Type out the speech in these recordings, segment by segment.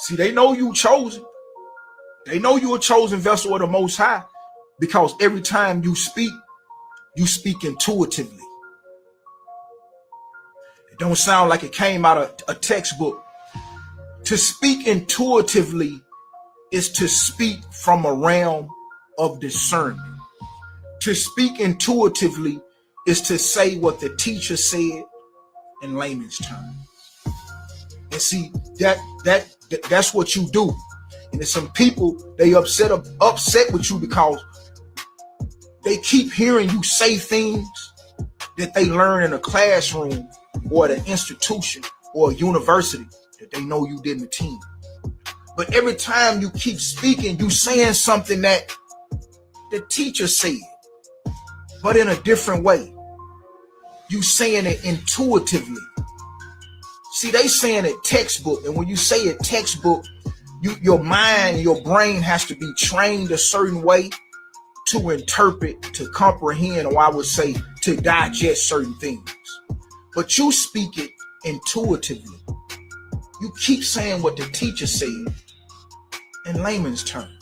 See, they know you chosen. They know you a chosen vessel of the Most High, because every time you speak intuitively. It don't sound like it came out of a textbook. To speak intuitively is to speak from a realm of discernment. To speak intuitively is to say what the teacher said in layman's terms. And see, that's what you do. And there's some people, they upset with you because they keep hearing you say things that they learn in a classroom or at an institution or a university that they know you didn't attend. But every time you keep speaking, you saying something that the teacher said, but in a different way. You saying it intuitively. See, they saying it textbook, and when you say it textbook, your mind, your brain has to be trained a certain way to interpret, to comprehend, or I would say to digest certain things. But you speak it intuitively. You keep saying what the teacher said in layman's terms.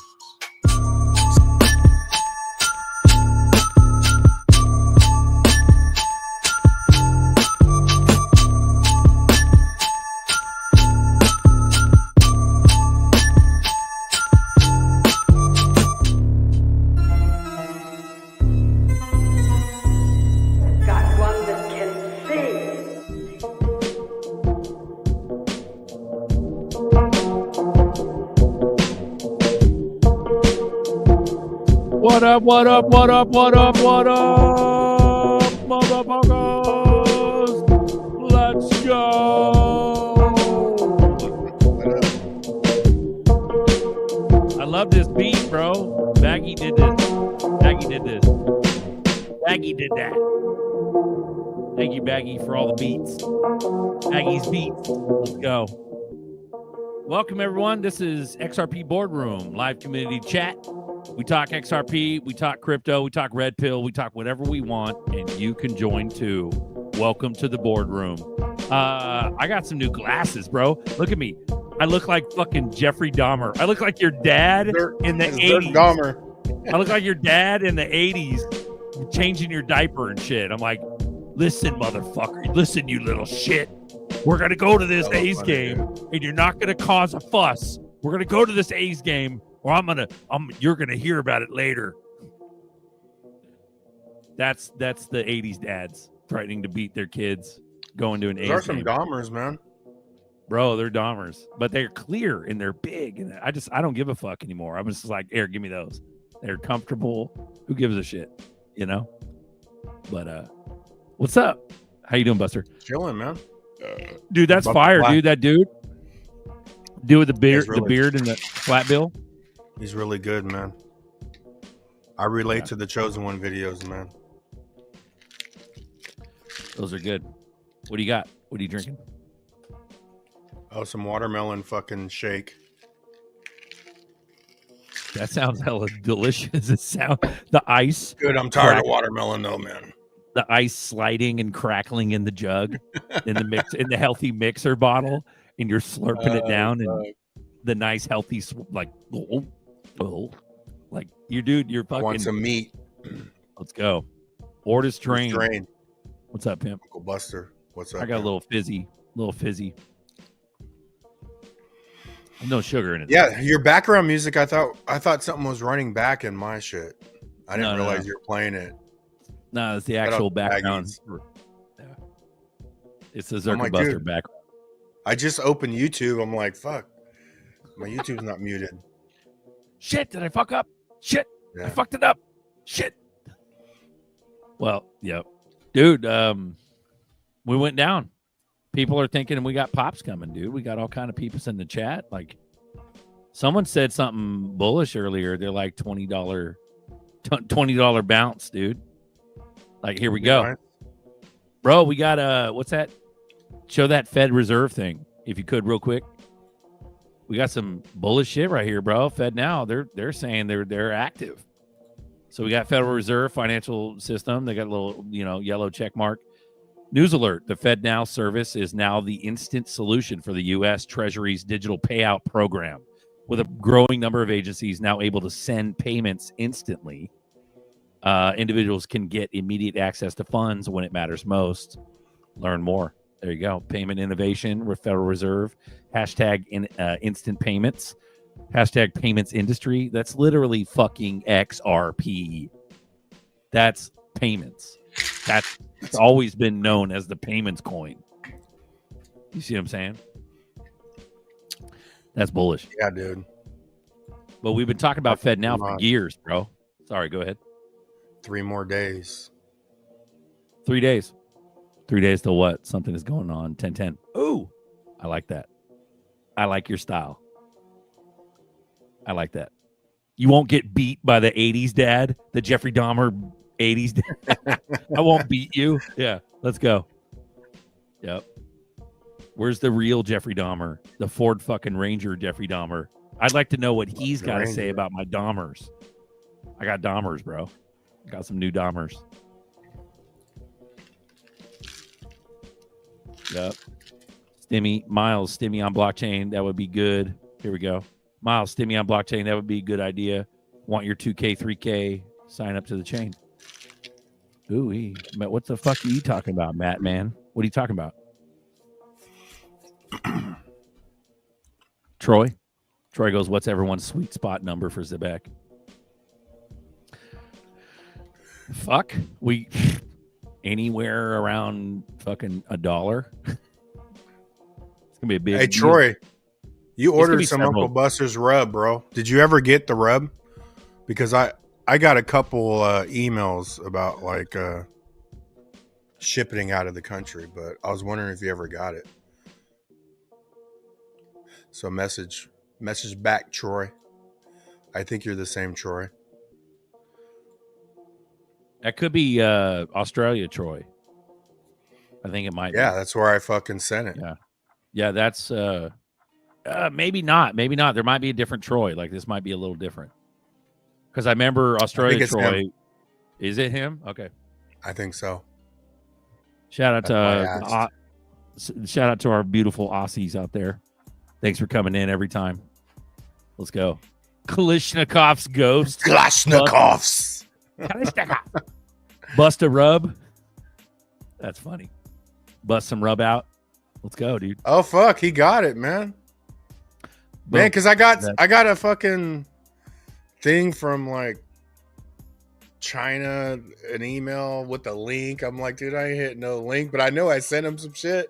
What up, what up, what up, what up, what up, motherfuckers? Let's go. I love this beat, bro. Baggy did this. Baggy did this. Baggy did that. Thank you, Baggy, for all the beats. Baggy's beats. Let's go. Welcome, everyone. This is XRP Boardroom, live community chat. We talk XRP, we talk crypto, we talk red pill, we talk whatever we want, and you can join too. Welcome to the boardroom. I got some new glasses, bro. Look at me. I look like fucking Jeffrey Dahmer. I look like your dad in the 80s. Dahmer. I look like your dad in the 80s changing your diaper and shit. I'm like, listen, motherfucker. Listen, you little shit. We're going to go to this A's game, and you're not going to cause a fuss. We're going to go to this A's game, or you're gonna hear about it later. That's the 80s dads threatening to beat their kids going to an A's game. Those are some Dahmers, man. Bro, they're Dahmers. But they're clear and they're big. And I don't give a fuck anymore. I'm just like, here, give me those. They're comfortable. Who gives a shit? You know? But what's up? How you doing, Buster? Chilling, man. Dude, that's fire, dude. That dude with the beard, the beard and the flat bill. He's really good, man. I relate to the Chosen One videos, man. Those are good. What do you got? What are you drinking? Oh, some watermelon fucking shake. That sounds hella delicious. It sounds the ice. Good. I'm tired of watermelon though, man. The ice sliding and crackling in the jug, in the mix, in the healthy mixer bottle, and you're slurping it down, and the nice healthy like. Like you're fucking. I want some meat. Let's go. Orders train. What's up, pimp? Uncle Buster. What's up? I got a little fizzy. No sugar in it. Yeah, your background music. I thought something was running back in my shit. I didn't realize you were playing it. No, it's the actual background. Yeah. It's the ZRK Buster background. I just opened YouTube. I'm like, fuck. My YouTube's not muted. Shit, did I fuck up? Shit, yeah. I fucked it up. Shit. Well, yeah. Dude, we went down. People are thinking we got pops coming, dude. We got all kind of peeps in the chat. Like, someone said something bullish earlier. They're like $20 bounce, dude. Like, here we go. Right. Bro, we got, what's that? Show that Fed Reserve thing, if you could, real quick. We got some bullish shit right here, bro. Fed now, they're saying they're active. So we got Federal Reserve financial system. They got a little, yellow check mark. News alert. The FedNow service is now the instant solution for the U.S. Treasury's digital payout program. With a growing number of agencies now able to send payments instantly, individuals can get immediate access to funds when it matters most. Learn more. There you go. Payment innovation with Federal Reserve. Hashtag instant payments. Hashtag payments industry. That's literally fucking XRP. That's payments. That's always been known as the payments coin. You see what I'm saying? That's bullish. Yeah, dude. But we've been talking about FedNow for years, bro. Sorry, go ahead. 3 more days. 3 days. 3 days till what? Something is going on. 10-10. Ooh, I like that. I like your style. I like that. You won't get beat by the 80s dad, the Jeffrey Dahmer 80s dad. I won't beat you. Yeah, let's go. Yep. Where's the real Jeffrey Dahmer? The Ford fucking Ranger Jeffrey Dahmer. I'd like to know what he's got to say about my Dahmers. I got Dahmers, bro. I got some new Dahmers. Yep. Miles, Stimmy on blockchain. That would be good. Here we go. Miles, Stimmy on blockchain. That would be a good idea. Want your 2K, 3K. Sign up to the chain. Ooh, what the fuck are you talking about, Matt, man? What are you talking about? Troy goes, what's everyone's sweet spot number for Zebek? Fuck. We anywhere around fucking $1. It's gonna be a big. Hey Troy, you ordered some several. Uncle Buster's rub, bro. Did you ever get the rub? Because I got a couple emails about like shipping out of the country, but I was wondering if you ever got it. So message back, Troy. I think you're the same Troy. That could be Australia, Troy. I think it might. Yeah, be. that's where I fucking sent it. Yeah. That's maybe not. Maybe not. There might be a different Troy. Like this might be a little different. Because I remember Australia Troy. Him. Is it him? Okay. I think so. Shout out to our beautiful Aussies out there. Thanks for coming in every time. Let's go. Kalishnikov's ghost. Kalashnikovs. Bust a rub. That's funny. Bust some rub out. Let's go, dude. Oh fuck, he got it, man. Man, because I got a fucking thing from like China, an email with a link. I'm like, dude, I ain't hit no link, but I know I sent him some shit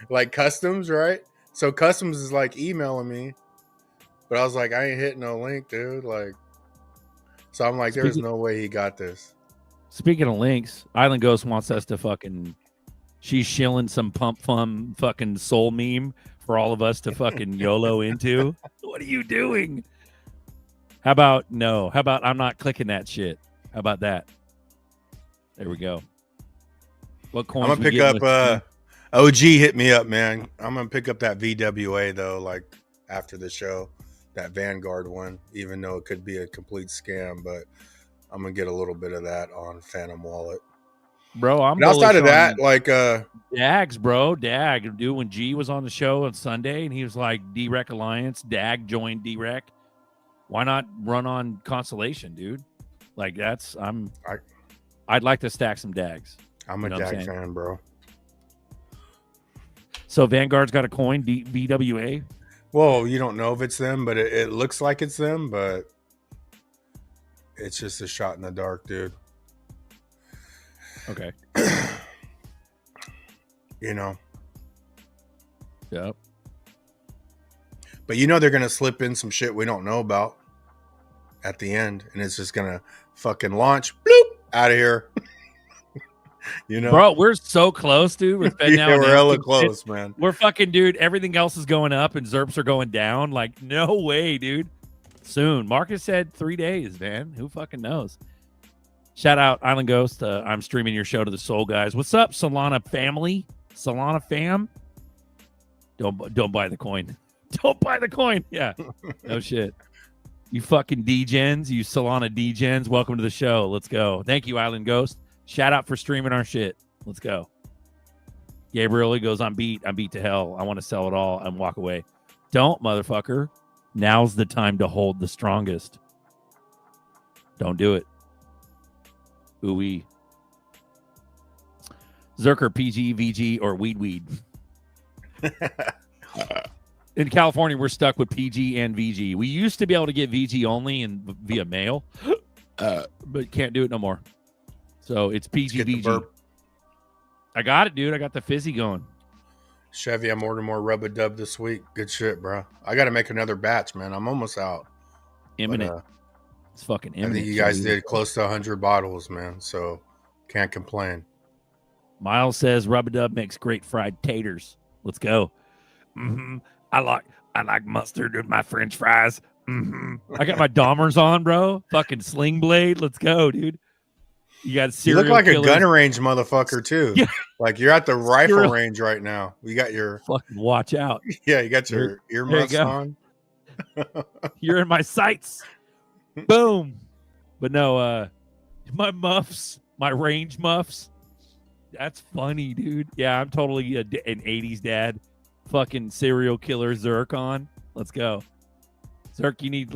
like customs, right? So customs is like emailing me, but I was like, I ain't hitting no link, dude. Like, so I'm like, there's no way he got this. Speaking of links, Island Ghost wants us to fucking. She's shilling some pump fun fucking soul meme for all of us to fucking YOLO into. What are you doing? How about no? How about I'm not clicking that shit? How about that? There we go. What coins? I'm gonna pick up. OG hit me up, man. I'm gonna pick up that VWA though, like after the show, that Vanguard one. Even though it could be a complete scam, but I'm gonna get a little bit of that on Phantom Wallet. Bro, I'm outside of that, like Dags, bro. Dag, dude, when G was on the show on Sunday and he was like D-Rec Alliance, Dag joined D-Rec. Why not run on Constellation, dude? Like that's I'd like to stack some Dags. I'm a Dag fan, bro. So Vanguard's got a coin, VWA. Well, you don't know if it's them, but it looks like it's them, but it's just a shot in the dark, dude. Okay. You know. Yep. But you know they're gonna slip in some shit we don't know about at the end, and it's just gonna fucking launch, bloop, out of here. You know, bro, we're so close, dude. With Fed now, we're hella close, man. We're fucking, dude. Everything else is going up, and ZERPs are going down. Like, no way, dude. Soon, Marcus said 3 days, man. Who fucking knows? Shout out Island Ghost. I'm streaming your show to the Soul guys. What's up, Solana family? Solana fam. Don't buy the coin. Don't buy the coin. Yeah, no shit. You fucking D-gens, you Solana D-gens. Welcome to the show. Let's go. Thank you, Island Ghost. Shout out for streaming our shit. Let's go. Gabriel goes, I'm beat to hell. I want to sell it all and walk away. Don't, motherfucker. Now's the time to hold the strongest. Don't do it. Ooh-wee. Zerker, PG, VG, or weed. In California, we're stuck with PG and VG. We used to be able to get VG only and via mail, but can't do it no more. So it's PG, VG. I got it, dude. I got the fizzy going. Chevy, I'm ordering more Rub-A-Dub this week. Good shit, bro. I got to make another batch, man. I'm almost out. Imminent. But, it's fucking imminent. I think you guys did close to 100 bottles, man. So can't complain. Miles says Rub-A-Dub makes great fried taters. Let's go. Mm-hmm. I like mustard with my French fries. Mm-hmm. I got my Dahmers on, bro. Fucking Sling Blade. Let's go, dude. You got serial You look like killers. A gun range motherfucker too. Yeah. Like you're at the rifle range right now. You got your fucking watch out. Yeah, you got your earmuffs on. You're in my sights. Boom. But no, my muffs, my range muffs. That's funny, dude. Yeah, I'm totally an 80s dad. Fucking serial killer Zerk on. Let's go. Zerk, you need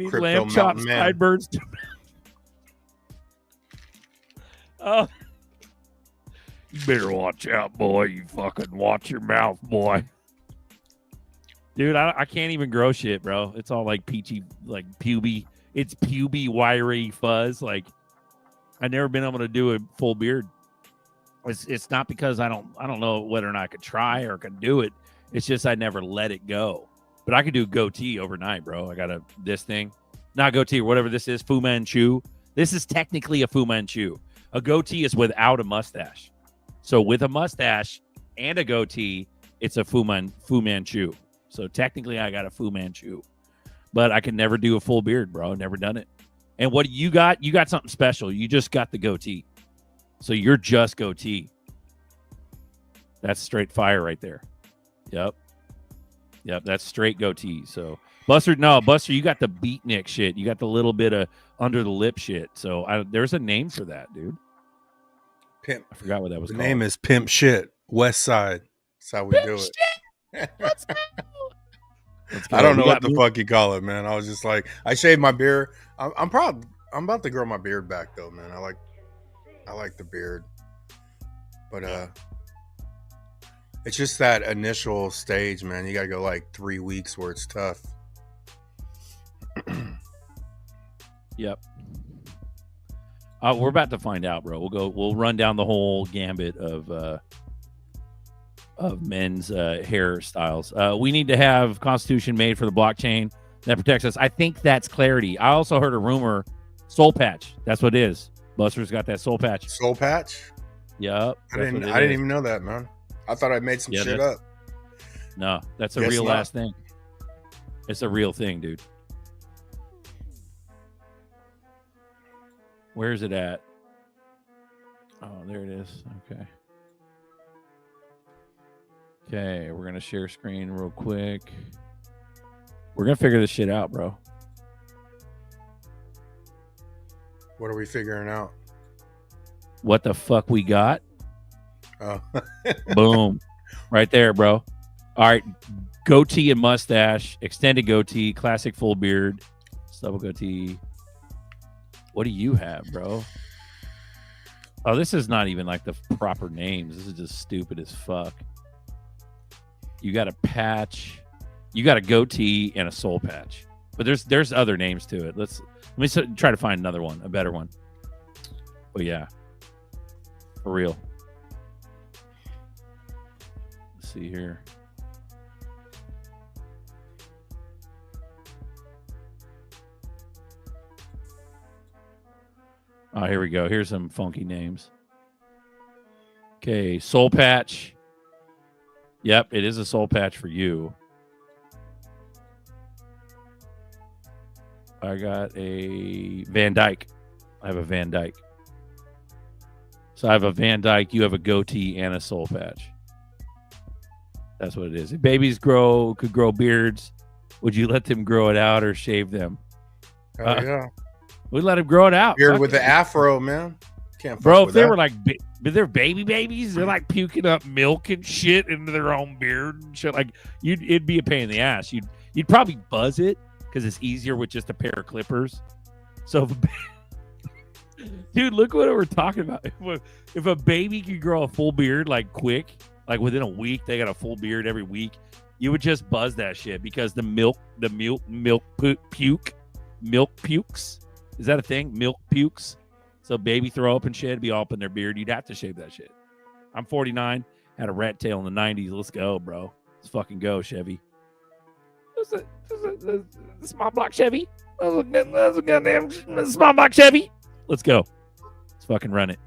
Crypto lamb chops, sideburns. Oh, you better watch out, boy. You fucking watch your mouth, boy. Dude, I can't even grow shit, bro. It's all like peachy, like puby. It's puby, wiry fuzz. Like I've never been able to do a full beard. It's not because I don't know whether or not I could try or could do it. It's just I never let it go. But I could do goatee overnight, bro. I got this thing, not goatee or whatever this is, Fu Manchu. This is technically a Fu Manchu. A goatee is without a mustache. So with a mustache and a goatee, it's a Fu Manchu. So technically I got a Fu Manchu. But I can never do a full beard, bro. Never done it. And what you got? You got something special. You just got the goatee. So you're just goatee. That's straight fire right there. Yep, that's straight goatee. So Buster, you got the beatnik shit. You got the little bit of under the lip shit. So there's a name for that, dude. Pimp. I forgot what that was called. The name is Pimp Shit. West Side. That's how we do it. Let's go. I don't know what the fuck you call it, man. I was just like, I shaved my beard. I'm proud. I'm about to grow my beard back though, man. I like the beard, but it's just that initial stage, man. You gotta go like 3 weeks where it's tough. Yep. We're about to find out, bro. We'll run down the whole gambit of men's hairstyles. We need to have Constitution made for the blockchain that protects us. I think that's clarity. I also heard a rumor, soul patch. That's what it is. Buster's got that soul patch. Soul patch? Yep. I didn't even know that, man. I thought I made some shit up. No, that's a real ass thing. It's a real thing, dude. Where's it at? Oh, there it is. Okay. Okay, we're going to share screen real quick. We're going to figure this shit out, bro. What are we figuring out? What the fuck we got? Oh. Boom. Right there, bro. All right. Goatee and mustache, extended goatee, classic full beard, stubble goatee. What do you have, bro? Oh, this is not even like the proper names. This is just stupid as fuck. You got a patch. You got a goatee and a soul patch. But there's other names to it. Let me try to find another one, a better one. But yeah, for real. Let's see here. Oh, here we go. Here's some funky names. Okay, soul patch. Yep, it is a soul patch for you. I got a Van Dyke. I have a Van Dyke. So I have a Van Dyke. You have a goatee and a soul patch. That's what it is. If babies could grow beards, would you let them grow it out or shave them? Oh, yeah. We let them grow it out. Beard with the afro, man. Can't fuck bro, with if they that. were like But they're babies. They're like puking up milk and shit into their own beard and shit. Like it'd be a pain in the ass. You'd probably buzz it because it's easier with just a pair of clippers. So, dude, look what we're talking about. If a baby could grow a full beard like quick, like within a week, they got a full beard every week. You would just buzz that shit because the milk pukes. Is that a thing? Milk pukes. So baby throw up and shit, be all up in their beard. You'd have to shave that shit. I'm 49, had a rat tail in the 90s. Let's go, bro. Let's fucking go, Chevy. The small block Chevy. That's a goddamn small block Chevy. Let's go. Let's fucking run it.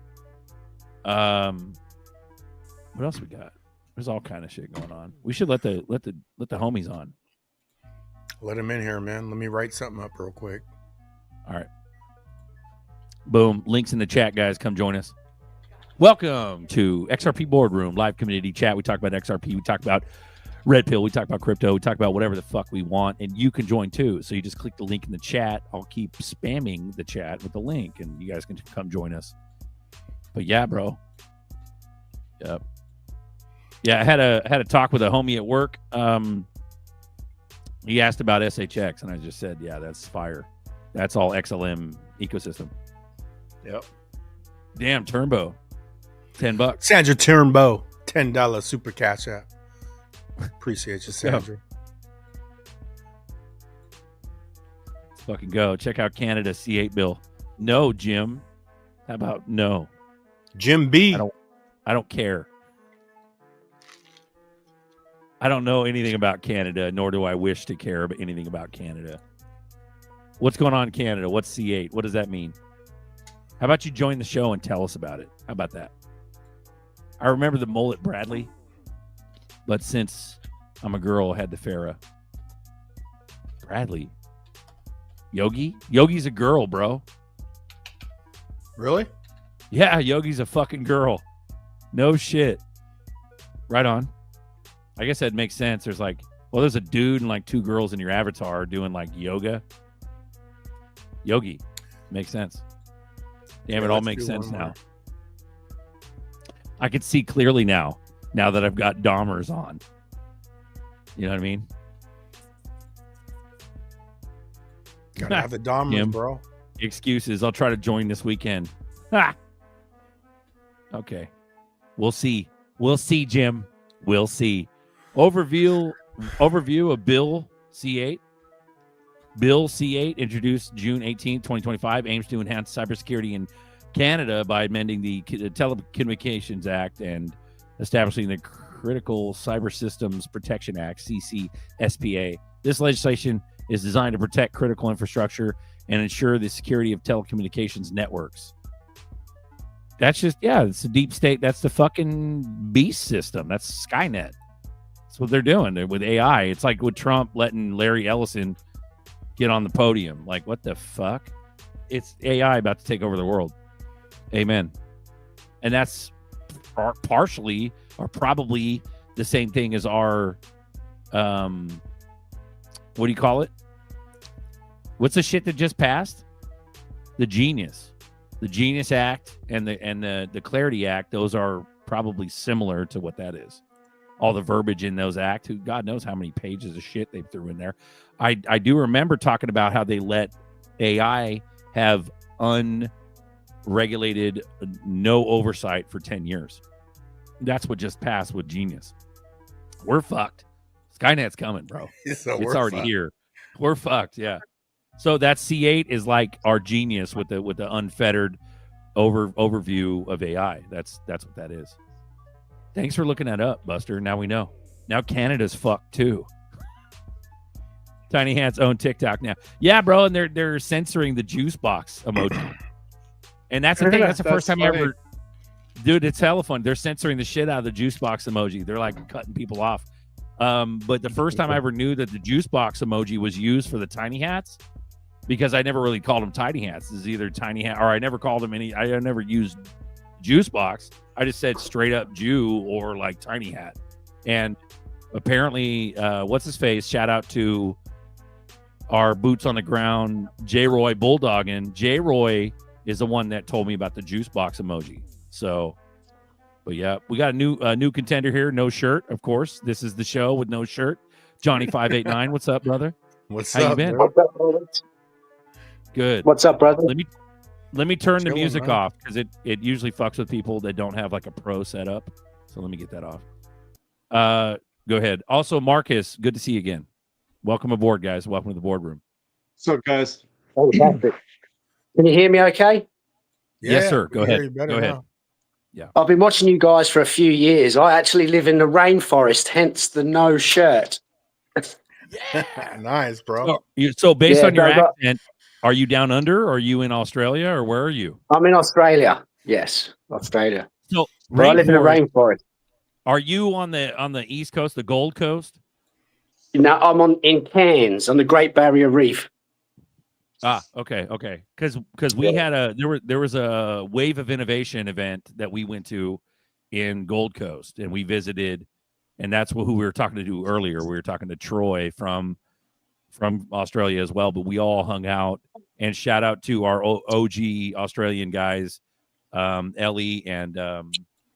What else we got? There's all kind of shit going on. We should let the homies on. Let him in here, man. Let me write something up real quick. All right. Boom. Links in the chat, guys. Come join us. Welcome to XRP Boardroom, live community chat. We talk about XRP. We talk about Red Pill. We talk about crypto. We talk about whatever the fuck we want. And you can join too. So you just click the link in the chat. I'll keep spamming the chat with the link and you guys can come join us. But yeah, bro. Yep. Yeah, I had a talk with a homie at work. He asked about SHX and I just said, yeah, that's fire. That's all XLM ecosystem. Yep. Damn, Turnbow. $10. Sandra Turnbow. $10 super cash app. Appreciate you, Sandra. Let's fucking go. Check out Canada C8 bill. No, Jim. How about no? Jim B. I don't care. I don't know anything about Canada, nor do I wish to care about anything about Canada. What's going on in Canada? What's C8? What does that mean? How about you join the show and tell us about it? How about that? I remember the mullet Bradley, but since I'm a girl, I had the Farrah. Bradley. Yogi's a girl, bro. Really? Yeah, Yogi's a fucking girl. No shit. Right on. I guess that makes sense. There's there's a dude and like two girls in your avatar doing like yoga. Yogi. Makes sense. Damn, it all makes sense now. I can see clearly now that I've got Dahmers on. You know what I mean? Gotta have the Dahmers, Jim, bro. Excuses. I'll try to join this weekend. Ha! Okay. We'll see. We'll see, Jim. We'll see. Overview of Bill C8. Bill C8, introduced June 18, 2025, aims to enhance cybersecurity in Canada by amending the Telecommunications Act and establishing the Critical Cyber Systems Protection Act, CCSPA. This legislation is designed to protect critical infrastructure and ensure the security of telecommunications networks. That's just, it's the deep state. That's the fucking beast system. That's Skynet. That's what they're doing with AI. It's like with Trump letting Larry Ellison get on the podium. Like, what the fuck? It's AI about to take over the world. Amen. And that's partially or probably the same thing as our, what do you call it? What's the shit that just passed? The Genius Act and the Clarity Act. Those are probably similar to what that is. All the verbiage in those acts. God knows how many pages of shit they threw in there. I do remember talking about how they let AI have unregulated, no oversight for 10 years. That's what just passed with Genius. We're fucked. Skynet's coming, bro. It's already here. We're fucked, yeah. So that C8 is like our Genius with the unfettered overview of AI. That's what that is. Thanks for looking that up, Buster. Now we know. Now Canada's fucked too. Tiny Hats own TikTok now. Yeah, bro, and they're censoring the juice box emoji. And that's the thing. That's the first time I ever. Dude, it's hella fun. They're censoring the shit out of the juice box emoji. They're like cutting people off. But the first time I ever knew that the juice box emoji was used for the Tiny Hats, because I never really called them Tiny Hats. This is either Tiny Hat, or I never called them any. I never used juice box. I just said straight up Jew or like Tiny Hat. And apparently, what's his face? Shout out to our boots on the ground, J. Roy Bulldoggin. J. Roy is the one that told me about the juice box emoji. So But yeah, we got a new contender here. No shirt, of course. This is the show with no shirt. Johnny 589. What's up, brother? What's How up, you been? bro? What's up, brother? Good. What's up, brother? Let me turn the Chilling, music man. off because it usually fucks with people that don't have like a pro setup. So let me get that off. Go ahead. Also, Marcus, good to see you again. Welcome aboard, guys. Welcome to the boardroom. What's up, guys? Fantastic. Can you hear me okay? Yes, sir. we Go hear ahead. you better Go ahead. now. I've been watching you guys for a few years. I actually live in the rainforest, hence the no shirt. Nice, bro. So based Yeah, on your no, but- accent, are you down under? Or are you in Australia, or where are you? I'm in Australia. Yes, Australia. So But I live in the rainforest. Are you on the East Coast, the Gold Coast? No, I'm in Cairns on the Great Barrier Reef. Ah, okay. Because we had there was a Wave of Innovation event that we went to in Gold Coast, and we visited, and that's who we were talking to earlier. We were talking to Troy from Australia as well, but we all hung out. And shout out to our OG Australian guys, Ellie and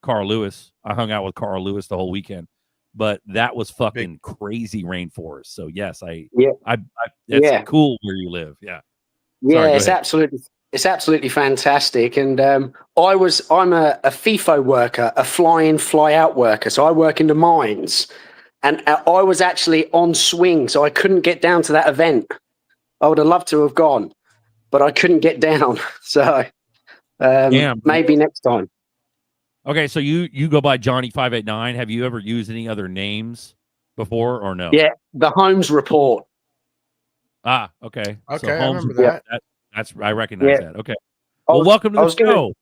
Carl Lewis. I hung out with Carl Lewis the whole weekend, but that was fucking crazy rainforest. So yes, it's cool where you live. Yeah. Yeah, Sorry, it's absolutely fantastic. And I'm a FIFO worker, a fly-in, fly-out worker. So I work in the mines, and I was actually on swing, so I couldn't get down to that event. I would have loved to have gone, but I couldn't get down. So maybe next time. Okay, so you go by Johnny 589. Have you ever used any other names before or no? Yeah, the Holmes Report. Ah, okay. Okay, So I Holmes remember that. That's I recognize Yeah. that. Okay. Well, welcome to the show.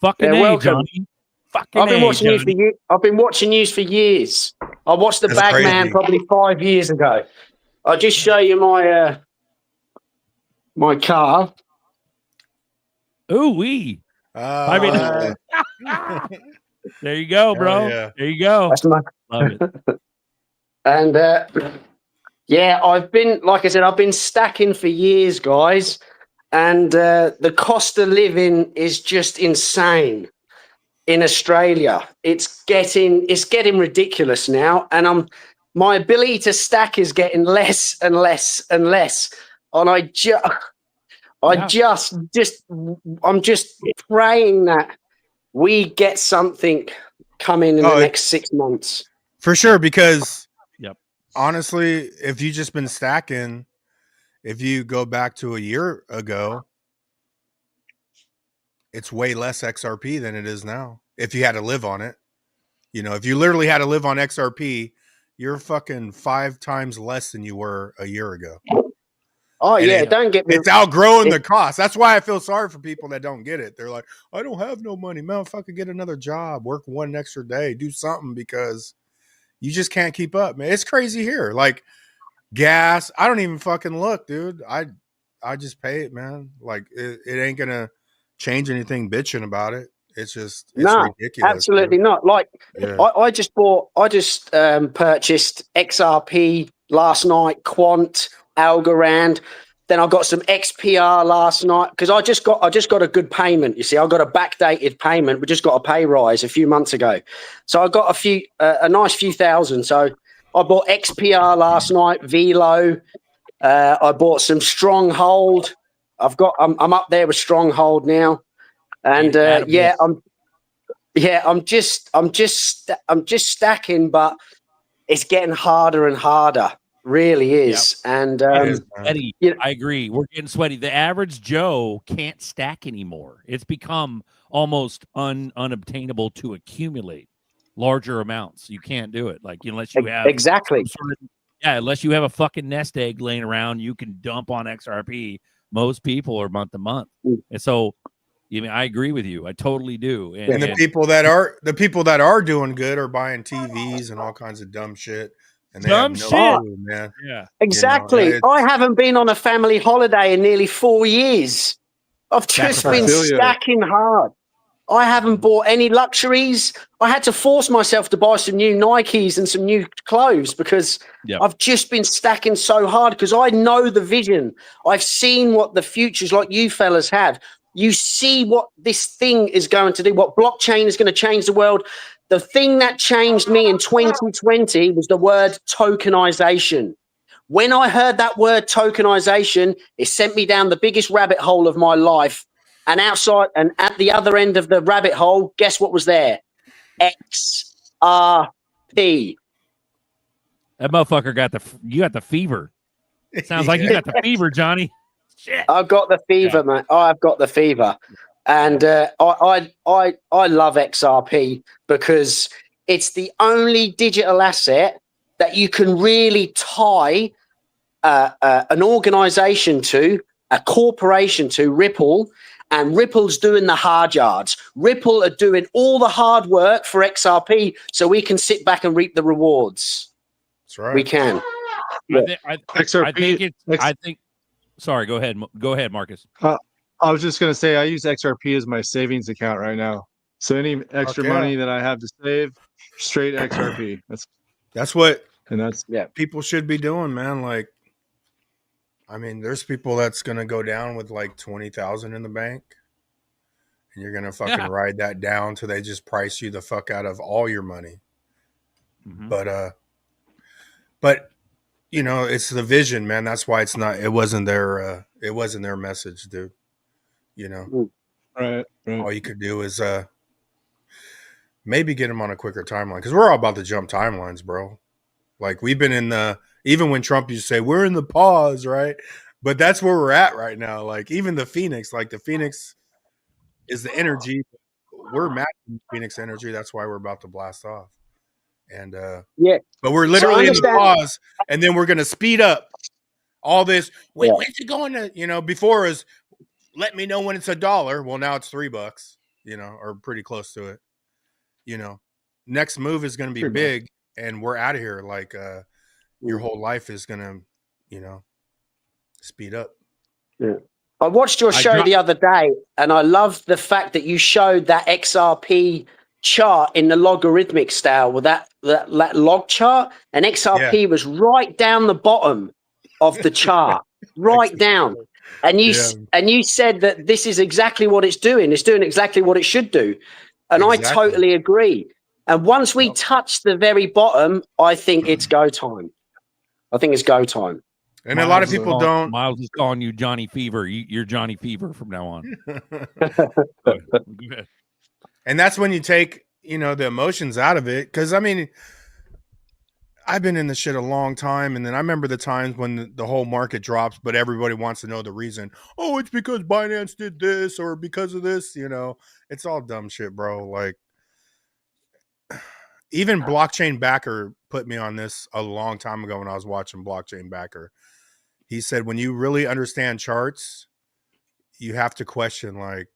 Fucking A, welcome. Johnny. Fucking I've been A, watching you Johnny. for years. I've been watching you for years. I watched the That's Bagman crazy. probably 5 years ago. I'll just show you my my car. Ooh wee. Uh, There you go, bro. Hell yeah. There you go. That's my Love it. and yeah, I've been, like I said, I've been stacking for years, guys, and the cost of living is just insane in Australia. It's getting ridiculous now, and my ability to stack is getting less and less and less, and I'm just praying that we get something coming in the next 6 months. For sure, because Yep. honestly, if you just been stacking, if you go back to a year ago, it's way less XRP than it is now. If you had to live on it, if you literally had to live on XRP, you're fucking 5 times less than you were a year ago. Oh And yeah, don't get me. It's outgrowing the cost. That's why I feel sorry for people that don't get it. They're like, I don't have no money. Man, fucking get another job, work one extra day, do something, because you just can't keep up, man. It's crazy here. Like gas, I don't even fucking look, dude. I just pay it, man. Like it ain't gonna change anything bitching about it. It's ridiculous. Absolutely dude. not. Like Yeah. I just purchased XRP last night, Quant, Algorand. Then I got some XPR last night because I just got a good payment. You see, I got a backdated payment. We just got a pay rise a few months ago, so I got a nice few thousand. So I bought XPR last night, Velo. I bought some Stronghold. I'm up there with Stronghold now, and I'm just stacking, but it's getting harder and harder. Really is. Yep. And Eddie, I agree. We're getting sweaty. The average Joe can't stack anymore. It's become almost unobtainable to accumulate larger amounts. You can't do it. Like unless you have exactly. Unless you have a fucking nest egg laying around, you can dump on XRP. Most people are month to month, and so I agree with you. I totally do. And the people that are doing good are buying TVs and all kinds of dumb shit. And they dumb have no shit, clue, man. Yeah, exactly. I haven't been on a family holiday in nearly 4 years. I've just been stacking hard. I haven't bought any luxuries. I had to force myself to buy some new Nikes and some new clothes because I've just been stacking so hard because I know the vision. I've seen what the futures like you fellas have. you see what this thing is going to do, what blockchain is going to change the world. The thing that changed me in 2020 was the word tokenization. When I heard that word tokenization, it sent me down the biggest rabbit hole of my life. And outside and at the other end of the rabbit hole, guess what was there? XRP. That motherfucker you got the fever. Sounds like you got the fever, Johnny. Shit. I've got the fever, man. I've got the fever. And I love XRP because it's the only digital asset that you can really tie an organization to, a corporation to, Ripple, and Ripple's doing the hard yards. Ripple are doing all the hard work for XRP so we can sit back and reap the rewards. That's right. We can. XRP. Sorry, go ahead, Marcus. I was just gonna say I use XRP as my savings account right now. So any extra money that I have to save, straight XRP. That's what people should be doing, man. Like, I mean, there's people that's gonna go down with like 20,000 in the bank, and you're gonna fucking ride that down till they just price you the fuck out of all your money. Mm-hmm. But you know, it's the vision, man. That's why it wasn't their message, dude. You know, right. All you could do is maybe get them on a quicker timeline, because we're all about to jump timelines, bro. Like, we've been in even when Trump used to say we're in the pause, right? But that's where we're at right now. Like, even the Phoenix is the energy. We're matching Phoenix energy. That's why we're about to blast off. And but we're literally in the pause, and then we're gonna speed up all this. Wait, when's it going to? You know, before is let me know when it's $1. Well, now it's $3. You know, or pretty close to it. You know, next move is going to be big, and we're out of here. Like, your whole life is going to, you know, speed up. Yeah. I watched your show the other day, and I loved the fact that you showed that XRP chart in the logarithmic style with that log chart, and XRP was right down the bottom of the chart, right down. And you said that this is exactly what it's doing. It's doing exactly what it should do. And I totally agree. And once we touch the very bottom, I think it's go time. I think it's go time. And a lot of people don't. Miles is calling you Johnny Fever. You're Johnny Fever from now on. Go ahead. And that's when you take, you know, the emotions out of it. Because, I mean, I've been in this shit a long time. And then I remember the times when the whole market drops, but everybody wants to know the reason. Oh, it's because Binance did this or because of this. You know, it's all dumb shit, bro. Like, even Blockchain Backer put me on this a long time ago when I was watching Blockchain Backer. He said, when you really understand charts, you have to question, like,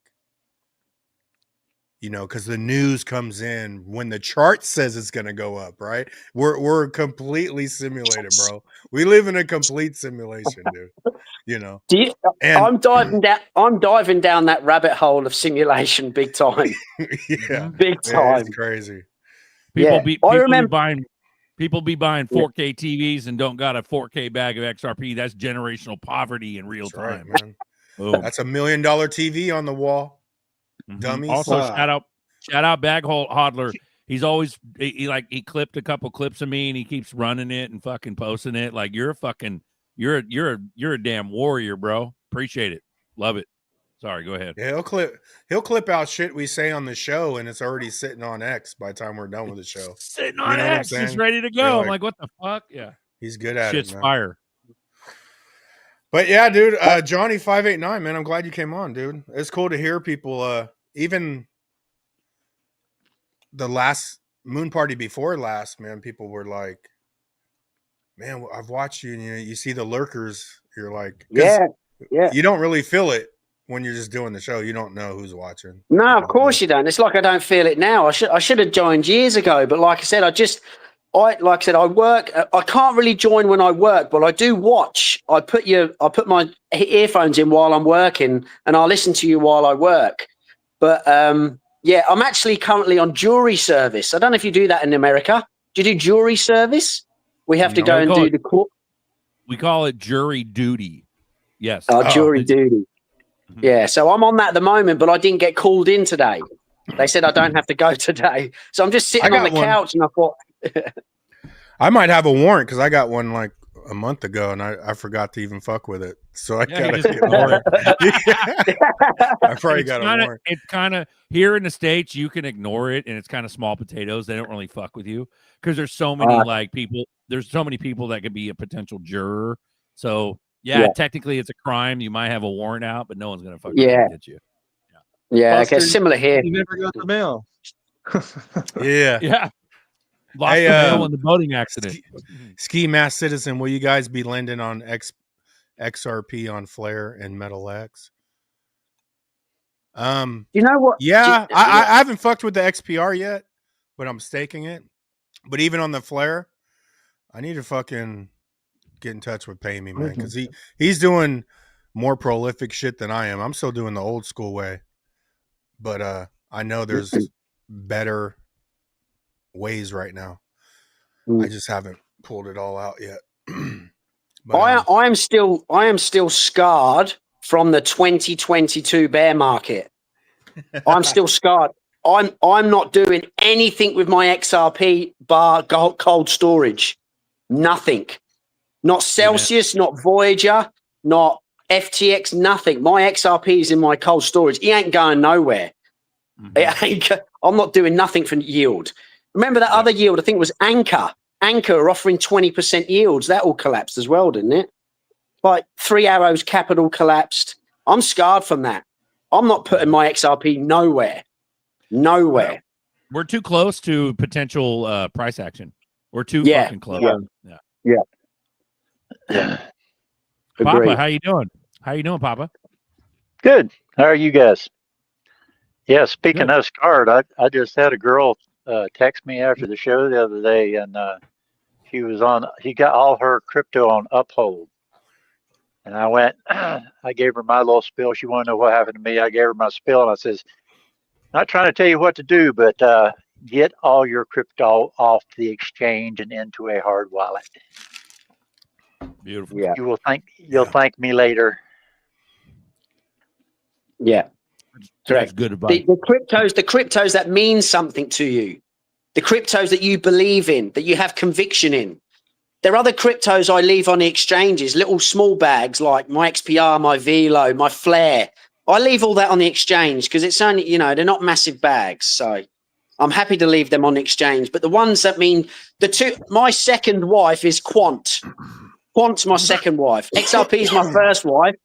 you know, because the news comes in when the chart says it's going to go up, right? We're completely simulated, bro. We live in a complete simulation, dude. You know, I'm diving down that rabbit hole of simulation big time. Big time. It's crazy. People be buying 4K TVs and don't got a 4K bag of XRP. That's generational poverty in real time. Right, man. That's $1 million TV on the wall. Dummies. Also, shout out Bag Hodler. He's always he clipped a couple clips of me and he keeps running it and fucking posting it. Like, you're a damn warrior, bro. Appreciate it. Love it. Sorry, go ahead. Yeah, he'll clip out shit we say on the show, and it's already sitting on X by the time we're done with the show. Sitting on X, he's ready to go. I'm like, what the fuck? Yeah, he's good at shit's it. Shit's fire. But yeah, dude, Johnny 589, man, I'm glad you came on, dude. It's cool to hear people. Even the last moon party before last, man, people were like, "Man, I've watched you." And you see the lurkers. You're like, yeah. You don't really feel it when you're just doing the show. You don't know who's watching. No, of course you don't. It's like I don't feel it now. I should have joined years ago, but like I said, I work. I can't really join when I work, but I do watch. I put my earphones in while I'm working, and I'll listen to you while I work. But I'm actually currently on jury service. I don't know if you do that in America. Do you do jury service? We have to go and do the court. We call it jury duty. Yes. Jury duty. Yeah, so I'm on that at the moment, but I didn't get called in today. They said I don't have to go today. So I'm just sitting on the couch and I thought... I might have a warrant because I got one like a month ago and I forgot to even fuck with it. So I gotta just ignore it. I probably got a warrant. It's kind of here in the States, you can ignore it and it's kind of small potatoes. They don't really fuck with you because there's so many people. There's so many people that could be a potential juror. So technically it's a crime. You might have a warrant out, but no one's gonna fucking get you. Yeah, I guess similar here. You never got the mail. Yeah. Lost the mail in the boating accident. Ski Mask Citizen, will you guys be lending on XRP on Flare and Metal X? You know what? Yeah, I haven't fucked with the XPR yet, but I'm staking it. But even on the Flare, I need to fucking get in touch with Pay Me, man, because he's doing more prolific shit than I am. I'm still doing the old school way, but I know there's better ways right now. I just haven't pulled it all out yet. But, I am still scarred from the 2022 bear market. I'm still scarred. I'm not doing anything with my XRP bar cold storage. Nothing. Not Celsius, not Voyager, not FTX, nothing. My XRP is in my cold storage. He ain't going nowhere. I'm not doing nothing for yield. Remember that other yield? I think it was Anchor. Anchor offering 20% yields. That all collapsed as well, didn't it? Like 3 Arrows Capital collapsed. I'm scarred from that. I'm not putting my XRP nowhere. Nowhere. We're too close to potential price action. We're too fucking close. Yeah. Papa, how you doing? How you doing, Papa? Good. How are you guys? Yeah, speaking of scarred, I just had a girl text me after the show the other day, and he got all her crypto on Uphold. And I went, I gave her my little spiel. She wanted to know what happened to me. I gave her my spiel, and I says, not trying to tell you what to do, but get all your crypto off the exchange and into a hard wallet. Beautiful. Yeah. You'll thank me later. Yeah. That's good advice. The cryptos that mean something to you, the cryptos that you believe in, that you have conviction in. There are other cryptos I leave on the exchanges, little small bags like my XPR, my Velo, my Flare. I leave all that on the exchange because it's only, they're not massive bags. So I'm happy to leave them on the exchange. But the ones that mean my second wife is Quant. Quant's my second wife. XRP is my first wife.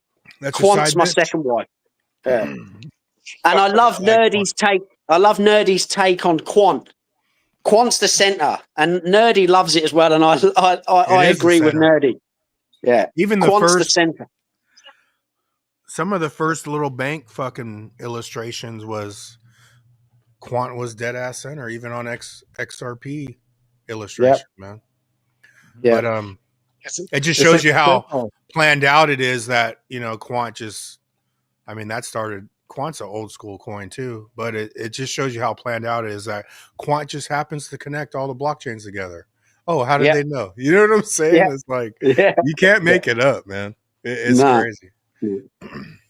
Quant's my second wife. And I love Nerdy's take. I love Nerdy's take on Quant. Quant's the center, and Nerdy loves it as well. And I agree with Nerdy. Yeah, even Quant's the center. Some of the first little bank fucking illustrations was Quant was dead ass center, even on XRP illustration, man. Yeah. But it just shows you how planned out it is that Quant just. I mean, Quant's an old school coin too, but it just shows you how planned out it is that Quant just happens to connect all the blockchains together. Oh, how did they know? You know what I'm saying? Yeah. It's like you can't make it up, man. It's crazy.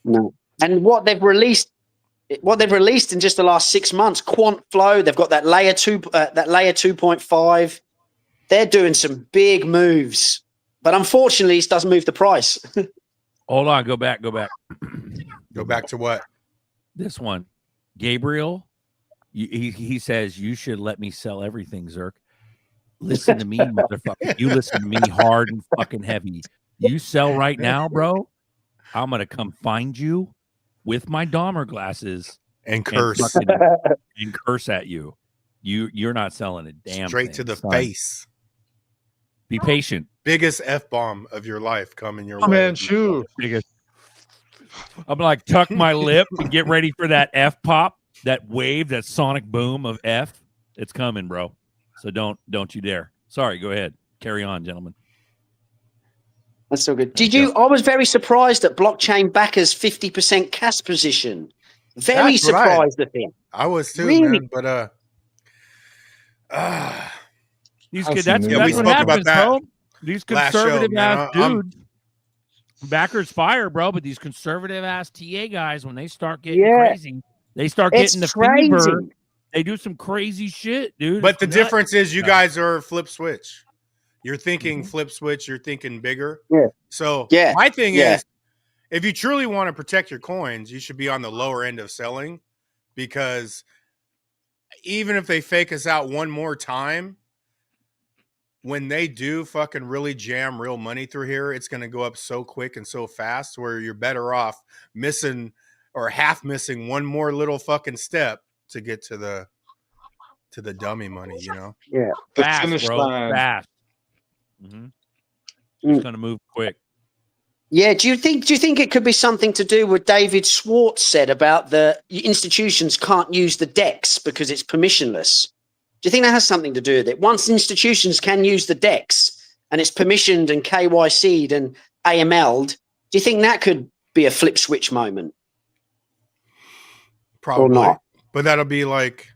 No. And what they've released in just the last 6 months, Quant Flow, they've got that layer 2.5. They're doing some big moves, but unfortunately, it doesn't move the price. Hold on, go back. Go back to what? This one, Gabriel. He says you should let me sell everything, Zerk. Listen to me, motherfucker. You listen to me hard and fucking heavy. You sell right now, bro. I'm gonna come find you with my Dahmer glasses and curse and curse at you. You're not selling a damn straight thing, to the son. face. Be patient. Biggest F-bomb of your life coming your way. Man, shoot. I'm like, tuck my lip and get ready for that F pop, that wave, that sonic boom of F. It's coming, bro. So don't you dare. Sorry, go ahead. Carry on, gentlemen. That's so good. I was very surprised at blockchain backers 50% cash position. Very surprised at him. I was too, really? Man. But these kids, that's what happens, bro. These conservative ass dudes. backers fire, bro. But these conservative ass TA guys, when they start getting crazy, they start getting the fever. They do some crazy shit, dude. But the difference is you guys are flip switch. You're thinking flip switch. You're thinking bigger. Yeah. So Yeah. my thing is, if you truly want to protect your coins, you should be on the lower end of selling, because even if they fake us out one more time, when they do fucking really jam real money through here, it's going to go up so quick and so fast where you're better off missing or half missing one more little fucking step to get to the dummy money, you know? Yeah. The fast, finish bro. line. Fast. It's going to move quick. Yeah, do you think it could be something to do with David Schwartz said about the institutions can't use the DEX because it's permissionless? Do you think that has something to do with it? Once institutions can use the DEX and it's permissioned and KYC'd and AML'd, do you think that could be a flip switch moment? Probably. Or not? But that'll be like,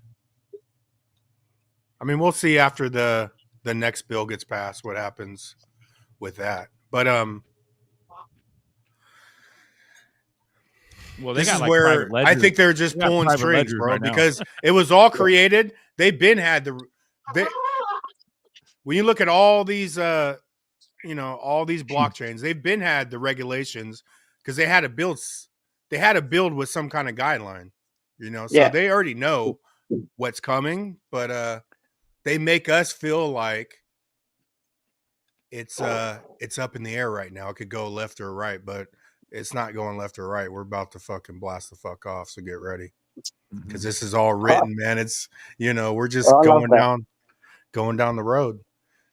I mean, we'll see after the next bill gets passed what happens with that. But well, they this got is like where I think they're just got pulling private strings, ledgers bro, right now. because it was all created. They've been had when you look at all these all these blockchains, they've been had the regulations because they had to build with some kind of guideline, so they already know what's coming, but they make us feel like it's up in the air right now. It could go left or right, but it's not going left or right. We're about to fucking blast the fuck off, so get ready. Because this is all written, man. It's we're just going down the road.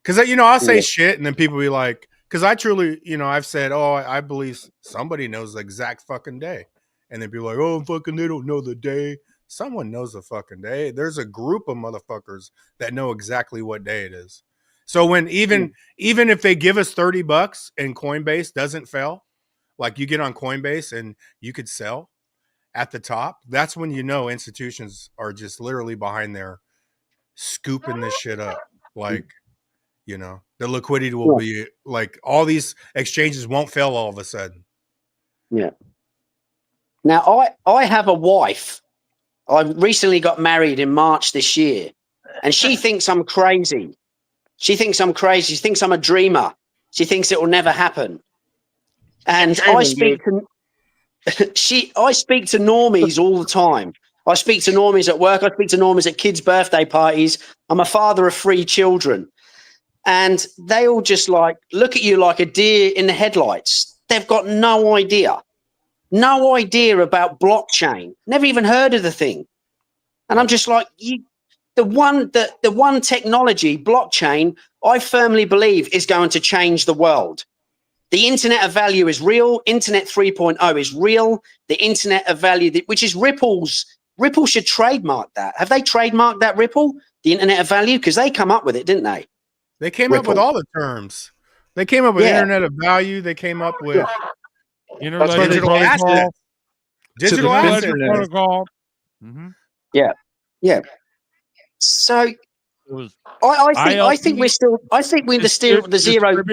Because I'll say shit, and then people be like, because I truly, I've said, I believe somebody knows the exact fucking day, and then people are like, oh, fucking, they don't know the day. Someone knows the fucking day. There's a group of motherfuckers that know exactly what day it is. So when even if they give us $30 and Coinbase doesn't fail, like you get on Coinbase and you could sell at the top, that's when institutions are just literally behind there scooping this shit up. Like, the liquidity will be like, all these exchanges won't fail all of a sudden. Yeah. Now, I have a wife. I recently got married in March this year, and she thinks I'm crazy. She thinks I'm crazy. She thinks I'm a dreamer. She thinks it will never happen. And I speak to normies all the time. I speak to normies at work. I speak to normies at kids' birthday parties. I'm a father of 3 children. And they all just look at you like a deer in the headlights. They've got no idea about blockchain. Never even heard of the thing. And I'm just like, the one technology, blockchain, I firmly believe is going to change the world. The Internet of Value is real. Internet 3.0 is real. The Internet of Value, which is Ripple's. Ripple should trademark that. Have they trademarked that, Ripple? The Internet of Value? Because they come up with it, didn't they? They came up with all the terms. They came up with Internet of Value. They came up with digital assets. Digital asset protocol. Yeah. So I think we're still. I think we're the zero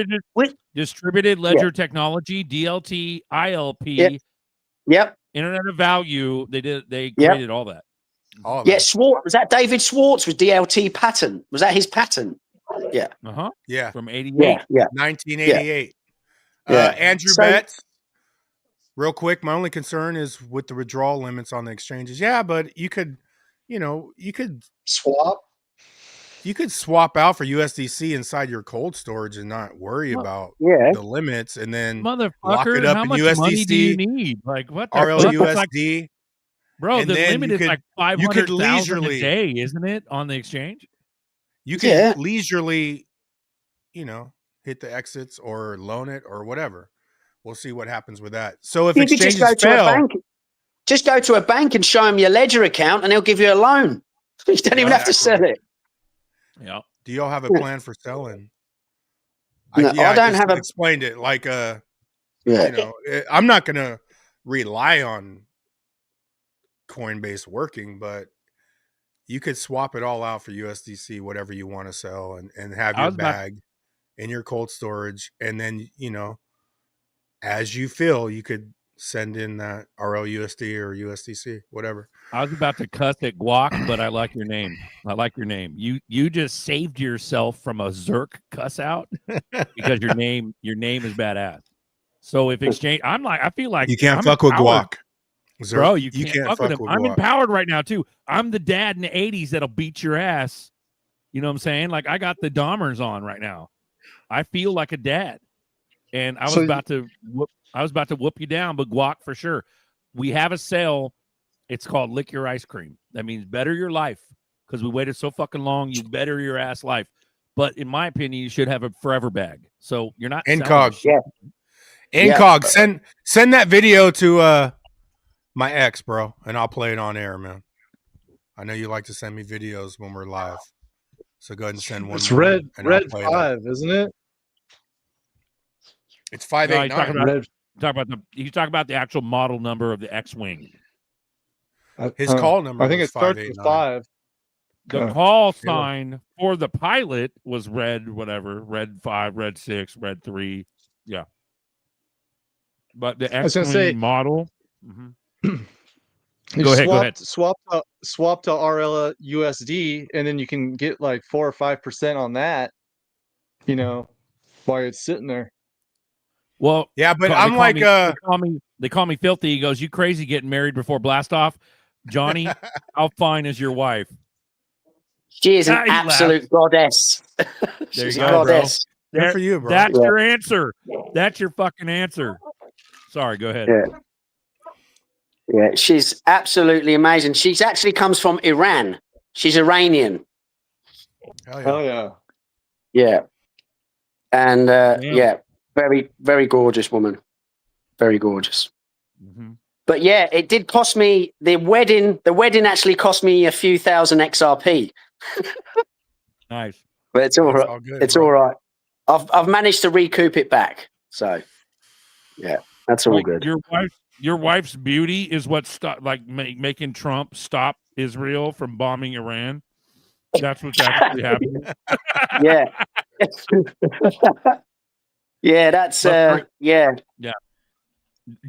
distributed ledger technology, DLT, ILP. Yep. Internet of Value. They created all that. Schwartz, was that David Schwartz with DLT patent? Was that his patent? Yeah. Yeah. From 88. Yeah. 1988. Andrew Betts. Real quick, my only concern is with the withdrawal limits on the exchanges. Yeah, but you could swap. You could swap out for USDC inside your cold storage and not worry about the limits, and then lock it up how in much USDC. Money do you need? Like what? RLUSD. Bro, the limit is like 500,000 a day, isn't it, on the exchange? You can leisurely, hit the exits or loan it or whatever. We'll see what happens with that. So if exchanges fail, just go to a bank and show them your ledger account, and they'll give you a loan. You don't even have to sell it. Yeah. Do y'all have a plan for selling? No, I don't have explained it like I'm not gonna rely on Coinbase working, but you could swap it all out for USDC, whatever you want to sell, and have your bag in your cold storage, and then as you feel, you could send in that RLUSD or USDC, whatever. I was about to cuss at Guac, but I like your name. I like your name. You just saved yourself from a ZRK cuss out because your name is badass. So if exchange, I feel like you can't I'm fuck with empowered. Guac. ZRK, Bro, you can't fuck with him. I'm Guac. empowered right now too. I'm the dad in the 80s that'll beat your ass. You know what I'm saying? Like I got the Dahmers on right now. I feel like a dad. And I was about to whoop you down, but Guac for sure. We have a sale. It's called Lick Your Ice Cream. That means better your life because we waited so fucking long. You better your ass life. But in my opinion, you should have a forever bag. So you're not Incog. Yeah. Incog. Send that video to my ex, bro, and I'll play it on air, man. I know you like to send me videos when we're live. So go ahead and send one. It's more, red and I'll play 5, isn't it? It's 589. You talk about the actual model number of the X-Wing. His call number. I think was it starts with 5. The call sign for the pilot was red, whatever, red 5, red 6, red 3. Yeah. But the X-Wing model. Go ahead. Swap to RL USD, and then you can get like 4 or 5% on that. You know, while it's sitting there. Well, yeah, but I'm like, they call me filthy. He goes, "You crazy getting married before blast off, Johnny? How fine is your wife?" She is an absolute goddess. She's a goddess. Good for you, bro. That's your answer. That's your fucking answer. Sorry, go ahead. Yeah, she's absolutely amazing. She's actually comes from Iran. She's Iranian. Hell yeah. Yeah. And very, very gorgeous woman. Very gorgeous. Mm-hmm. But yeah, it did cost me the wedding. The wedding actually cost me a few thousand XRP. Nice. But it's all right. It's all right. I've managed to recoup it back. So yeah, that's all good. Your wife's beauty is what making Trump stop Israel from bombing Iran. That's what's actually happening. Yeah. Yeah, that's yeah.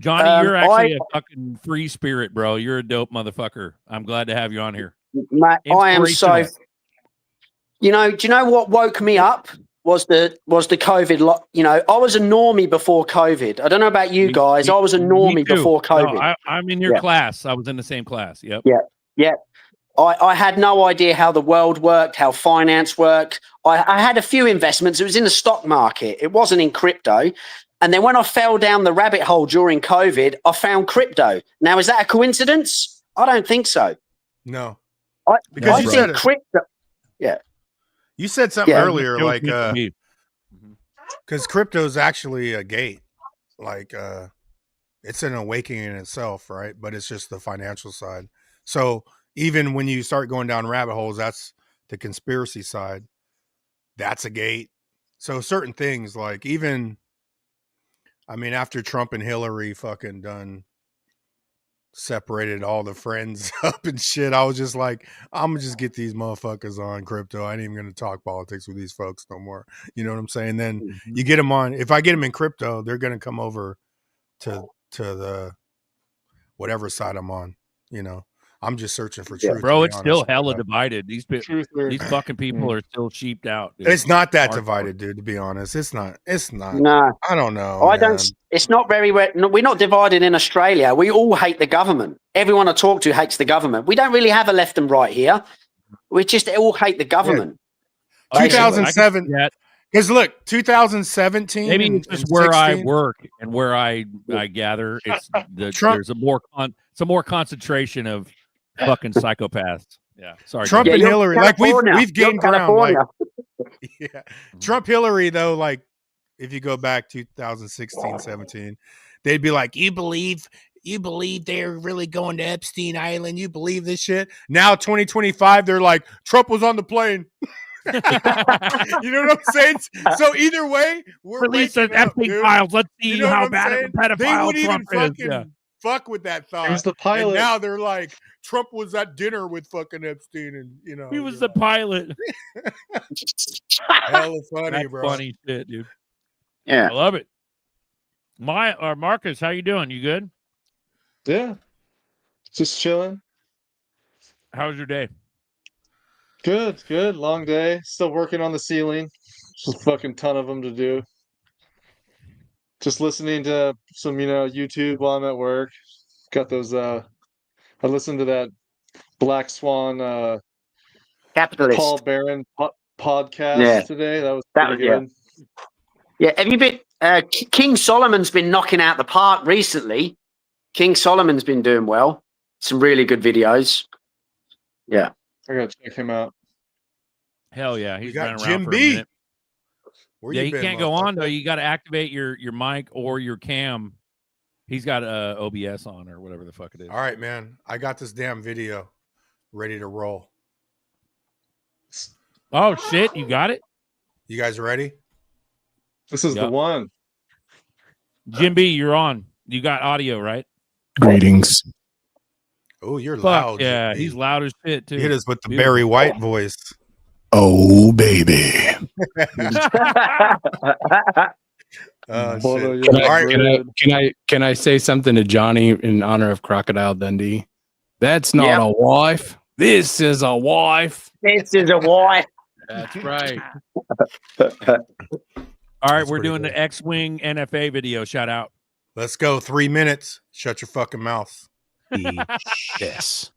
Johnny, you're actually a fucking free spirit, bro. You're a dope motherfucker. I'm glad to have you on here. Mate, I am so. You know, do you know what woke me up? Was the COVID I was a normie before COVID. I don't know about you guys. I was a normie before COVID. No, I'm in your class. I was in the same class. Yep. Yeah. I had no idea how the world worked, how finance worked. I had a few investments. It was in the stock market. It wasn't in crypto. And then when I fell down the rabbit hole during COVID, I found crypto. Now, is that a coincidence? I don't think so. No. Because you said crypto. Yeah. You said something earlier, like, because crypto is actually a gate. Like, it's an awakening in itself, right? But it's just the financial side. So even when you start going down rabbit holes, that's the conspiracy side. That's a gate. So certain things, like even, I mean, after Trump and Hillary fucking done separated all the friends up and shit, I was just like, I'm gonna just get these motherfuckers on crypto. I ain't even gonna talk politics with these folks no more. You know what I'm saying? Then you get them on. If I get them in crypto, they're gonna come over to the whatever side I'm on. You know, I'm just searching for truth. Bro, it's still hella divided. These fucking people are still sheeped out. Dude. It's not that divided, dude, to be honest. It's not. No. I don't know. I don't. It's not very. We're not divided in Australia. We all hate the government. Everyone I talk to hates the government. We don't really have a left and right here. We just all hate the government. Yeah. 2007. Because look, 2017. Maybe it's just where I work and where I gather. It's there's a more concentration of fucking psychopaths. Yeah, sorry. Trump and Hillary, like we've gained ground. Like, Trump, Hillary, though, like if you go back 2016, 17, they'd be like, "You believe they're really going to Epstein Island? You believe this shit?" Now 2025, they're like, "Trump was on the plane." You know what I'm saying? So either way, we're release the Epstein files. Let's see how bad of a pedophile they wouldn't Trump even is. fucking fuck with that thought. He was the pilot. And now they're like, Trump was at dinner with fucking Epstein, and he was the pilot. Hella funny, bro. Funny shit, dude. Yeah, I love it. Marcus, how you doing? You good? Yeah. Just chilling. How was your day? Good, good. Long day. Still working on the ceiling. Just a fucking ton of them to do. Just listening to some, YouTube while I'm at work. Got those I listened to that Black Swan Paul Capitalist. Barron podcast Yeah. today. That was That pretty was, yeah. good. Yeah. Have you been? King Solomon's been knocking out the park recently. King Solomon's been doing well. Some really good videos. Yeah. I gotta check him out. Hell yeah, We he's got running around Jim for a B. minute. Where Yeah, you he been, can't go on though. motherfucker? You got to activate your mic or your cam. He's got OBS on or whatever the fuck it is. All right, man. I got this damn video ready to roll. Oh shit, you got it? You guys ready? This is the Yep. one. Jim B, you're on. You got audio, right? Greetings. Oh, you're Fuck loud. yeah, JP. he's loud as shit too. Hit us with the Beautiful. Barry White voice. Oh, baby. Bono, Shit. you're All right. Can I say something to Johnny in honor of Crocodile Dundee? That's not Yep. a wife. This is a wife. This is a wife. That's right. All right, That's we're pretty doing good. the X-Wing NFA video. Shout out. Let's go. 3 minutes. Shut your fucking mouth. This.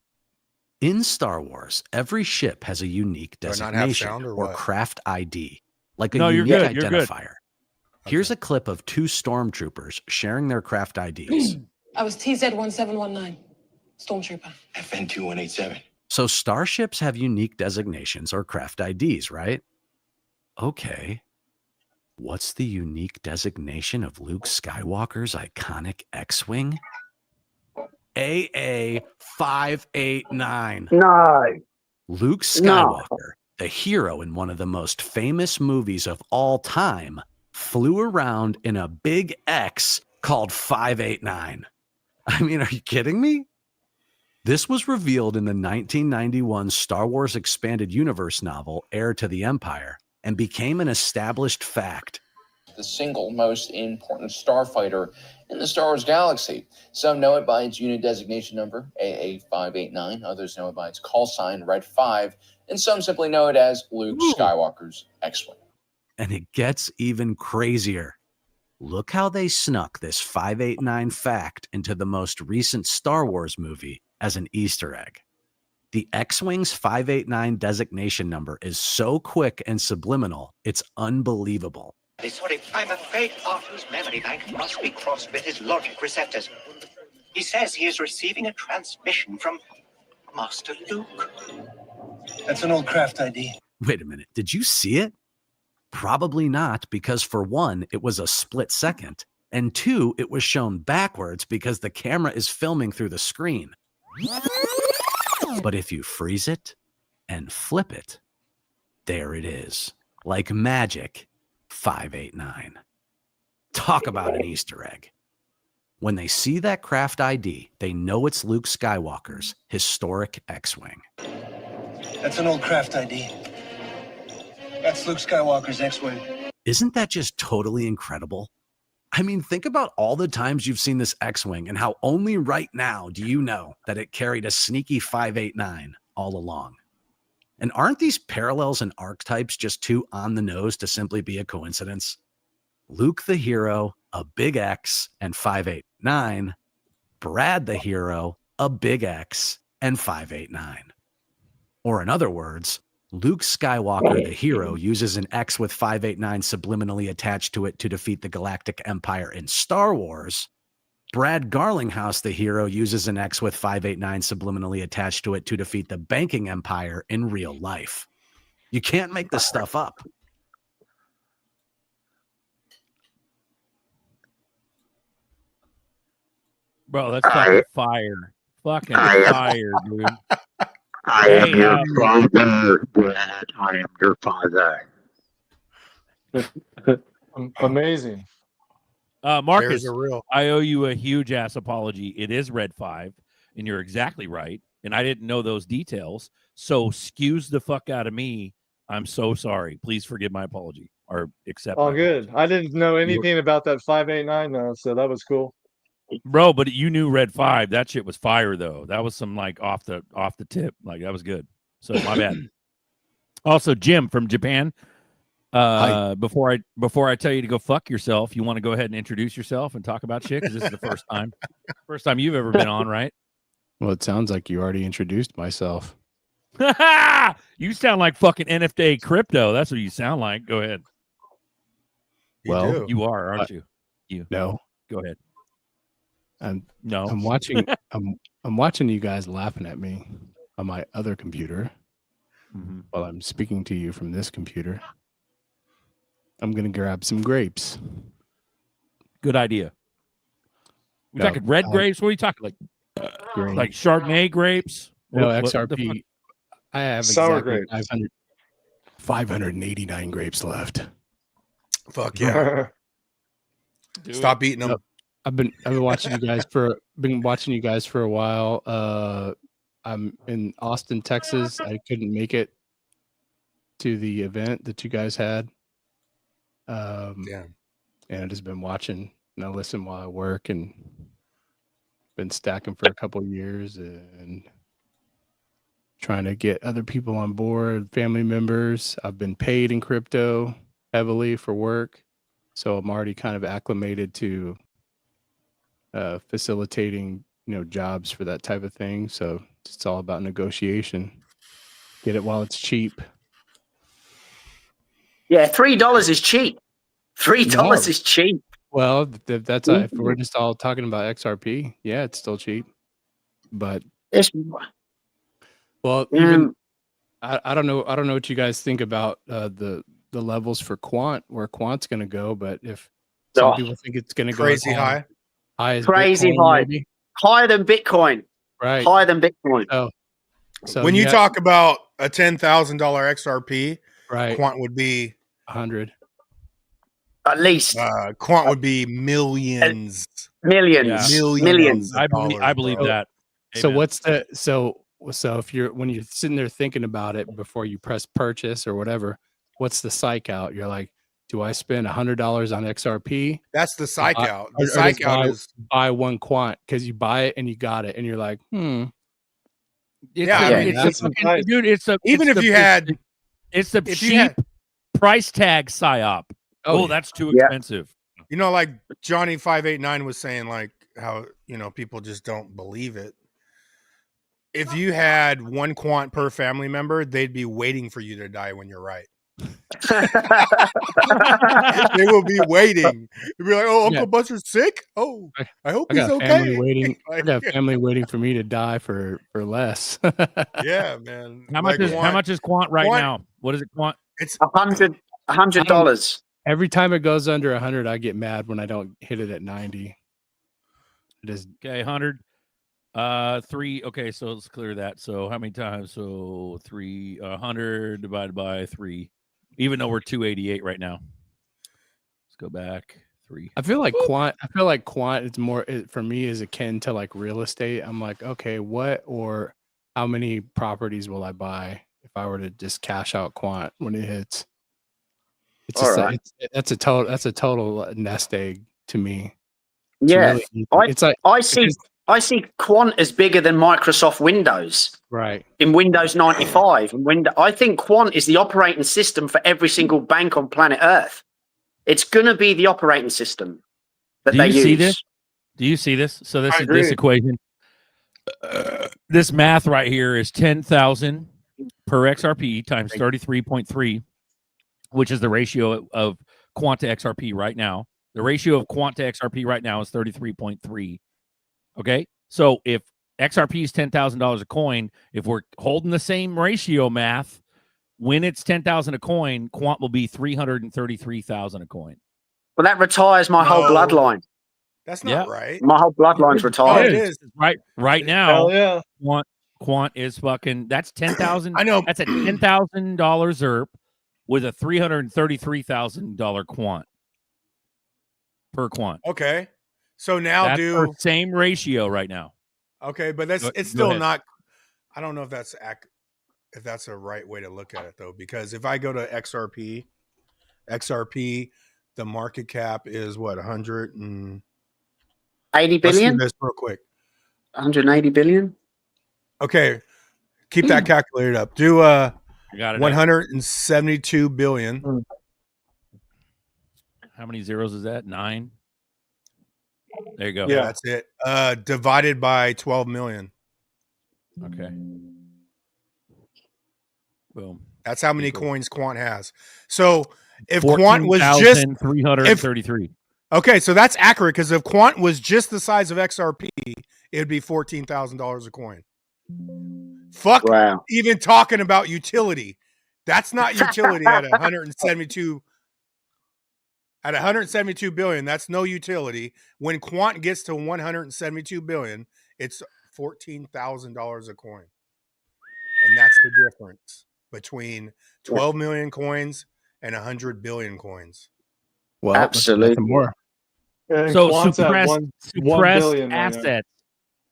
In Star Wars, every ship has a unique Do I not have designation sound or or what? craft ID, like a No, you're unique good, you're good. identifier. Here's a clip of two stormtroopers sharing their craft IDs. I was TZ-1719, Stormtrooper. FN2187. So starships have unique designations or craft IDs, right? Okay. What's the unique designation of Luke Skywalker's iconic X-Wing? AA-589. No. Luke Skywalker, the hero in one of the most famous movies of all time, flew around in a big X called 589. I mean, are you kidding me? This was revealed in the 1991 Star Wars Expanded Universe novel, Heir to the Empire, and became an established fact. The single most important starfighter in the Star Wars galaxy. Some know it by its unit designation number, AA-589. Others know it by its call sign, Red 5. And some simply know it as Luke Skywalker's X-Wing. And it gets even crazier. Look how they snuck this 589 fact into the most recent Star Wars movie as an Easter egg. The X-Wing's 589 designation number is so quick and subliminal, it's unbelievable. Sorry, I'm afraid Arthur's memory bank must be crossed with his logic receptors. He says he is receiving a transmission from Master Luke. That's an old craft ID. Wait a minute, did you see it? Probably not, because for one, it was a split second, and two, it was shown backwards because the camera is filming through the screen. But if you freeze it and flip it, there it is. Like magic, 589. Talk about an Easter egg. When they see that craft ID, they know it's Luke Skywalker's historic X-Wing. That's an old craft ID. That's Luke Skywalker's X-Wing. Isn't that just totally incredible? I mean, think about all the times you've seen this X-Wing and how only right now do you know that it carried a sneaky 589 all along. And aren't these parallels and archetypes just too on the nose to simply be a coincidence? Luke the hero, a big X and 589. Brad the hero, a big X and 589. Or in other words, Luke Skywalker, the hero, uses an X with 589 subliminally attached to it to defeat the Galactic Empire in Star Wars. Brad Garlinghouse, the hero, uses an X with 589 subliminally attached to it to defeat the banking empire in real life. You can't make this stuff up. Bro, that's fucking fire. Fucking fire, dude. I am your father, Brad. I am your father. Amazing. Marcus, There's a real. I owe you a huge ass apology. It is Red 5, and you're exactly right. And I didn't know those details. So excuse the fuck out of me I'm so sorry. Please forgive my apology or accept. All my good. apology. I didn't know anything about that 589 though, so that was cool. Bro, but you knew Red 5. That shit was fire though. That was some like off the tip. Like that was good. So my bad. Also, Jim from Japan. Before I tell you to go fuck yourself, you want to go ahead and introduce yourself and talk about shit because this is the first time you've ever been on, right? Well, it sounds like you already introduced myself. You sound like fucking NFT crypto. That's what you sound like. Go ahead. Well, you are, aren't you? You no. Go ahead. I'm No. I'm watching. I'm watching you guys laughing at me on my other computer while I'm speaking to you from this computer. I'm gonna grab some grapes. Good idea. We talking red grapes? What are you talking like Chardonnay grapes? No, What XRP. I have Sour exactly grapes. 589 grapes left. Fuck yeah! Stop eating them. I've been watching you guys for a while. I'm in Austin, Texas. I couldn't make it to the event that you guys had. And I've just been watching and I listen while I work and been stacking for a couple of years and trying to get other people on board, family members. I've been paid in crypto heavily for work. So I'm already kind of acclimated to facilitating, jobs for that type of thing. So it's all about negotiation. Get it while it's cheap. Yeah, $3 is cheap. $3 is cheap. Well, that's if we're just all talking about XRP, yeah, it's still cheap. But even I don't know what you guys think about the levels for quant, where quant's going to go. But if some people think it's going to go crazy high, as crazy Bitcoin, high, maybe. Higher than Bitcoin, right? Higher than Bitcoin. So when you talk about a $10,000 XRP, right, quant would be 100. At least quant would be millions. Millions. I believe that. So what's the so if when you're sitting there thinking about it before you press purchase or whatever, what's the psych out? You're like, do I spend $100 on XRP? That's the psych out. The Or psych out is buy one quant because you buy it and you got it and you're like, Dude, even it's a cheap price tag psyop. Oh, that's too expensive. Like Johnny 589 was saying, like how people just don't believe it. If you had one quant per family member, they'd be waiting for you to die when you're right. They will be waiting. They'll be like, "Oh, Uncle Buster's sick. Oh, I hope he's okay." I got family waiting for me to die for less. Yeah, man. How much is quant right now? What is it, quant? It's $100. Every time it goes under 100, I get mad when I don't hit it at 90. It is okay. 100. 3. Okay, so let's clear that. So how many times? So 100 divided by 3. Even though we're 288 right now. Let's go back 3. I feel like quant is more for me is akin to like real estate. I'm like, okay, what or how many properties will I buy if I were to just cash out quant when it hits? It's just that's a total nest egg to me. It's really I see quant as bigger than Microsoft Windows. Right. In Windows 95. I think quant is the operating system for every single bank on planet Earth. It's going to be the operating system that they use. Do you see this? So this equation. This math right here is 10,000 per XRP times 33.3, which is the ratio of quant to XRP right now. The ratio of quant to XRP right now is 33.3. Okay, so if XRP is $10,000 a coin, if we're holding the same ratio math, when it's 10,000 a coin, quant will be 333,000 a coin. Well, that retires my whole bloodline. That's not right. My whole bloodline's retired. It is right now. Hell yeah. Quant is fucking. That's 10,000. I know. That's a $10,000 ZRP with a $333,000 quant per quant. Okay. So now that's the same ratio right now. Okay, but it's still not. I don't know if that's if that's a right way to look at it though, because if I go to XRP, the market cap is what 180 billion. Let's do this real quick. 180 billion. Okay, keep that calculated up. Do 172 billion. How many zeros is that? 9. There you go. Yeah, that's it. Divided by 12 million. Okay. Boom. That's how many coins Quant has. So if 14, Quant was just 333. Okay, so that's accurate because if Quant was just the size of XRP, it would be $14,000 a coin. Fuck even talking about utility. That's not utility at 172 billion. That's no utility. When Quant gets to 172 billion, it's $14,000 a coin. And that's the difference between 12 million coins and 100 billion coins. Well, absolutely nothing more. So suppressed billion assets.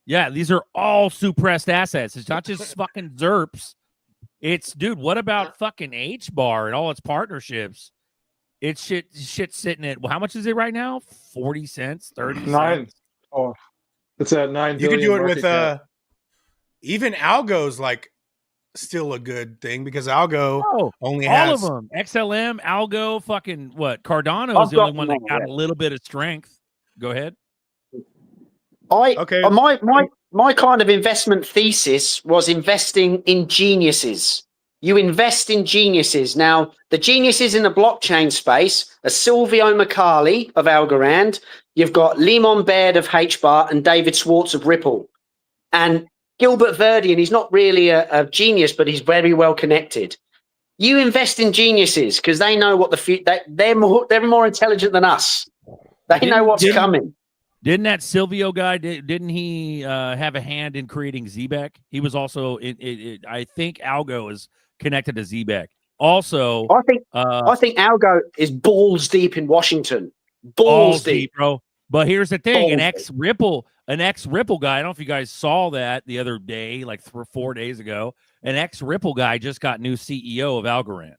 Yeah, these are all suppressed assets. It's not just fucking ZERPs. It's, dude, what about fucking H-Bar and all its partnerships? It's shit sitting at, how much is it right now? 40 cents, 30 cents? Oh, it's at 9 You billion. can do it with cap. even Algo's like still a good thing because Algo only all has of them. XLM, Algo, fucking what? Cardano is the only one that got a little bit of strength. Go ahead. My kind of investment thesis was investing in geniuses. You invest in geniuses. Now, the geniuses in the blockchain space are Silvio McCarley of Algorand. You've got Lemon Baird of HBAR and David Schwartz of Ripple. And Gilbert Verdian, he's not really a genius, but he's very well connected. You invest in geniuses because they know what they're more intelligent than us. They know what's coming. Didn't that Silvio guy? Didn't he have a hand in creating ZBEC? He was also. I think Algo is connected to ZBEC. Also, I think Algo is balls deep in Washington. Balls deep, bro. But here's the thing: an ex Ripple guy. I don't know if you guys saw that the other day, like 4 days ago. An ex Ripple guy just got new CEO of Algorand.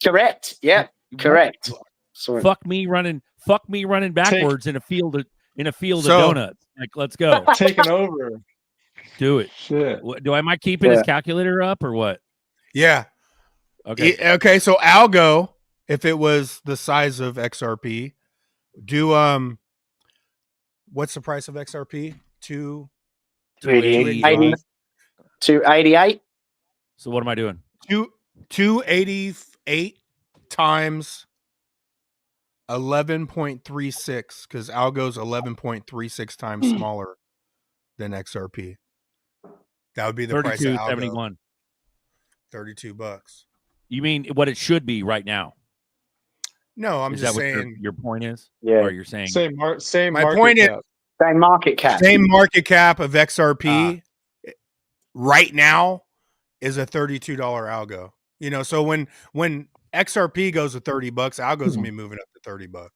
Correct. Yeah. Correct. Sorry. Fuck me running backwards in a field of donuts. Like, let's go. Taking over. Do it. Shit. Am I keeping his calculator up or what? Yeah. Okay. Okay. So Algo, if it was the size of XRP, what's the price of XRP? 288. So what am I doing? 288 times 11.36 because Algo's 11.36 times smaller than XRP. That would be the price of Algo. $32.71. $32. You mean what it should be right now? No, I'm just saying. What your point is? Yeah. Or you're saying Same My market point cap. Same market cap. Same market cap of XRP right now is a $32 Algo. You know, so when XRP goes to $30, Algo's gonna be moving up to $30.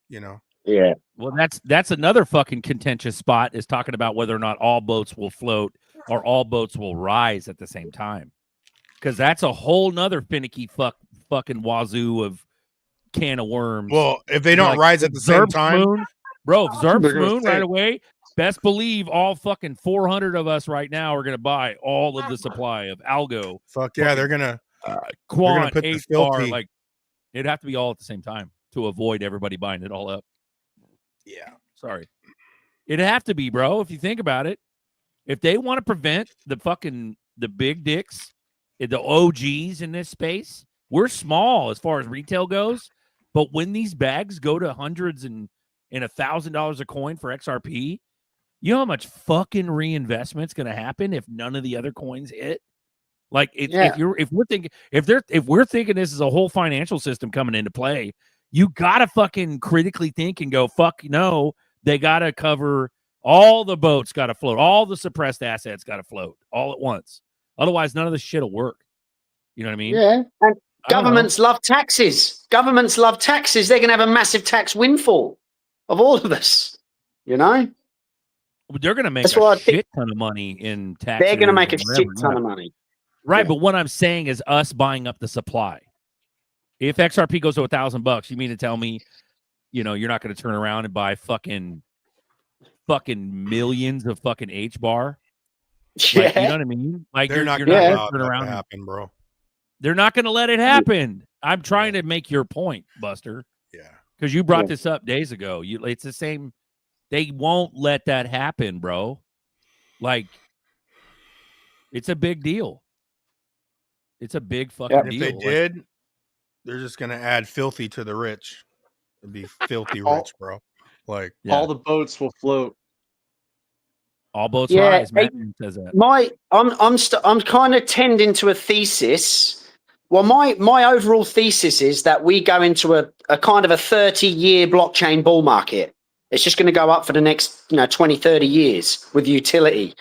You know. Yeah. Well, that's another fucking contentious spot is talking about whether or not all boats will float or all boats will rise at the same time. Because that's a whole nother finicky fucking wazoo of can of worms. Well, if they don't rise at the same time, bro, if ZERP's moon right away, best believe all fucking 400 of us right now are gonna buy all of the supply of Algo. Fuck yeah, they're gonna Quant, put the H-Bar, filthy. like it'd have to be all at the same time to avoid everybody buying it all up. Yeah. Sorry. It'd have to be, bro, if you think about it. If they want to prevent the big dicks, the OGs in this space, we're small as far as retail goes. But when these bags go to hundreds and $1,000 a coin for XRP, you know how much fucking reinvestment's going to happen if none of the other coins hit? Like if we're thinking this is a whole financial system coming into play, you gotta fucking critically think and go, fuck no, they gotta cover all the boats, gotta float, all the suppressed assets gotta float all at once. Otherwise, none of this shit will work. You know what I mean? Yeah. And governments love taxes. Governments love taxes. They're gonna have a massive tax windfall of all of us. You know? They're gonna make a shit ton of money in taxes. They're gonna make a shit ton of money. Right, Yeah. but what I'm saying is us buying up the supply. If XRP goes to $1,000, you mean to tell me, you're not going to turn around and buy fucking millions of fucking H bar? Like, you know what I mean? Like, They're not you're going not to going allow to turn that around. to happen, bro. They're not going to let it happen. I'm trying to make your point, Buster. Yeah. Because you brought this up days ago. It's the same. They won't let that happen, bro. Like, it's a big deal. It's a big fucking And if deal. they did, they're just going to add filthy to the rich. It'd be filthy All- rich, bro. Like, All the boats will float. All boats Yeah, rise. Matt says that. I'm kind of tending to a thesis. Well, my overall thesis is that we go into a kind of a 30-year blockchain bull market. It's just going to go up for the next 20, 30 years with utility.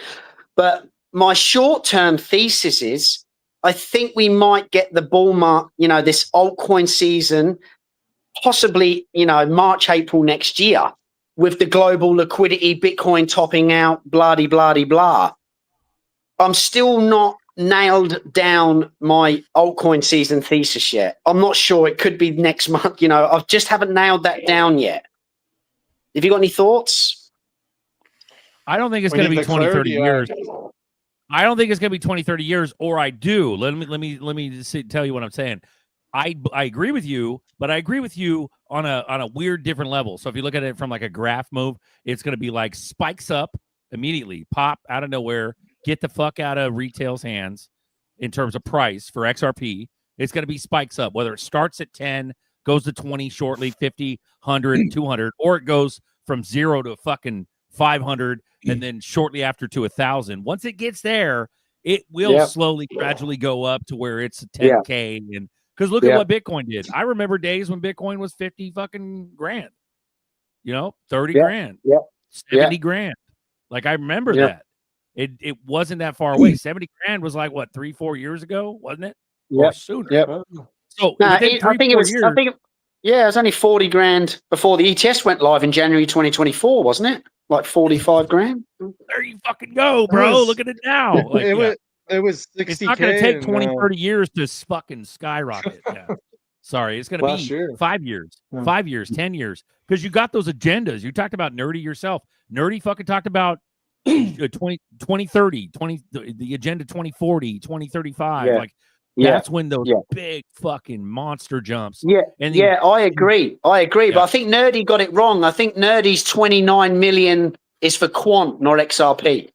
But my short-term thesis is I think we might get the bull market, this altcoin season, possibly, March, April next year, with the global liquidity, Bitcoin topping out, blah. I'm still not nailed down my altcoin season thesis yet. I'm not sure. It could be next month. I just haven't nailed that down yet. Have you got any thoughts? I don't think it's going to be 20, 30 years. I don't think it's going to be 20, 30 years, or I do. Let me tell you what I'm saying. I agree with you, but I agree with you on a weird different level. So if you look at it from like a graph move, it's going to be like spikes up immediately, pop out of nowhere, get the fuck out of retail's hands in terms of price for XRP. It's going to be spikes up, whether it starts at 10, goes to 20 shortly, 50, 100, 200, or it goes from 0 to fucking 500 and then shortly after to 1,000. Once it gets there, it will slowly, gradually go up to where it's 10K. And because look at what Bitcoin did. I remember days when Bitcoin was 50 fucking grand, 30 grand, 70 grand. Like I remember that. It wasn't that far away. 70 grand was like what, 3-4 years ago, wasn't it? Or sooner. So within 3-4 years. It was only 40 grand before the ETS went live in January 2024, wasn't it? Like 45 grand. There you fucking go, bro. Look at it now. Like, It was 60K. It's not going to take 20, 30 years to fucking skyrocket. Sorry, it's going to be 5 years, 5 years, 10 years. Because you got those agendas. You talked about Nerdy yourself. Nerdy fucking talked about 2030, the agenda 2040, 2035. That's when those big fucking monster jumps. I agree. But I think Nerdy got it wrong. I think Nerdy's 29 million is for quant, not XRP.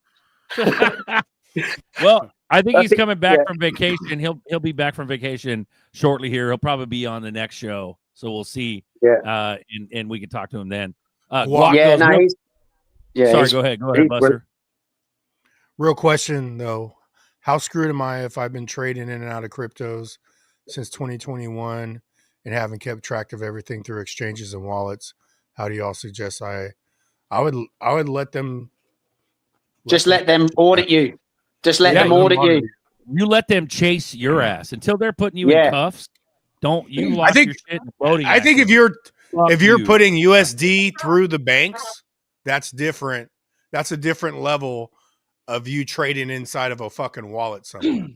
Well, I think he's coming back from vacation. He'll be back from vacation shortly here. He'll probably be on the next show. So we'll see. And we can talk to him then. Sorry, go ahead. Go ahead, Buster. Real question though. How screwed am I if I've been trading in and out of cryptos since 2021 and haven't kept track of everything through exchanges and wallets? How do y'all suggest I would let them let them audit you. Just let them audit you. You let them chase your ass until they're putting you in cuffs. Don't you lock your shit in the voting. I think if you're putting USD through the banks, that's different. That's a different level of you trading inside of a fucking wallet somewhere.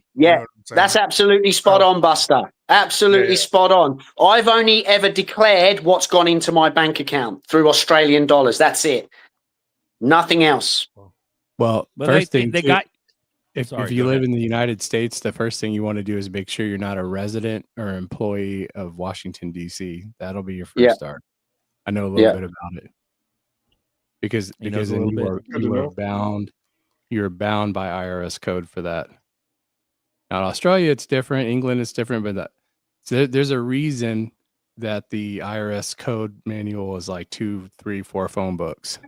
That's absolutely spot on, Buster. Absolutely spot on. I've only ever declared what's gone into my bank account through Australian dollars. That's it. Nothing else. Well, first thing, if you live ahead. in the United States, the first thing you want to do is make sure you're not a resident or employee of Washington, D.C. That'll be your first start. I know a little bit about it. Because then you are bound. You're bound by IRS code for that. Now, in Australia, it's different. England, it's different. But there's a reason that the IRS code manual is like 2, 3, 4 phone books.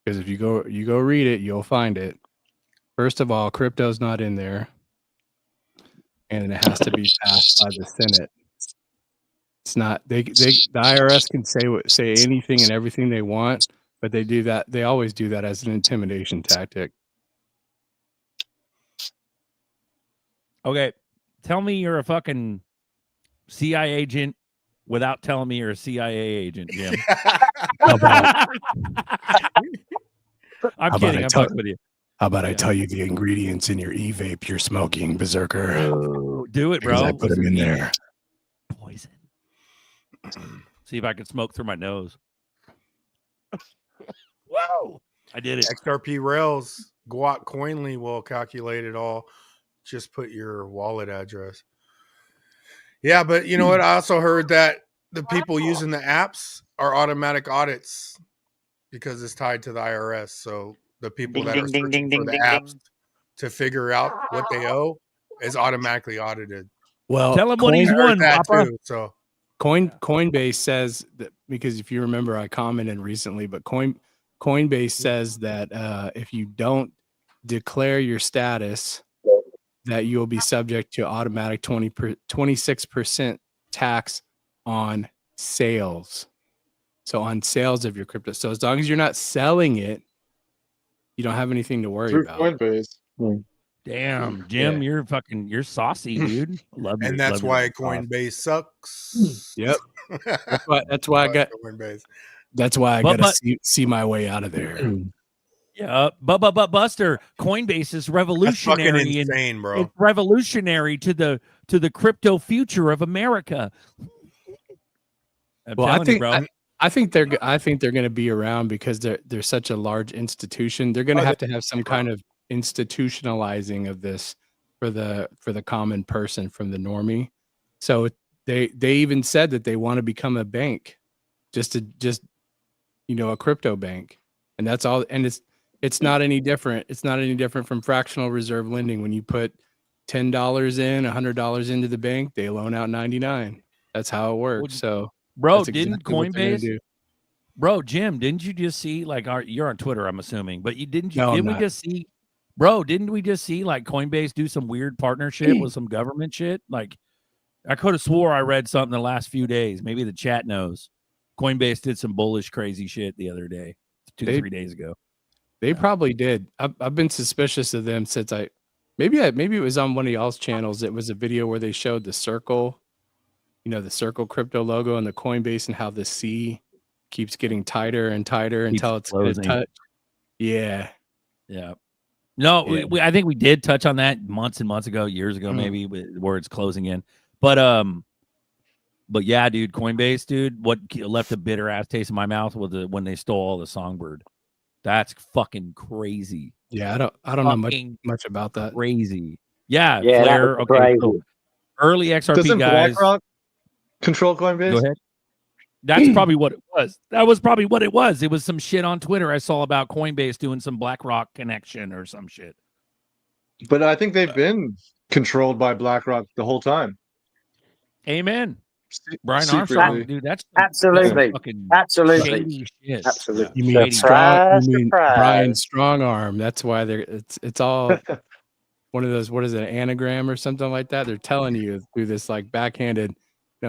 Because if you go read it, you'll find it. First of all, crypto's not in there, and it has to be passed by the Senate. It's not. The IRS can say anything and everything they want, but they do that. They always do that as an intimidation tactic. Okay, tell me you're a fucking CIA agent without telling me you're a CIA agent, Jim. I'm kidding. I'm fucking with you. How about I tell you the ingredients in your e-vape you're smoking, Berserker? Oh, do it, Because bro. I put them in there. Poison. See if I can smoke through my nose. Whoa! I did it. XRP Rails, Guac Coinly will calculate it all. Just put your wallet address. Yeah, but you know what? I also heard that the people using the apps are automatic audits because it's tied to the IRS. So the people that are searching for the apps to figure out what they owe is automatically audited. Well, tell him what he's won, Papa. Too, so Coinbase says that, because if you remember, I commented recently, but Coinbase says that if you don't declare your status, that you will be subject to automatic 26% tax on sales. So on sales of your crypto. So as long as you're not selling it, you don't have anything to worry about. Coinbase. Damn, Jim, you're saucy, dude. Love and you. that's Love why you. Coinbase sucks. Yep. That's why I got Coinbase. That's why I gotta see my way out of there. Yeah, but Buster, Coinbase is revolutionary. That's fucking insane, bro. It's revolutionary to the crypto future of America. Well, I think they're going to be around because they're such a large institution. They're going to have to have some kind of institutionalizing of this for the common person, from the normie. So they even said that they want to become a bank, just a crypto bank, and that's all. And it's not any different. It's not any different from fractional reserve lending. When you put $10 in, $100 into the bank, they loan out 99. That's how it works. So, bro, didn't Coinbase? Bro, Jim, didn't you just see, like, you're on Twitter, I'm assuming, but didn't we just see like Coinbase do some weird partnership with some government shit? Like, I could have swore I read something the last few days. Maybe the chat knows. Coinbase did some bullish, crazy shit the other day, 3 days ago. They probably did. I've been suspicious of them since maybe it was on one of y'all's channels. It was a video where they showed the circle, the circle crypto logo and the Coinbase, and how the C keeps getting tighter and tighter until it's going to touch. Yeah. No, yeah. I think we did touch on that months and months ago, years ago, maybe, where it's closing in. But yeah, dude, Coinbase, dude, what left a bitter ass taste in my mouth was when they stole all the Songbird. That's fucking crazy. Yeah, I don't know much about that. Crazy. Yeah, Flare. Okay, so early XRP Doesn't guys. BlackRock control Coinbase? Go ahead. That's probably what it was. That was probably what it was. It was some shit on Twitter I saw about Coinbase doing some BlackRock connection or some shit. But I think they've been controlled by BlackRock the whole time. Amen. Brian Secretly. Armstrong, dude, that's absolutely, absolutely, absolutely. You mean Brian Strongarm? That's why it's all one of those. What is it, an anagram or something like that? They're telling you through this like backhanded.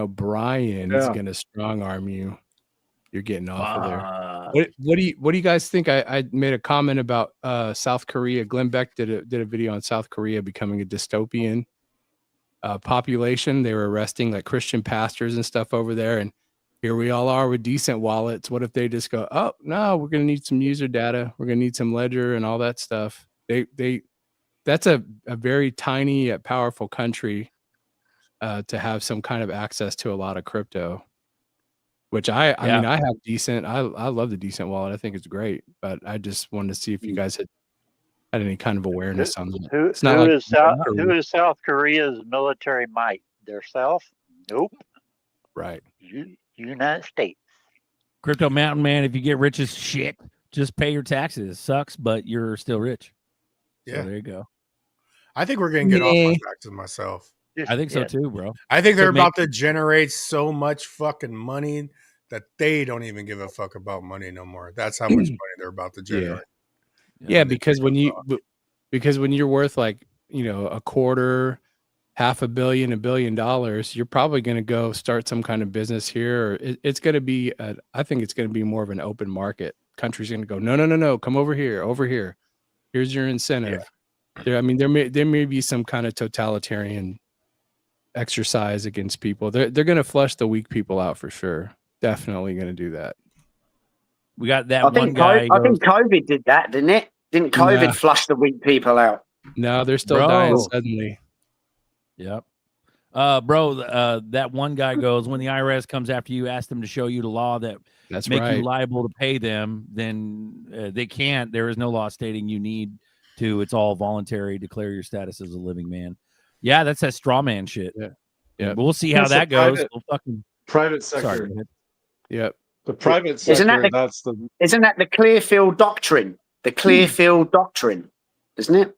Brian is gonna strong arm you. You're getting off of there. What do you guys think? I made a comment about South Korea. Glenn Beck did a video on South Korea becoming a dystopian population. They were arresting like Christian pastors and stuff over there, and here we all are with decent wallets. What if they just go, oh no, we're gonna need some user data, we're gonna need some ledger and all that stuff. That's a very tiny yet powerful country to have some kind of access to a lot of crypto, which I mean, I have decent. I love the decent wallet. I think it's great, but I just wanted to see if you guys had any kind of awareness on that. Who is South Korea's military might? Their self? Nope. Right. United States. Crypto Mountain Man, if you get rich as shit, just pay your taxes. Sucks, but you're still rich. Yeah. So there you go. I think we're going to get off my taxes myself. I think so too, bro. I think they're about to generate so much fucking money that they don't even give a fuck about money no more. That's how much money they're about to generate. Yeah, because when you're worth like, a quarter, $500 million, $1 billion, you're probably going to go start some kind of business here. Or it's going to be, I think it's going to be more of an open market. Country's going to go, no, come over here. Here's your incentive. Yeah. There may be some kind of totalitarian exercise against people. They're going to flush the weak people out for sure. Definitely going to do that. We got that I think guy. I think COVID did that, didn't it? Didn't COVID flush the weak people out? No, they're still dying suddenly. Yep. Bro, that one guy goes, when the IRS comes after you, ask them to show you the law that make you liable to pay them, then they can't. There is no law stating you need to. It's all voluntary. Declare your status as a living man. Yeah, that's that straw man shit. Yeah. We'll see how that goes. Private sector. Sorry, yep. The private sector, isn't that the Clearfield Doctrine? The Clearfield Doctrine, isn't it?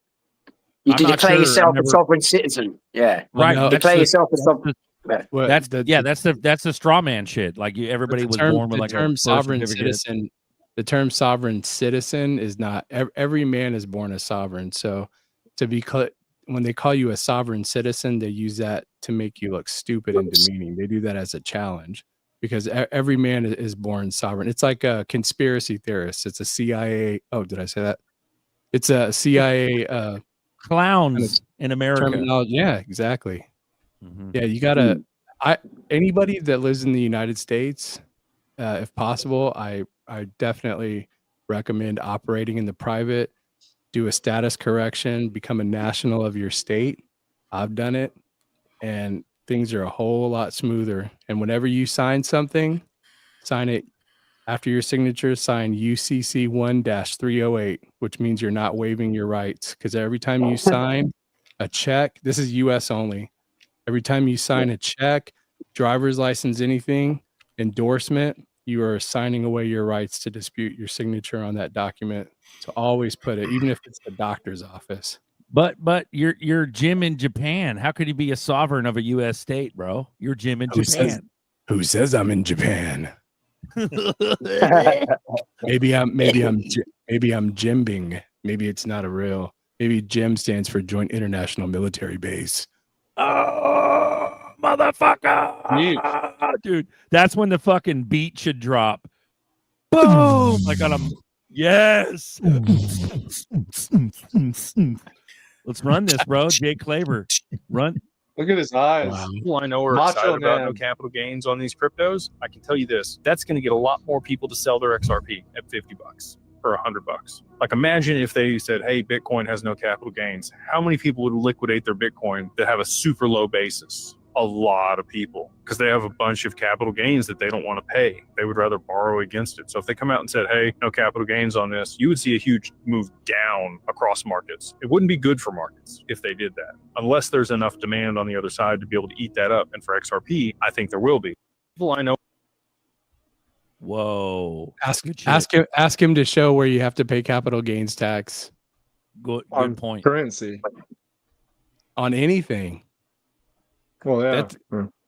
You declare yourself a sovereign citizen. Yeah. Right. You declare yourself a sovereign. That's the straw man shit. Like everybody was born with like the term a sovereign citizen. The term sovereign citizen is not every man is born a sovereign. So when they call you a sovereign citizen, they use that to make you look stupid and demeaning. They do that as a challenge because every man is born sovereign. It's like a conspiracy theorist. It's a CIA. Oh, did I say that? It's a CIA clowns in America. Yeah, exactly. Yeah, you gotta. Anybody that lives in the United States, if possible, I definitely recommend operating in the private. Do a status correction, become a national of your state. I've done it, and things are a whole lot smoother. And whenever you sign something, sign it after your signature. Sign UCC 1-308, which means you're not waiving your rights. Because every time you sign a check, this is U.S. only. Every time you sign a check, driver's license, anything, endorsement, you are signing away your rights to dispute your signature on that document. So always put it, even if it's the doctor's office. But you're Jim in Japan. How could you be a sovereign of a U.S. state, bro? You're Jim in Japan. Who says I'm in Japan? maybe I'm Jimbing. Maybe it's not a real. Maybe Jim stands for Joint International Military Base. Oh, motherfucker. Dude, that's when the fucking beat should drop. Boom. Like on a yes. Let's run this, bro. Jay Claver. Run. Look at his eyes. Wow. People I know are excited about no capital gains on these cryptos. I can tell you this: that's going to get a lot more people to sell their XRP at $50 or $100. Like, imagine if they said, "Hey, Bitcoin has no capital gains." How many people would liquidate their Bitcoin that have a super low basis? A lot of people, because they have a bunch of capital gains that they don't want to pay. They would rather borrow against it. So if they come out and said, hey, no capital gains on this, you would see a huge move down across markets. It wouldn't be good for markets if they did that, unless there's enough demand on the other side to be able to eat that up. And for XRP, I think there will be. People I know. Whoa. Ask him to show where you have to pay capital gains tax. Good point. Currency. On anything. Well, yeah.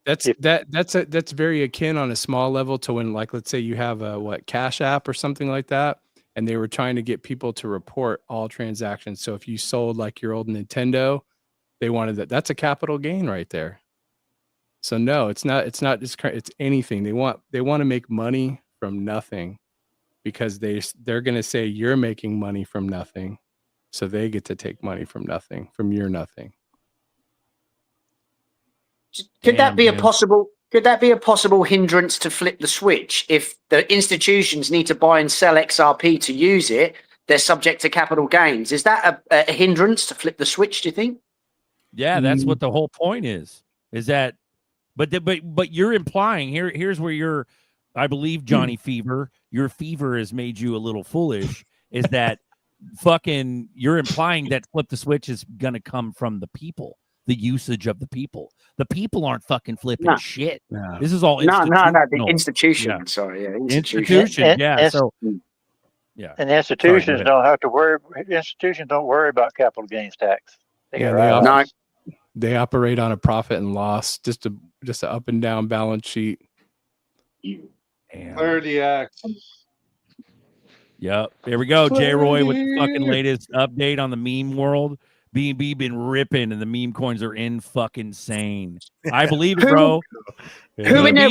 That's very akin on a small level to when, like, let's say you have a Cash App or something like that, and they were trying to get people to report all transactions. So if you sold like your old Nintendo, they wanted that. That's a capital gain right there. So no, it's not just it's anything. They want to make money from nothing because they're going to say you're making money from nothing, so they get to take money from nothing, from your nothing. Could that be a possible hindrance to flip the switch? If the institutions need to buy and sell XRP to use it, they're subject to capital gains. Is that a hindrance to flip the switch, do you think? Yeah, that's what the whole point is that, but you're implying here's where I believe, Johnny Fever, your fever has made you a little foolish, is that fucking you're implying that flip the switch is going to come from the people. The usage of the people. The people aren't fucking flipping shit. No. This is all the institution. Yeah. Sorry, yeah, institution. Yeah. So, yeah. And institutions don't have to worry. Institutions don't worry about capital gains tax. They operate on a profit and loss, just an up and down balance sheet. Clarity Act. Yep. There we go. J. Roy with the fucking latest update on the meme world. BNB been ripping and the meme coins are in fucking insane. I believe it, bro. Who in their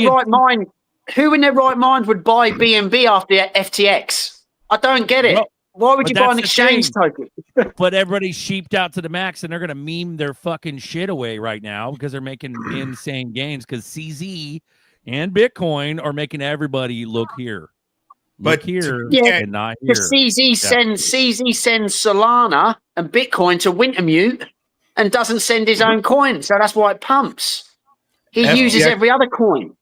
right mind would buy BNB after FTX? I don't get it. Why would you buy an exchange token? But everybody's sheeped out to the max and they're gonna meme their fucking shit away right now because they're making insane gains because CZ and Bitcoin are making everybody look here. look But here Yeah, and not here. because CZ sends Solana and Bitcoin to Wintermute and doesn't send his own coin, so that's why it pumps. He uses every other coin.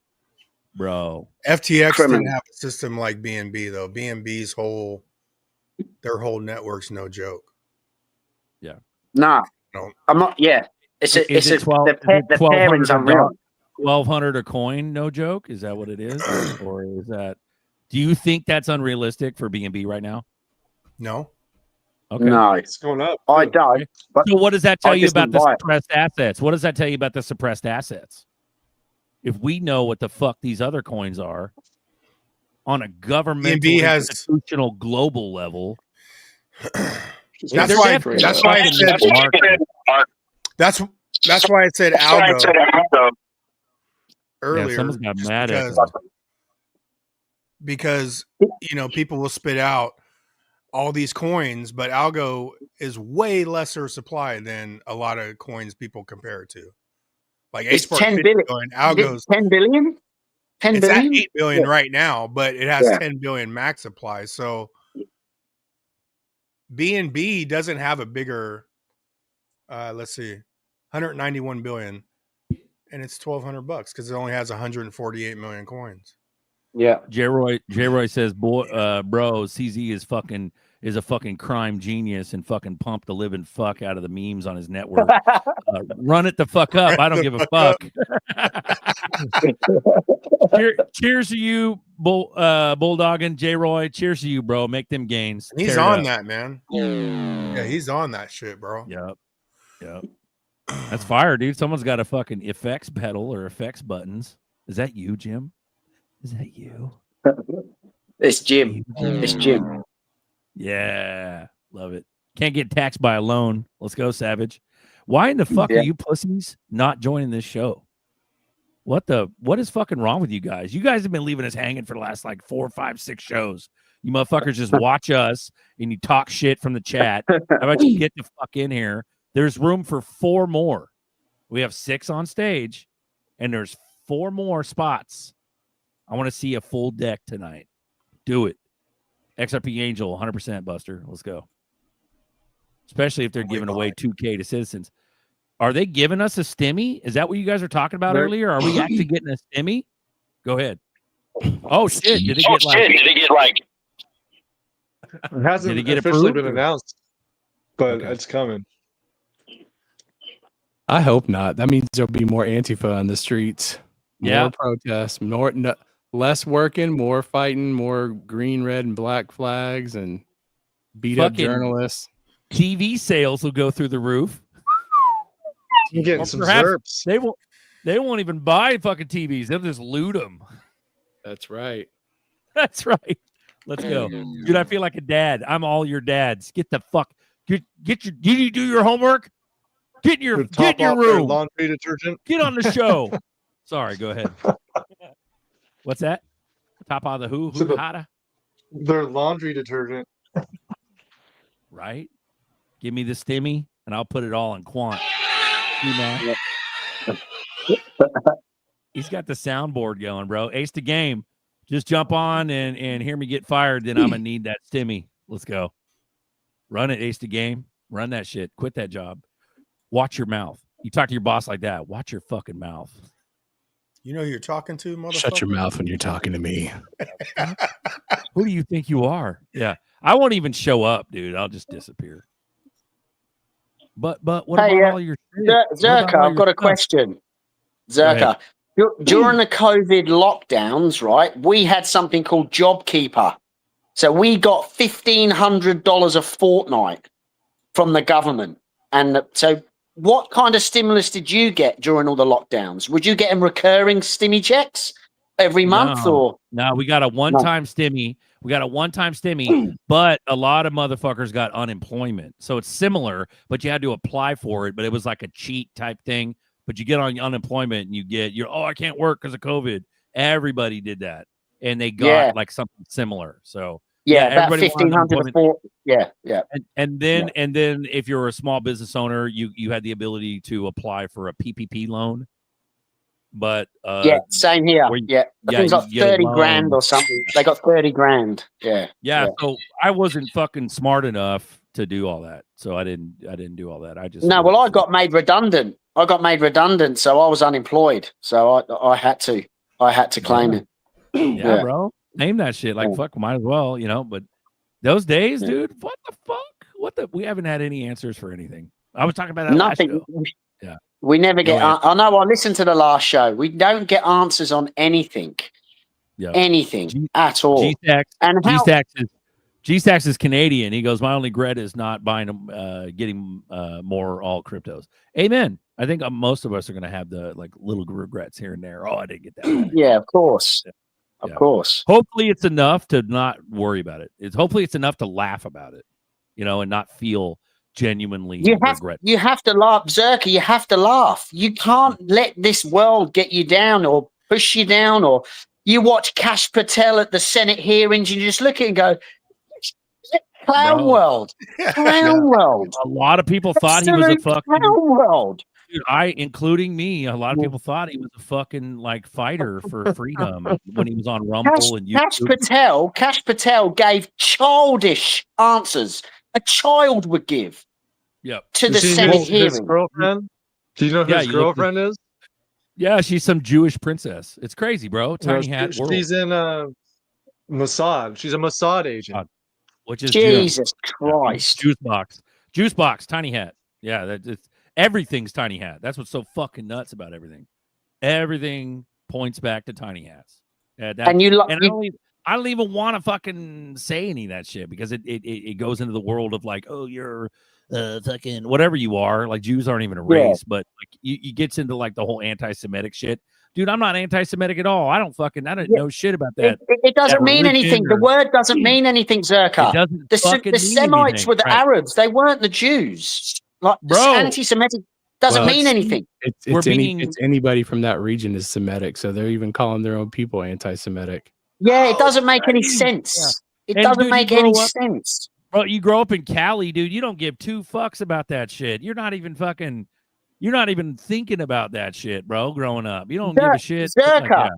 Bro, FTX Criminal. didn't have a system like BNB though. BNB's whole network's no joke. Yeah. No, No. I'm not. Yeah, the pairing's unreal. 1,200 a coin, no joke. Is that what it is, or is that? Do you think that's unrealistic for BNB right now? No. Okay. No, It's going up. I don't. But So what does that tell I you just about the wouldn't buy it. suppressed assets? What does that tell you about the suppressed assets? If we know what the fuck these other coins are on a governmental, BNB has institutional, global level, that's why I said algo earlier. Yeah, someone's got mad at because you know people will spit out all these coins, but algo is way lesser supply than a lot of coins people compare it to. Like it's 10 billion. Algo's 10 billion. 10 it's billion? at 8 billion right now, but it has 10 billion max supply. So BNB doesn't have a bigger. Let's see, 191 billion, and it's $1,200 because it only has 148 million coins. Yeah. J-Roy says, bro, CZ is a fucking crime genius and fucking pumped the living fuck out of the memes on his network. Run it the fuck up. I don't give a fuck. Cheers to you, Bulldog and J-Roy. Cheers to you, bro. Make them gains. He's on that, man. Yeah, he's on that shit, bro. Yep. That's fire, dude. Someone's got a fucking effects pedal or effects buttons. Is that you, Jim? Is that you? It's Jim. It's Jim. Yeah. Love it. Can't get taxed by a loan. Let's go, Savage. Why in the fuck are you pussies not joining this show? What is fucking wrong with you guys? You guys have been leaving us hanging for the last like 4, 5, 6 shows. You motherfuckers just watch us and you talk shit from the chat. How about you get the fuck in here? There's room for 4 more. We have 6 on stage, and there's 4 more spots. I want to see a full deck tonight. Do it. XRP Angel, 100% Buster. Let's go. Especially if they're giving away 2K to citizens. Are they giving us a stimmy? Is that what you guys were talking about earlier? Are we actually getting a stimmy? Go ahead. Oh, shit. Did it get like... It hasn't officially been announced, but it's coming. I hope not. That means there'll be more Antifa on the streets. More protests, less working, more fighting, more green, red, and black flags, and beat up journalists. TV sales will go through the roof. You're getting some ZRPs. They won't even buy fucking TVs. They'll just loot them. That's right. That's right. Let's go. Dude, I feel like a dad. I'm all your dads. Get the fuck. Did you do your homework? Get in your room. Laundry detergent. Get on the show. Sorry, go ahead. What's that? Top of the who? Their laundry detergent. Right? Give me the stimmy, and I'll put it all in quant. He's got the soundboard going, bro. Ace the game. Just jump on and hear me get fired, then I'm going to need that stimmy. Let's go. Run it, Ace the game. Run that shit. Quit that job. Watch your mouth. You talk to your boss like that. Watch your fucking mouth. You know who you're talking to, motherfucker? Shut your mouth when you're talking to me. Who do you think you are? Yeah. I won't even show up, dude. I'll just disappear. But what about all your ZRK, I've got a question. ZRK, during the COVID lockdowns, right, we had something called JobKeeper. So we got $1,500 a fortnight from the government. And so what kind of stimulus did you get during all the lockdowns? Would you get them recurring stimmy checks every month? No, we got a one-time stimmy. We got a one-time stimmy, but a lot of motherfuckers got unemployment. So it's similar, but you had to apply for it, but it was like a cheat type thing. But you get on unemployment and you get I can't work because of COVID. Everybody did that. And they got like something similar. So about 1,500 a fortnight. Yeah. And then if you're a small business owner, you had the ability to apply for a PPP loan. but Yeah, same here. where Yeah, I think it's you like get a 30 grand loan. or something. They got 30 grand. Yeah. Yeah, so I wasn't fucking smart enough to do all that, so I didn't do all that. I just No, well, worked I for- got made redundant. So I was unemployed. So I had to claim it. Yeah, bro, name that shit. Like, Yeah. fuck, might as well, you know. But those days, Yeah. dude, what the fuck? We haven't had any answers for anything. I was talking about that last Nothing. show. Yeah. We never get. No I know. I listened to the last show. We don't get answers on anything. Yeah. Anything at all. G-Stax is Canadian. He goes, my only regret is not buying them, getting more all cryptos. Amen. I think most of us are going to have the like little regrets here and there. Oh, I didn't get that. Yeah, of course. Of course. Hopefully it's enough to not worry about it. Hopefully it's enough to laugh about it, you know, and not feel genuinely regret. You have to laugh, Zerka. You have to laugh. You can't let this world get you down or push you down. Or you watch Kash Patel at the Senate hearings, and you just look at it and go, "Clown world, clown world." A lot of people thought he was a fucking clown world. Dude, including me, a lot of people thought he was a fucking like fighter for freedom when he was on Rumble and YouTube. Kash Patel gave childish answers a child would give. Yep. To the Senate hearing. Girlfriend? Do you know who his girlfriend is? Yeah, she's some Jewish princess. It's crazy, bro. Tiny hat world. She's in Mossad. She's a Mossad agent. Which is Jesus Christ. Juice box, tiny hat. Yeah, everything's tiny hat. That's what's so fucking nuts about everything. Everything points back to tiny hats. I don't even want to fucking say any of that shit because it goes into the world of like, oh, you're fucking whatever you are. Like Jews aren't even a race, but like you gets into like the whole anti-Semitic shit. Dude, I'm not anti-Semitic at all. I don't know shit about that. It doesn't mean anything. The word doesn't mean anything, Zerka. The Semites were the Arabs. They weren't the Jews. Like, anti-Semitic doesn't mean anything. It's anybody from that region is Semitic, so they're even calling their own people anti-Semitic. Yeah, it doesn't make any sense. It doesn't make any sense. Bro, you grow up in Cali, dude. You don't give two fucks about that shit. You're not even thinking about that shit, bro, growing up. You don't give a shit. Zerka.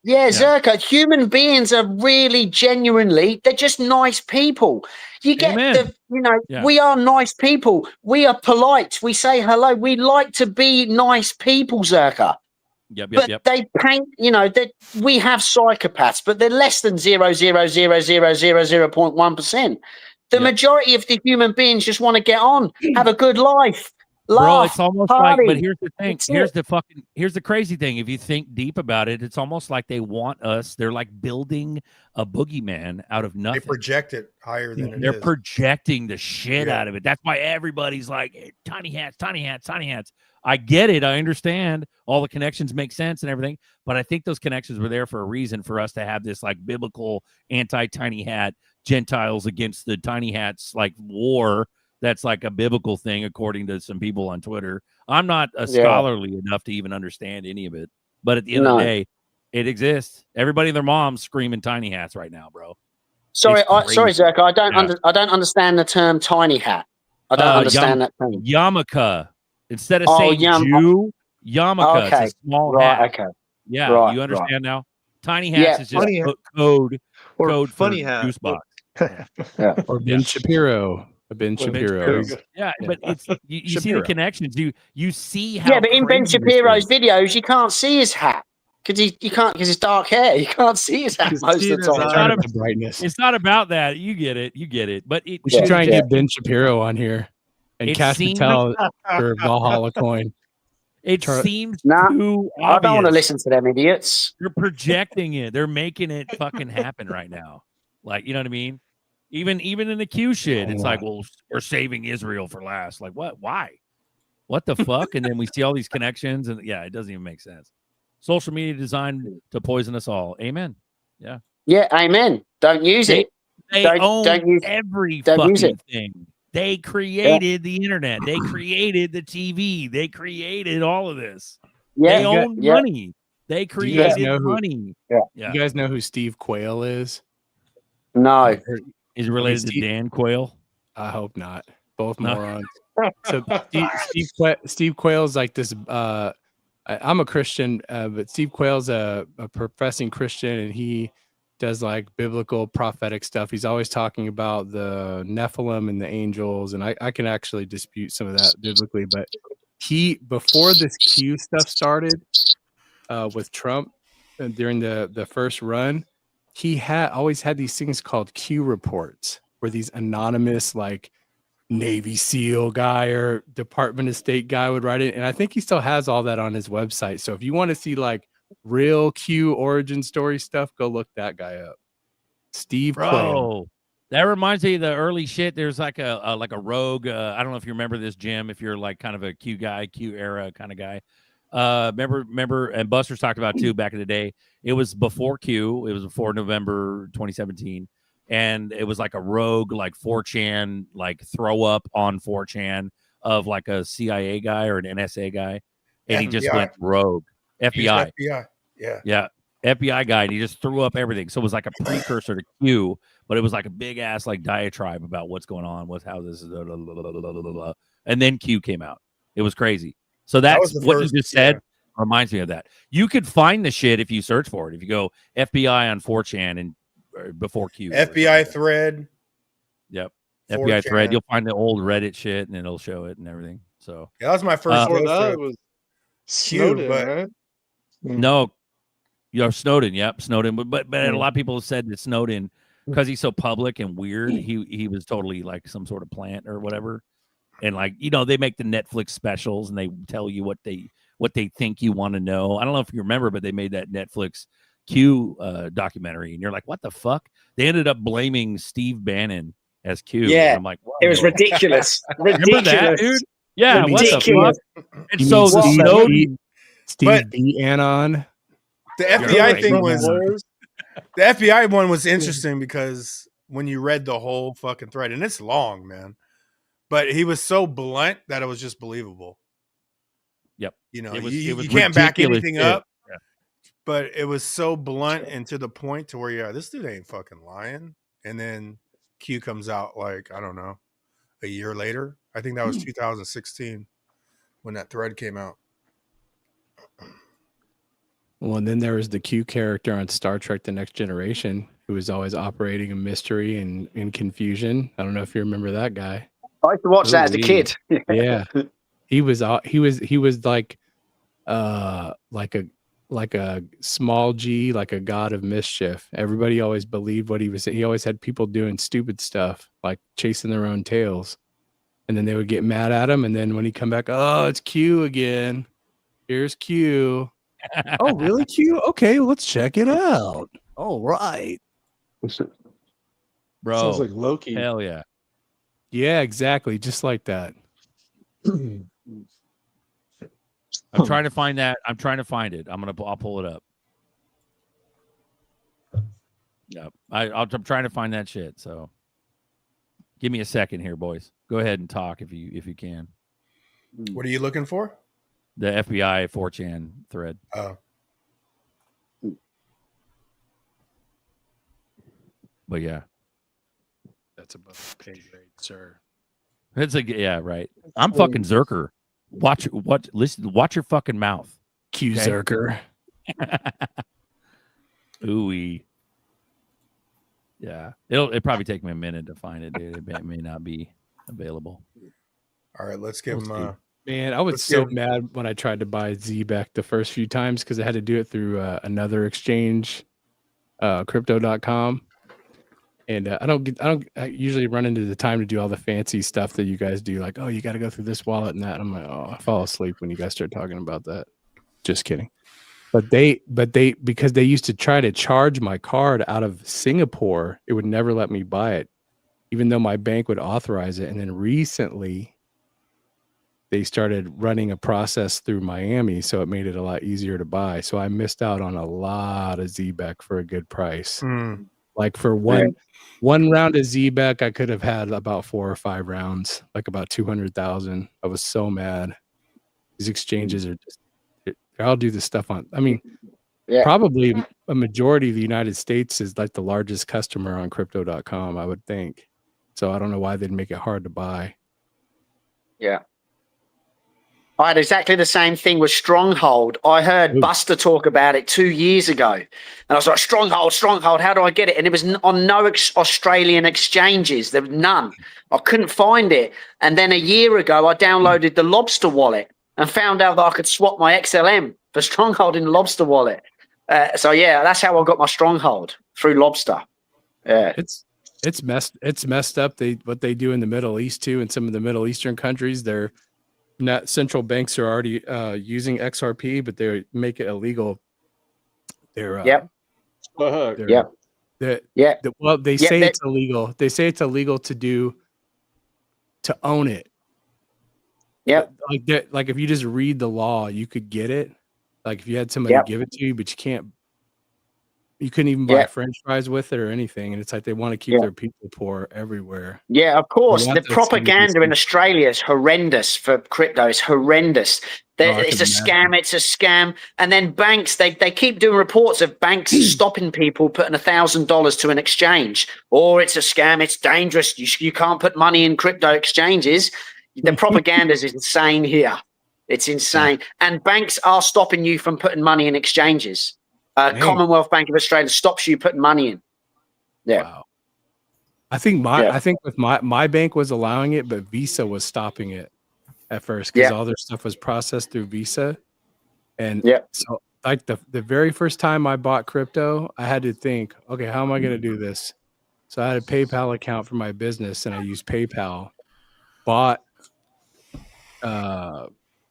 Zerka. Human beings are really genuinely, they're just nice people. You get we are nice people. We are polite. We say hello. We like to be nice people, Zerka. But they paint, that we have psychopaths, but they're less than 0.1%. The majority of the human beings just want to get on, have a good life. Laugh, bro, it's almost party. like, but here's the thing. Here's the crazy thing. If you think deep about it, it's almost like they want us. They're like building a boogeyman out of nothing. They project it higher than They're projecting the shit out of it. That's why everybody's like, hey, tiny hats, tiny hats, tiny hats. I get it. I understand. All the connections make sense and everything. But I think those connections were there for a reason, for us to have this like biblical anti-tiny hat, Gentiles against the tiny hats, like war. That's like a biblical thing, according to some people on Twitter. I'm not scholarly enough to even understand any of it. But at the end of the day, it exists. Everybody and their mom's screaming tiny hats right now, bro. Sorry, Zerka. I don't understand the term tiny hat. I don't understand that term. Yarmulke. Instead of saying Jew, yarmulke. Okay. It's a small hat. Okay. Yeah, you understand now? Tiny hats is just code funny for hat. Juice box. Or Ben Shapiro. Ben Shapiro. Yeah, but it's you see the connections. You see how. Yeah, but in Ben Shapiro's videos, you can't see his hat because his dark hair. You can't see his hat most of the time. It's not about that. You get it. But we should try and get Ben Shapiro on here and Kash Patel for Valhalla coin. It seems too obvious. I don't want to listen to them idiots. They're projecting it. They're making it fucking happen right now. Like, you know what I mean? Even in the Q shit, it's like, well, we're saving Israel for last. Like, what? Why? What the fuck? And then we see all these connections, and it doesn't even make sense. Social media designed to poison us all. Amen. Yeah. Yeah. Amen. Don't use it. They own every fucking thing. They created the internet. They created the TV. They created all of this. Yeah. They own money. They created money. You guys know who Steve Quayle is? No. Is it related to Dan Quayle? I hope not. Both morons. So Steve Quayle is like this I'm a Christian, but Steve Quayle's a professing Christian, and he does like biblical prophetic stuff. He's always talking about the Nephilim and the angels, and I can actually dispute some of that biblically. But before this Q stuff started with Trump during the first run, he always had these things called Q reports, where these anonymous like Navy SEAL guy or Department of State guy would write it. And I think he still has all that on his website. So if you want to see like real Q origin story stuff, go look that guy up. Steve Quayle. Bro, that reminds me of the early shit. There's like a rogue. I don't know if you remember this, Jim, if you're like kind of a Q guy, Q era kind of guy. Remember, and Buster's talked about too back in the day. It was before Q. It was before November 2017. And it was like a rogue, like 4chan, like throw up on 4chan of like a CIA guy or an NSA guy. And he just went rogue. FBI. FBI. Yeah. Yeah. FBI guy. And he just threw up everything. So it was like a precursor to Q, but it was like a big ass like diatribe about what's going on with how this is. And then Q came out. It was crazy. So that's what you just said. Reminds me of that. You could find the shit if you search for it. If you go FBI on 4chan and before Q. FBI thread. Yep. FBI thread. You'll find the old Reddit shit and it'll show it and everything. So yeah, that was my first. That was Snowden, right? No, Snowden. Yep, Snowden. But a lot of people have said that Snowden, because he's so public and weird, he was totally like some sort of plant or whatever. And like, they make the Netflix specials and they tell you what they think you want to know. I don't know if you remember, but they made that Netflix Q documentary, and you're like, what the fuck? They ended up blaming Steve Bannon as Q. Yeah, I'm like, it was ridiculous. Remember that, dude? Yeah, ridiculous. What the fuck? And so Steve B. Anon. The FBI thing was the FBI one was interesting because when you read the whole fucking thread, and it's long, man, but he was so blunt that it was just believable. Yep, you was can't back anything shit. up. But it was so blunt and to the point to where, this dude ain't fucking lying. And then Q comes out like, I don't know, a year later. I think that was 2016 when that thread came out. Well, and then there was the Q character on Star Trek The Next Generation who was always operating a mystery and in confusion. I don't know if you remember that guy. I used to watch that as a kid. Yeah. He was like a small G, like a god of mischief. Everybody always believed what he was saying. He always had people doing stupid stuff, like chasing their own tails. And then they would get mad at him. And then when he come back, oh, it's Q again. Here's Q. Oh, really, Q? Okay, let's check it out. All right. Bro. Sounds like Loki. Hell yeah. Yeah, exactly. Just like that. I'm trying to find that. I'm trying to find it. I'll pull it up. Yep. I'm trying to find that shit. So give me a second here, boys. Go ahead and talk if you can. What are you looking for? The FBI 4chan thread. Oh. But yeah. That's above pay grade, sir. It's right. I'm fucking Zerker. Watch your fucking mouth. Q okay? Zerker. Ooh-wee. Yeah. It'll probably take me a minute to find it, dude. It may not be available. All right, let's give him Man, I was so mad when I tried to buy ZBEC the first few times because I had to do it through another exchange, crypto.com. And I usually run into the time to do all the fancy stuff that you guys do. Like, oh, you got to go through this wallet and that. And I'm like, oh, I fall asleep when you guys start talking about that. Just kidding. But because they used to try to charge my card out of Singapore, it would never let me buy it, even though my bank would authorize it. And then recently they started running a process through Miami, so it made it a lot easier to buy. So I missed out on a lot of ZBEC for a good price. Like for one round of ZBEC, I could have had about 4 or 5 rounds, like about 200,000. I was so mad. These exchanges are just, I'll do this stuff on. I mean, probably a majority of the United States is like the largest customer on crypto.com, I would think. So I don't know why they'd make it hard to buy. Yeah. I had exactly the same thing with Stronghold. I heard Buster talk about it 2 years ago. And I was like, Stronghold, how do I get it? And it was on no Australian exchanges. There was none. I couldn't find it. And then a year ago, I downloaded the Lobster wallet and found out that I could swap my XLM for Stronghold in the Lobster wallet. So, yeah, that's how I got my Stronghold, through Lobster. Yeah. It's messed up. What they do in the Middle East, too, in some of the Middle Eastern countries, central banks are already using XRP, but they make it illegal. They're well, they say it's illegal. They say it's illegal to own it. Yeah, like if you just read the law, you could get it. Like if you had somebody give it to you, but you can't. You couldn't even buy French fries with it or anything. And it's like they want to keep their people poor everywhere. Yeah, of course. The propaganda in Australia is horrendous for crypto. It's horrendous. It's a scam. It's a scam. And then banks, they keep doing reports of banks stopping people putting $1,000 to an exchange. Or it's a scam. It's dangerous. You can't put money in crypto exchanges. The propaganda is insane here. It's insane. And banks are stopping you from putting money in exchanges. Commonwealth Bank of Australia stops you putting money in. Yeah. Wow. I think with my bank was allowing it, but Visa was stopping it at first because all their stuff was processed through Visa. And so like the very first time I bought crypto, I had to think, okay, how am I going to do this? So I had a PayPal account for my business and I used PayPal, bought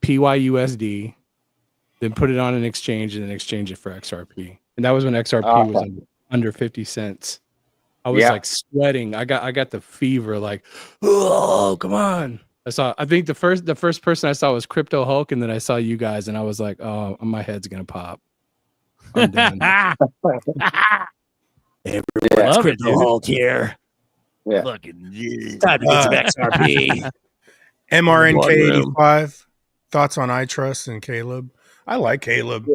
PYUSD, then put it on an exchange and then exchange it for XRP. And that was when XRP was under 50 cents. I was like sweating. I got the fever, like, oh, come on. I think the first person I saw was Crypto Hulk, and then I saw you guys, and I was like, oh, my head's gonna pop. I'm done. Everyone's Crypto Hulk here. Yeah. Look, time to get some XRP. MRNK85. Thoughts on iTrust and Caleb? I like Caleb.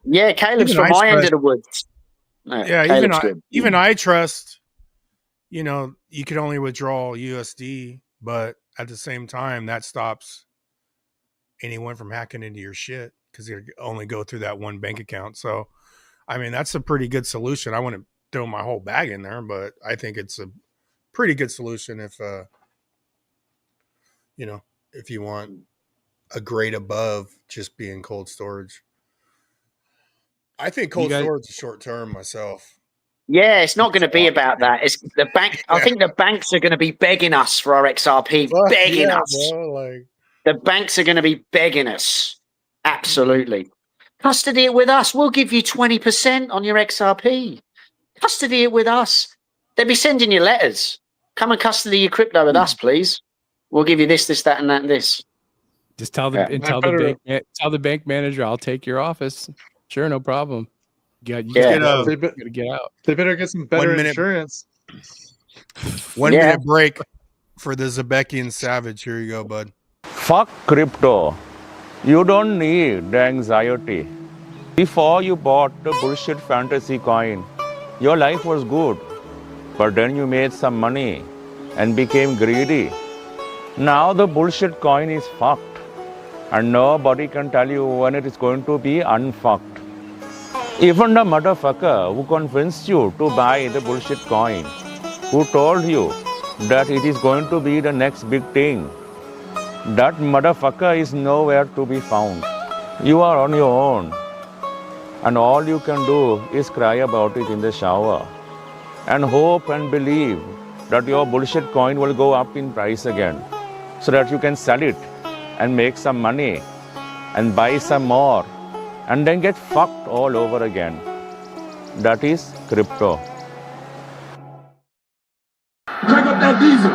Yeah, Caleb's from my end of the woods. Even iTrust, you could only withdraw USD, but at the same time, that stops anyone from hacking into your shit because you only go through that one bank account. So, I mean, that's a pretty good solution. I wouldn't throw my whole bag in there, but I think it's a pretty good solution if you want a grade above just being cold storage. I think cold storage is short term myself. Yeah, it's not going to be about that. It's the bank. I think the banks are going to be begging us for our XRP, begging us. Bro, the banks are going to be begging us. Absolutely. Custody it with us. We'll give you 20% on your XRP. Custody it with us. They'll be sending you letters. Come and custody your crypto with us, please. We'll give you this, that, and that, and this. Just tell the bank manager, I'll take your office. Sure, no problem. You gotta get out. They better get some better insurance. 1 minute break for the Zebekian Savage. Here you go, bud. Fuck crypto. You don't need the anxiety. Before you bought the bullshit fantasy coin, your life was good. But then you made some money and became greedy. Now the bullshit coin is fucked. And nobody can tell you when it is going to be unfucked. Even the motherfucker who convinced you to buy the bullshit coin, who told you that it is going to be the next big thing, that motherfucker is nowhere to be found. You are on your own. And all you can do is cry about it in the shower. And hope and believe that your bullshit coin will go up in price again. So that you can sell it and make some money and buy some more and then get fucked all over again. That is crypto. Crank up that diesel.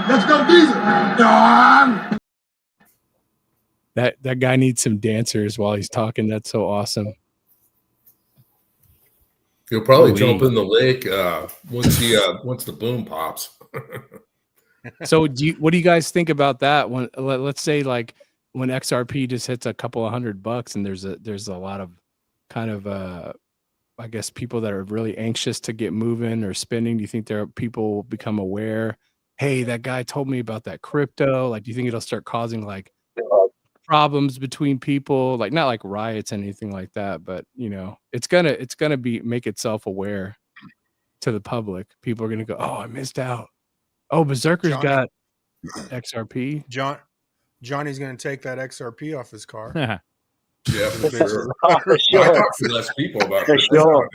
Let's go diesel. That guy needs some dancers while he's talking. That's so awesome. He'll probably jump in the lake once the boom pops. So what do you guys think about that? When let's say like when XRP just hits a couple of $100 and there's a lot of kind of I guess people that are really anxious to get moving or spending. Do you think people will become aware? hey, that guy told me about that crypto. Like, do you think it'll start causing like problems between people? Like, not like riots, anything like that, but you know, it's gonna be make itself aware to the public. People are gonna go, oh, I missed out. Oh, Berserker's got XRP. Johnny's going to take that XRP off his car. Yeah, for sure. Oh, for I sure. talk to less people about For this. sure.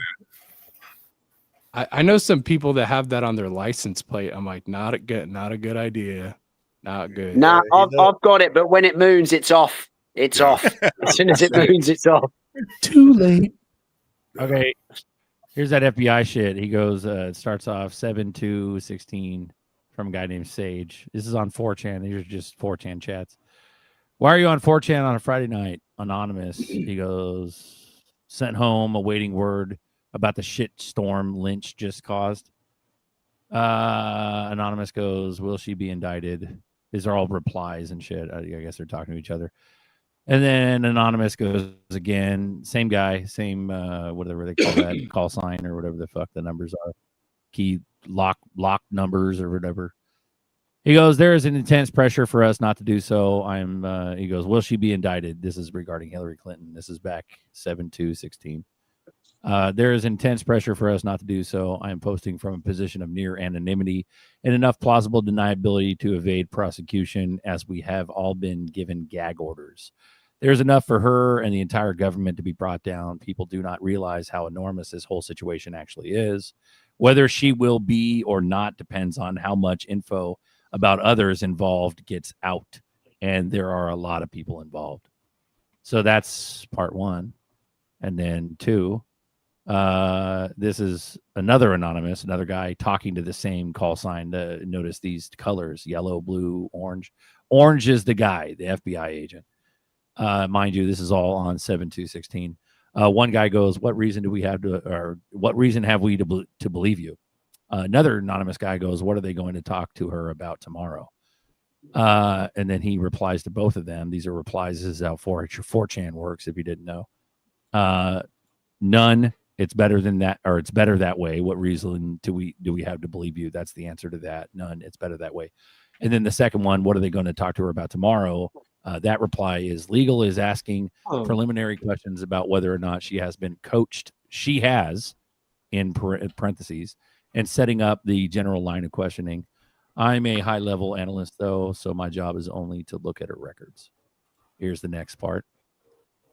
I know some people that have that on their license plate. I'm like, not a good idea. Not good. Nah, I've got it, but when it moons, it's off. It's off. As soon as it moons, it's off. Too late. Okay. Here's that FBI shit. He goes, it starts off 7/2/16 from a guy named Sage. This is on 4chan. These are just 4chan chats. Why are you on 4chan on a Friday night? Anonymous. He goes, sent home awaiting word about the shit storm Lynch just caused. Anonymous goes, will she be indicted? These are all replies and shit. I guess they're talking to each other. And then Anonymous goes again, same guy, same whatever they call that, call sign or whatever the fuck the numbers are, key lock numbers or whatever. He goes, there is an intense pressure for us not to do so. He goes, will she be indicted? This is regarding Hillary Clinton. This is back 7/2/16. There is intense pressure for us not to do so. I am posting from a position of near anonymity and enough plausible deniability to evade prosecution, as we have all been given gag orders. There's enough for her and the entire government to be brought down. People do not realize how enormous this whole situation actually is. Whether she will be or not depends on how much info about others involved gets out. And there are a lot of people involved. So that's part one. And then two, this is another anonymous, another guy talking to the same call sign. Notice these colors, yellow, blue, orange. Orange is the guy, the FBI agent. Mind you, this is all on 7/2/16. One guy goes, what reason do we have to, or what reason have we to believe you? Another anonymous guy goes, what are they going to talk to her about tomorrow? And then he replies to both of them. These are replies. This is how 4chan works, if you didn't know. None. It's better than that, or it's better that way. What reason do we have to believe you? That's the answer to that. None. It's better that way. And then the second one, what are they going to talk to her about tomorrow? That reply is legal is asking preliminary questions about whether or not she has been coached. She has, in parentheses, and setting up the general line of questioning. I'm a high-level analyst, though, so my job is only to look at her records. Here's the next part.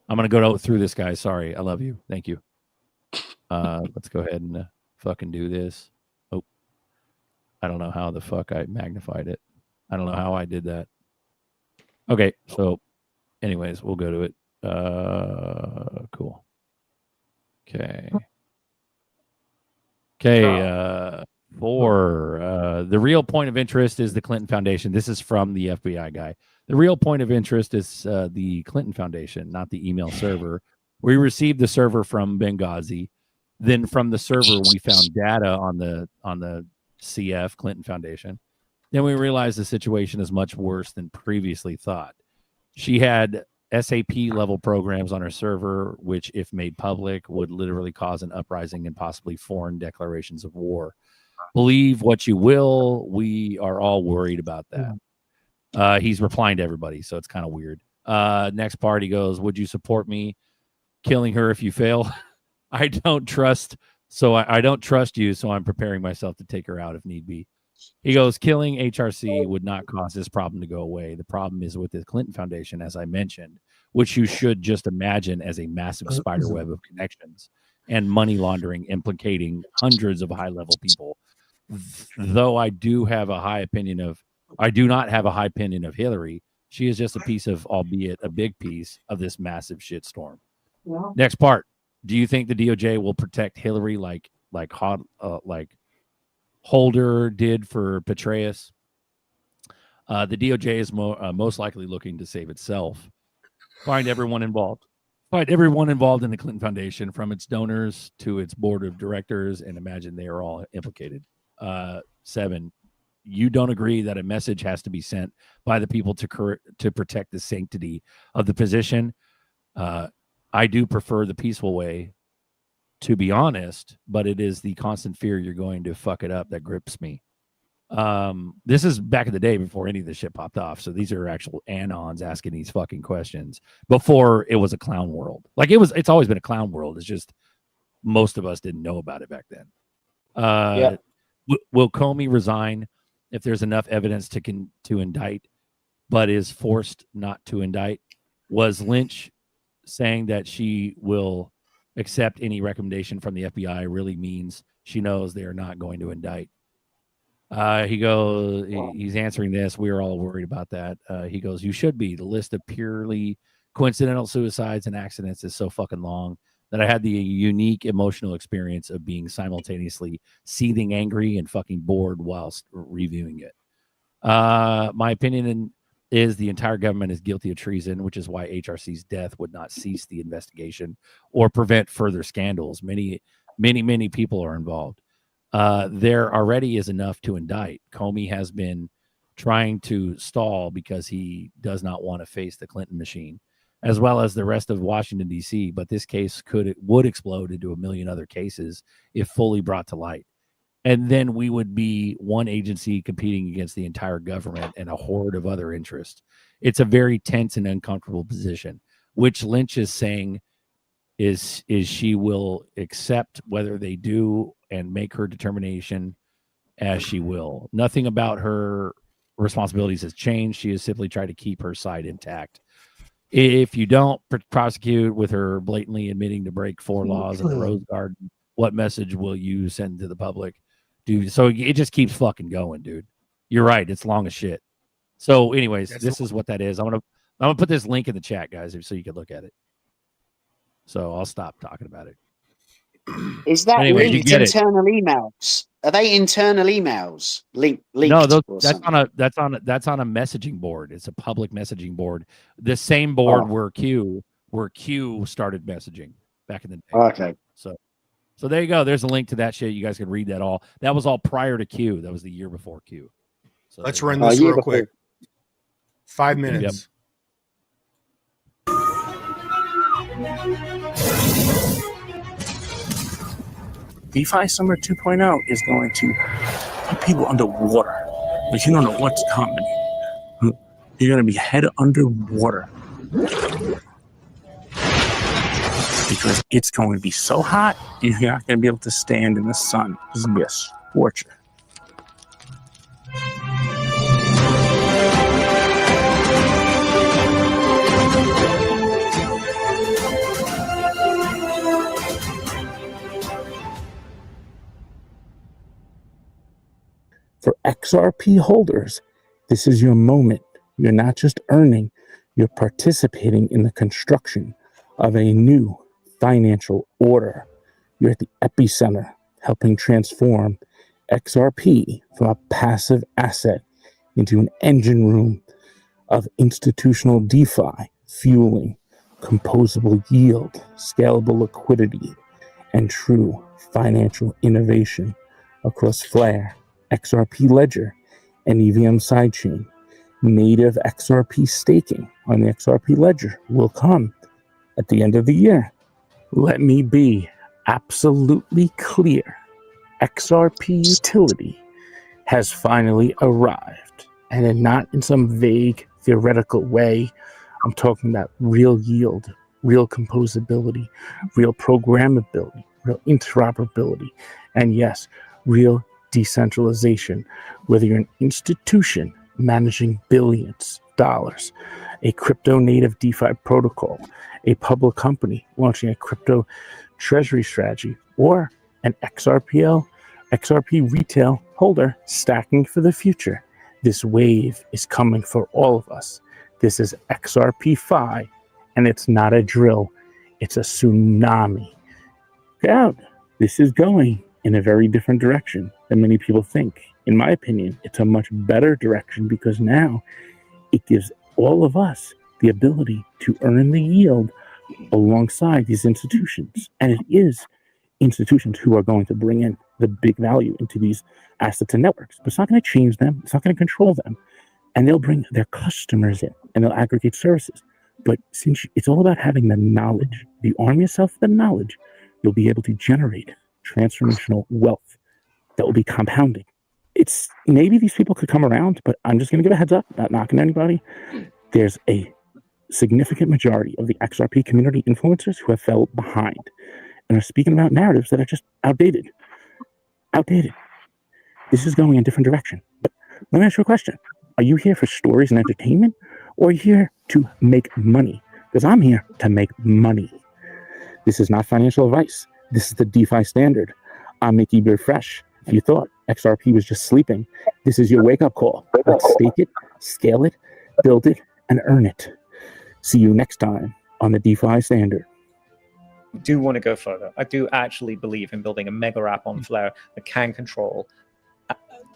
I'm going to go through this, guys. Sorry. I love you. Thank you. Let's go ahead and fucking do this. Oh, I don't know how the fuck I magnified it. I don't know how I did that. Okay, so anyways, we'll go to it. Cool. Okay. The real point of interest is the Clinton Foundation. This is from the FBI guy. The real point of interest is the Clinton Foundation, not the email server. We received the server from Benghazi. Then from the server, we found data on the CF Clinton Foundation. Then we realized the situation is much worse than previously thought. She had SAP level programs on her server, which, if made public, would literally cause an uprising and possibly foreign declarations of war. Believe what you will. We are all worried about that. He's replying to everybody, so it's kind of weird. Next part, he goes, would you support me killing her if you fail? I don't trust you, so I'm preparing myself to take her out if need be. He goes, killing HRC would not cause this problem to go away. The problem is with the Clinton Foundation, as I mentioned, which you should just imagine as a massive spider web of connections and money laundering implicating hundreds of high-level people. Though I do not have a high opinion of Hillary, she is just a piece of, albeit a big piece, of this massive shitstorm. Yeah. Next part. Do you think the DOJ will protect Hillary like Holder did for Petraeus? The DOJ is most likely looking to save itself. Find everyone involved in the Clinton Foundation, from its donors to its board of directors, and imagine they are all implicated. 7, you don't agree that a message has to be sent by the people to protect the sanctity of the position. I do prefer the peaceful way, to be honest, but it is the constant fear you're going to fuck it up that grips me. This is back in the day before any of this shit popped off. So these are actual anons asking these fucking questions before it was a clown world. Like it's always been a clown world. It's just most of us didn't know about it back then. Will Comey resign if there's enough evidence to indict, but is forced not to indict? Was Lynch saying that she will accept any recommendation from the FBI really means she knows they are not going to indict? He's answering this. We are all worried about that. He goes, you should be. The list of purely coincidental suicides and accidents is so fucking long that I had the unique emotional experience of being simultaneously seething angry and fucking bored whilst reviewing it. My opinion is the entire government is guilty of treason, which is why HRC's death would not cease the investigation or prevent further scandals. Many people are involved. There already is enough to indict. Comey has been trying to stall because he does not want to face the Clinton machine, as well as the rest of Washington, D.C. But this case would explode into a million other cases if fully brought to light. And then we would be one agency competing against the entire government and a horde of other interests. It's a very tense and uncomfortable position, which Lynch is saying is she will accept whether they do and make her determination as she will. Nothing about her responsibilities has changed. She has simply tried to keep her side intact. If you don't prosecute with her blatantly admitting to break 4 laws of the Rose Garden, what message will you send to the public? Dude, so it just keeps fucking going, dude. You're right. It's long as shit. So anyways, this is what that is. I'm gonna put this link in the chat, guys, so you can look at it. So I'll stop talking about it. Is that linked internal emails? Are they internal emails? Linked? No, that's on a messaging board. It's a public messaging board. The same board where Q started messaging back in the day. Okay. So there you go. There's a link to that shit. You guys can read that all. That was all prior to Q. That was the year before Q. So let's run this real quick. 5 minutes. DeFi Summer 2.0 is going to put people underwater. But you don't know what's coming. You're going to be head underwater. Because it's going to be so hot, you're not going to be able to stand in the sun. It's going to be a scorcher. For XRP holders, this is your moment. You're not just earning, you're participating in the construction of a new financial order. You're at the epicenter, helping transform XRP from a passive asset into an engine room of institutional DeFi, fueling composable yield, scalable liquidity, and true financial innovation across Flare, XRP Ledger, and EVM sidechain. Native XRP staking on the XRP Ledger will come at the end of the year. Let me be absolutely clear. XRP utility has finally arrived, and not in some vague theoretical way. I'm talking about real yield, real composability, real programmability, real interoperability, and yes, real decentralization. Whether you're an institution managing billions of dollars, a crypto native DeFi protocol, a public company launching a crypto treasury strategy, or an XRP retail holder stacking for the future, this wave is coming for all of us. This is XRP Fi, and it's not a drill, it's a tsunami. Look out, this is going in a very different direction than many people think. In my opinion, it's a much better direction because now it gives all of us the ability to earn the yield alongside these institutions. And it is institutions who are going to bring in the big value into these assets and networks. But it's not going to change them. It's not going to control them. And they'll bring their customers in and they'll aggregate services. But since it's all about having the knowledge, if you arm yourself with the knowledge, you'll be able to generate transformational wealth that will be compounding. it's maybe these people could come around, but I'm just going to give a heads up, not knocking anybody. There's a significant majority of the XRP community influencers who have fell behind and are speaking about narratives that are just outdated. This is going in a different direction. But let me ask you a question. Are you here for stories and entertainment, or are you here to make money? Because I'm here to make money. This is not financial advice. This is the DeFi standard. I'm Mickey Beer Fresh. If you thought XRP was just sleeping, this is your wake-up call. Let's stake it, scale it, build it, and earn it. See you next time on the DeFi standard. I do want to go further. I do actually believe in building a mega app on Flare that can control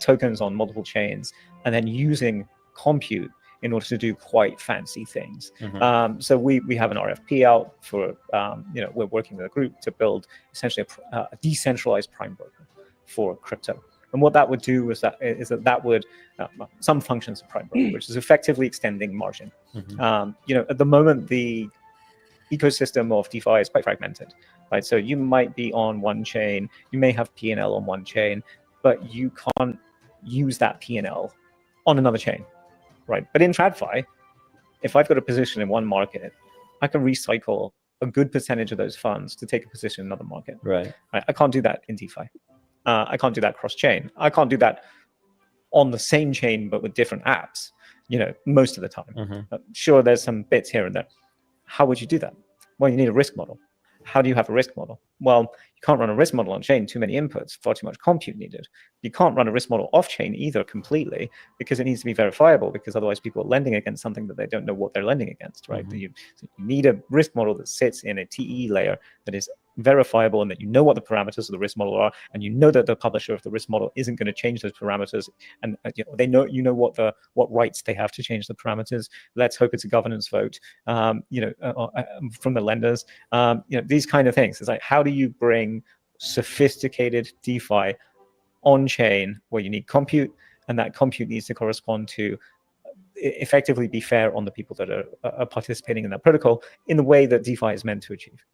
tokens on multiple chains and then using compute in order to do quite fancy things. So we have an RFP out for, we're working with a group to build essentially a decentralized prime broker for crypto. And what that would do is that would some functions of prime broker, which is effectively extending margin. At the moment, the ecosystem of DeFi is quite fragmented, right? So you might be on one chain, you may have P&L on one chain, but you can't use that P&L on another chain, right? But in TradFi, if I've got a position in one market, I can recycle a good percentage of those funds to take a position in another market. Right. I can't do that in DeFi. I can't do that cross-chain. I can't do that on the same chain but with different apps, most of the time. Sure, there's some bits here and there. How would you do that? Well, you need a risk model. How do you have a risk model? Well, you can't run a risk model on chain, too many inputs, far too much compute needed. You can't run a risk model off chain either completely because it needs to be verifiable, because otherwise people are lending against something that they don't know what they're lending against, right? So you need a risk model that sits in a TE layer that is verifiable and that you know what the parameters of the risk model are, and you know that the publisher of the risk model isn't going to change those parameters, and they know what rights they have to change the parameters. Let's hope it's a governance vote, from the lenders. These kind of things. It's like, how do you bring sophisticated DeFi on chain where you need compute, and that compute needs to correspond to effectively be fair on the people that are participating in that protocol in the way that DeFi is meant to achieve.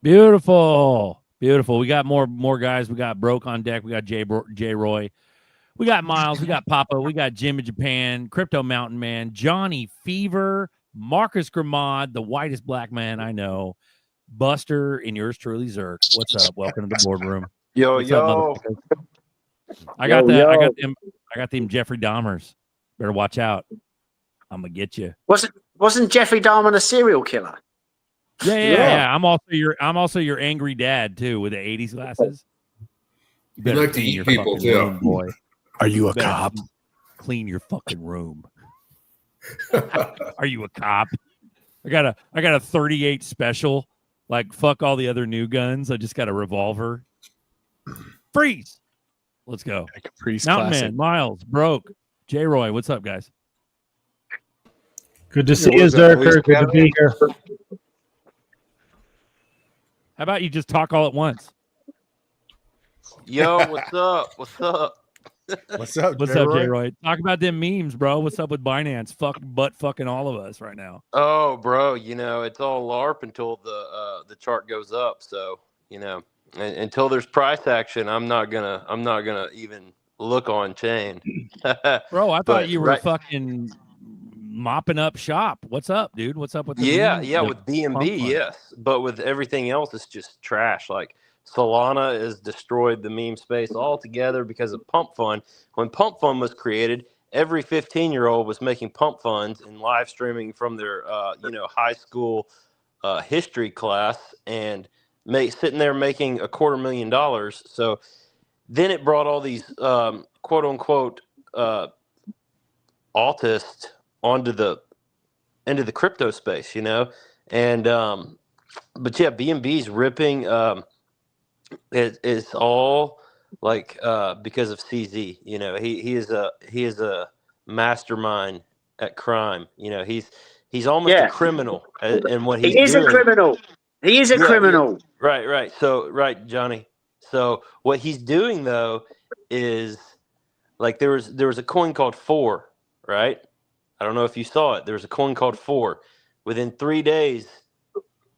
Beautiful. We got more guys. We got Broke on deck. We got J Roy. We got Miles. We got Papa. We got Jim in Japan. Crypto Mountain Man. Johnny Fever. Marcus Grimad, the whitest black man I know. Buster and yours truly, ZRK. What's up? Welcome to the boardroom. What's up, I got them Jeffrey Dahmers. Better watch out. I'm gonna get you. Wasn't Jeffrey Dahmer a serial killer? Yeah. I'm also your angry dad too, with the 80s glasses. You like to eat people too, room, boy. Are you a cop? Clean your fucking room. Are you a cop? I got a 38 special. Like, fuck all the other new guns. I just got a revolver. Freeze. Let's go. Mountain Man, Miles, Broke, J Roy. What's up, guys? Good to see you, ZRK. Good to be here. How about you just talk all at once? Yo, what's up? What's up? What's up, J Roy? Talk about them memes, bro. What's up with Binance? Fucking all of us right now. Oh, bro, it's all LARP until the chart goes up. So, until there's price action, I'm not gonna even look on chain. Bro, I thought you were fucking mopping up shop. What's up, dude? What's up with the with BNB, yes, but with everything else, it's just trash. Like, Solana has destroyed the meme space altogether because of Pump Fund. When Pump Fund was created, every 15-year-old was making pump funds and live streaming from their high school history class and sitting there making $250,000. So then it brought all these quote unquote autists into the crypto space, and but yeah, BNB's ripping. It's all like because of CZ. He is a mastermind at crime. He's almost a criminal, and what he's doing. A criminal. He is a criminal. Yeah. Right. So Johnny. So what he's doing though is, like, there was a coin called 4, right? I don't know if you saw it. There was a coin called 4. Within 3 days,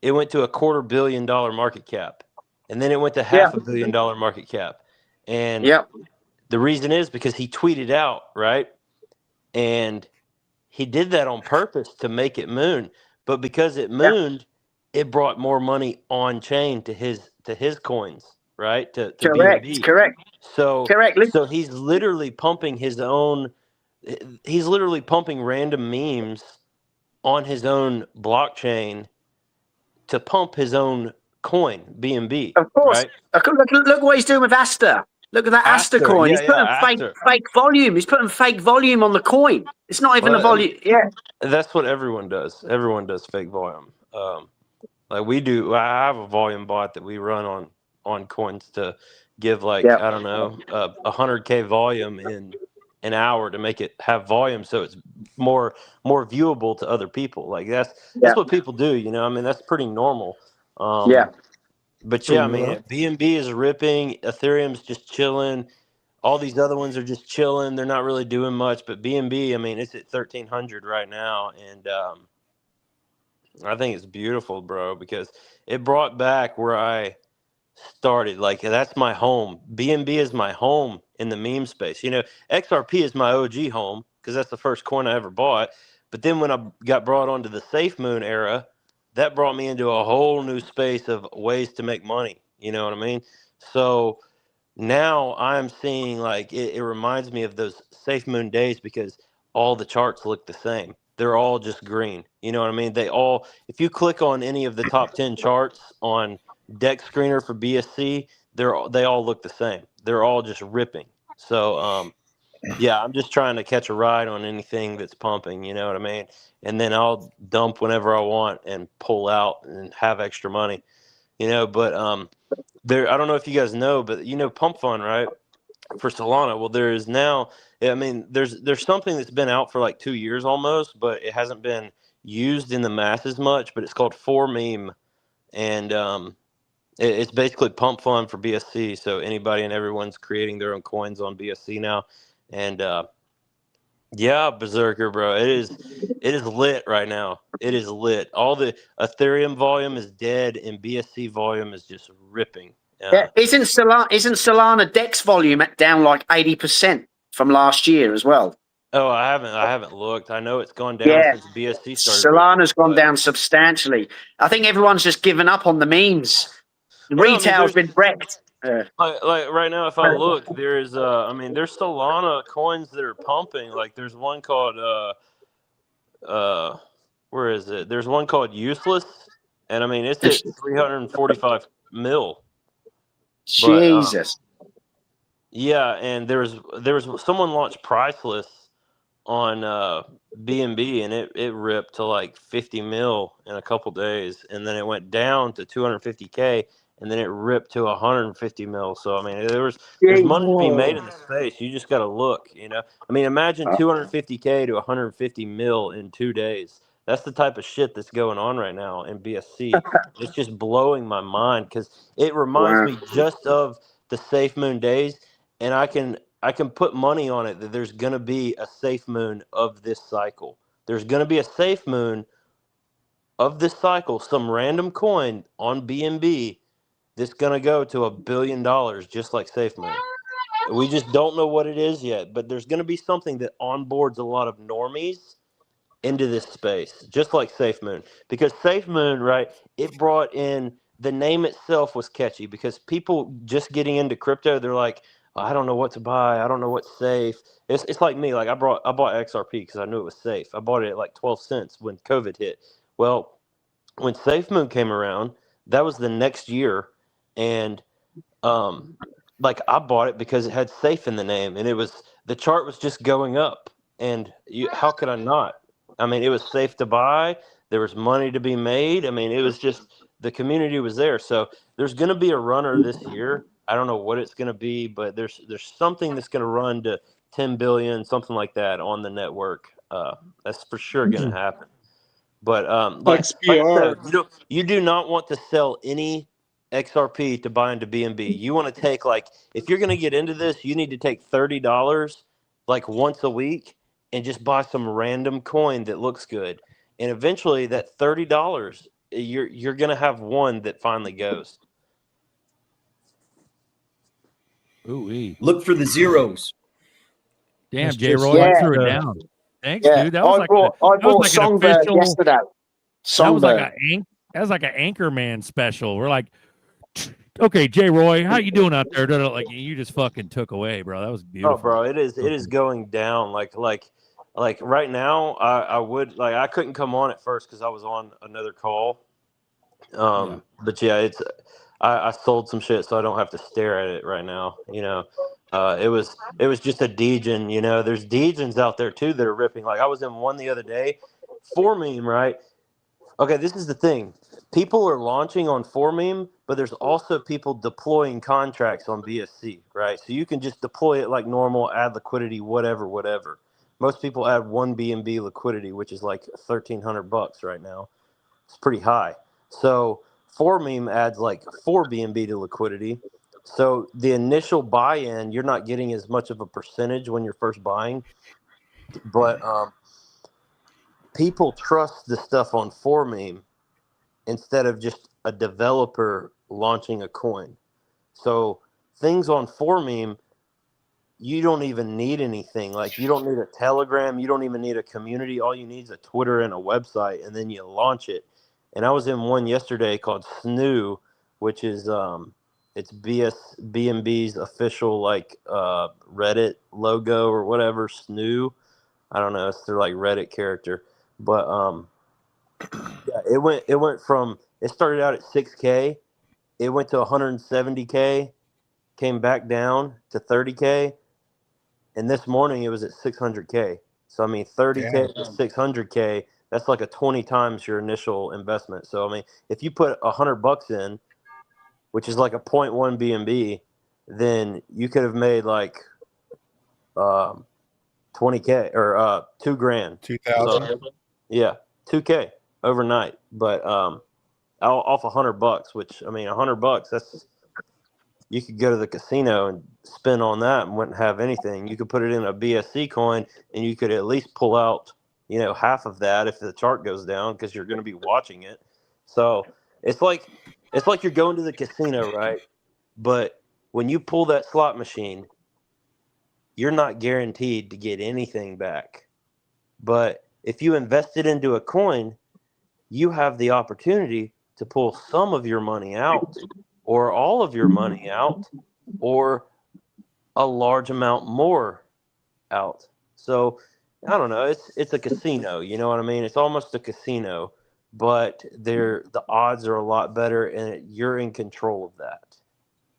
it went to a $250 million market cap, and then it went to $500 million market cap. And the reason is because he tweeted out, right? And he did that on purpose to make it moon. But because it mooned, it brought more money on chain to his coins, right? To BNB. So he's literally pumping his own. He's literally pumping random memes on his own blockchain to pump his own coin, BNB. Of course. Right? Look what he's doing with Aster. Look at that Aster coin. He's putting fake volume. He's putting fake volume on the coin. It's not even a volume. Yeah. That's what everyone does. Everyone does fake volume. Like we do. I have a volume bot that we run on coins to give I don't know, 100K volume in an hour to make it have volume, so it's more viewable to other people. Like that's what people do. You know, I mean that's pretty normal. But yeah, I mean BNB is ripping. Ethereum's just chilling. All these other ones are just chilling. They're not really doing much. But BNB, I mean, it's at 1,300 right now, and I think it's beautiful, bro, because it brought back where I started. Like that's my home. BNB is my home in the meme space. You know, XRP is my OG home because that's the first coin I ever bought. But then when I got brought onto the Safe Moon era, that brought me into a whole new space of ways to make money. You know what I mean? So now I'm seeing like it reminds me of those Safe Moon days because all the charts look the same. They're all just green. You know what I mean? They all, if you click on any of the top 10 charts on Deck Screener for BSC, they all look the same. They're all just ripping. So yeah, I'm just trying to catch a ride on anything that's pumping, you know what I mean? And then I'll dump whenever I want and pull out and have extra money, you know. But I don't know if you guys know, but you know Pump Fund, right? For Solana. Well, there is now, I mean, there's something that's been out for like 2 years almost, but it hasn't been used in the masses much, but it's called 4Meme. And it's basically Pump Fund for BSC. So anybody and everyone's creating their own coins on BSC now. And yeah, Berserker, bro. It is lit right now. It is lit. All the Ethereum volume is dead and BSC volume is just ripping. Isn't Solana Dex volume down like 80% from last year as well? Oh, I haven't looked. I know it's gone down since BSC started. Solana's gone down substantially. I think everyone's just given up on the memes. Retail's been wrecked. Like right now, if I look, there's there's Solana coins that are pumping. Like there's one called where is it? There's one called Useless, and I mean it's at 345 mil. Jesus. Yeah, and there was someone launched Priceless on BNB, and it ripped to like 50 mil in a couple days, and then it went down to 250K. And then it ripped to 150 mil. So I mean, there's money to be made in the space. You just got to look, you know. I mean, imagine 250K to 150 mil in 2 days. That's the type of shit that's going on right now in BSC. It's just blowing my mind because it reminds me just of the Safe Moon days, and I can put money on it that there's gonna be a Safe Moon of this cycle. There's gonna be a Safe Moon of this cycle, some random coin on BNB. That's going to go to $1 billion just like SafeMoon. We just don't know what it is yet, but there's going to be something that onboards a lot of normies into this space, just like SafeMoon. Because SafeMoon, right, it brought in, the name itself was catchy because people just getting into crypto, they're like, I don't know what to buy. I don't know what's safe. It's like me. Like I bought XRP because I knew it was safe. I bought it at like 12 cents when COVID hit. Well, when SafeMoon came around, that was the next year. And like I bought it because it had safe in the name, and the chart was just going up. And how could I not? I mean, it was safe to buy. There was money to be made. I mean, it was just the community was there. So there's going to be a runner this year. I don't know what it's going to be, but there's something that's going to run to 10 billion, something like that on the network. That's for sure going to happen. But like I said, you do not want to sell any XRP to buy into BNB. You want to take, like, if you're going to get into this, you need to take $30 like once a week and just buy some random coin that looks good. And eventually that $30, you're going to have one that finally goes. Ooh-wee. Look for the zeros. Damn, That's J. just Roy, you like threw it the- down. Thanks, Yeah, dude. That was I like bought that was like an Songbird official. yesterday. That was like Songbird. that was like an Anchorman special. We're like, okay, J. Roy, how you doing out there? Like you just fucking took away, bro. That was beautiful. Oh, bro, it is going down. Like right now, I would like I couldn't come on at first because I was on another call. But yeah, I sold some shit, so I don't have to stare at it right now. You know, it was just a degen. You know, there's degens out there too that are ripping. Like I was in one the other day, 4meme, right? Okay, this is the thing. People are launching on 4meme, but there's also people deploying contracts on BSC, right? So you can just deploy it like normal, add liquidity, whatever. Most people add 1 BNB liquidity, which is like $1,300 right now. It's pretty high. So 4meme adds like 4 BNB to liquidity. So the initial buy-in, you're not getting as much of a percentage when you're first buying, but people trust the stuff on 4meme instead of just a developer launching a coin. So things on 4meme, you don't even need anything. Like you don't need a Telegram, you don't even need a community. All you need is a Twitter and a website, and then you launch it. And I was in one yesterday called Snoo, which is it's BNB's official like Reddit logo or whatever. Snoo, I don't know, it's their like Reddit character, but yeah, it went from, it started out at 6K, it went to 170K, came back down to 30K, and this morning it was at 600K. So I mean, 30K to 600K, that's like a 20 times your initial investment. So I mean, if you put $100 in, which is like a 0.1 BNB, then you could have made like 20K or $2,000. 2,000. So, yeah, 2K overnight, but off $100, which I mean, $100, that's, you could go to the casino and spend on that and wouldn't have anything. You could put it in a BSC coin and you could at least pull out, you know, half of that if the chart goes down, because you're going to be watching it. So it's like you're going to the casino, right? But when you pull that slot machine, you're not guaranteed to get anything back. But if you invest it into a coin, you have the opportunity to pull some of your money out, or all of your money out, or a large amount more out. So I don't know. It's a casino. You know what I mean? It's almost a casino, but the odds are a lot better, and you're in control of that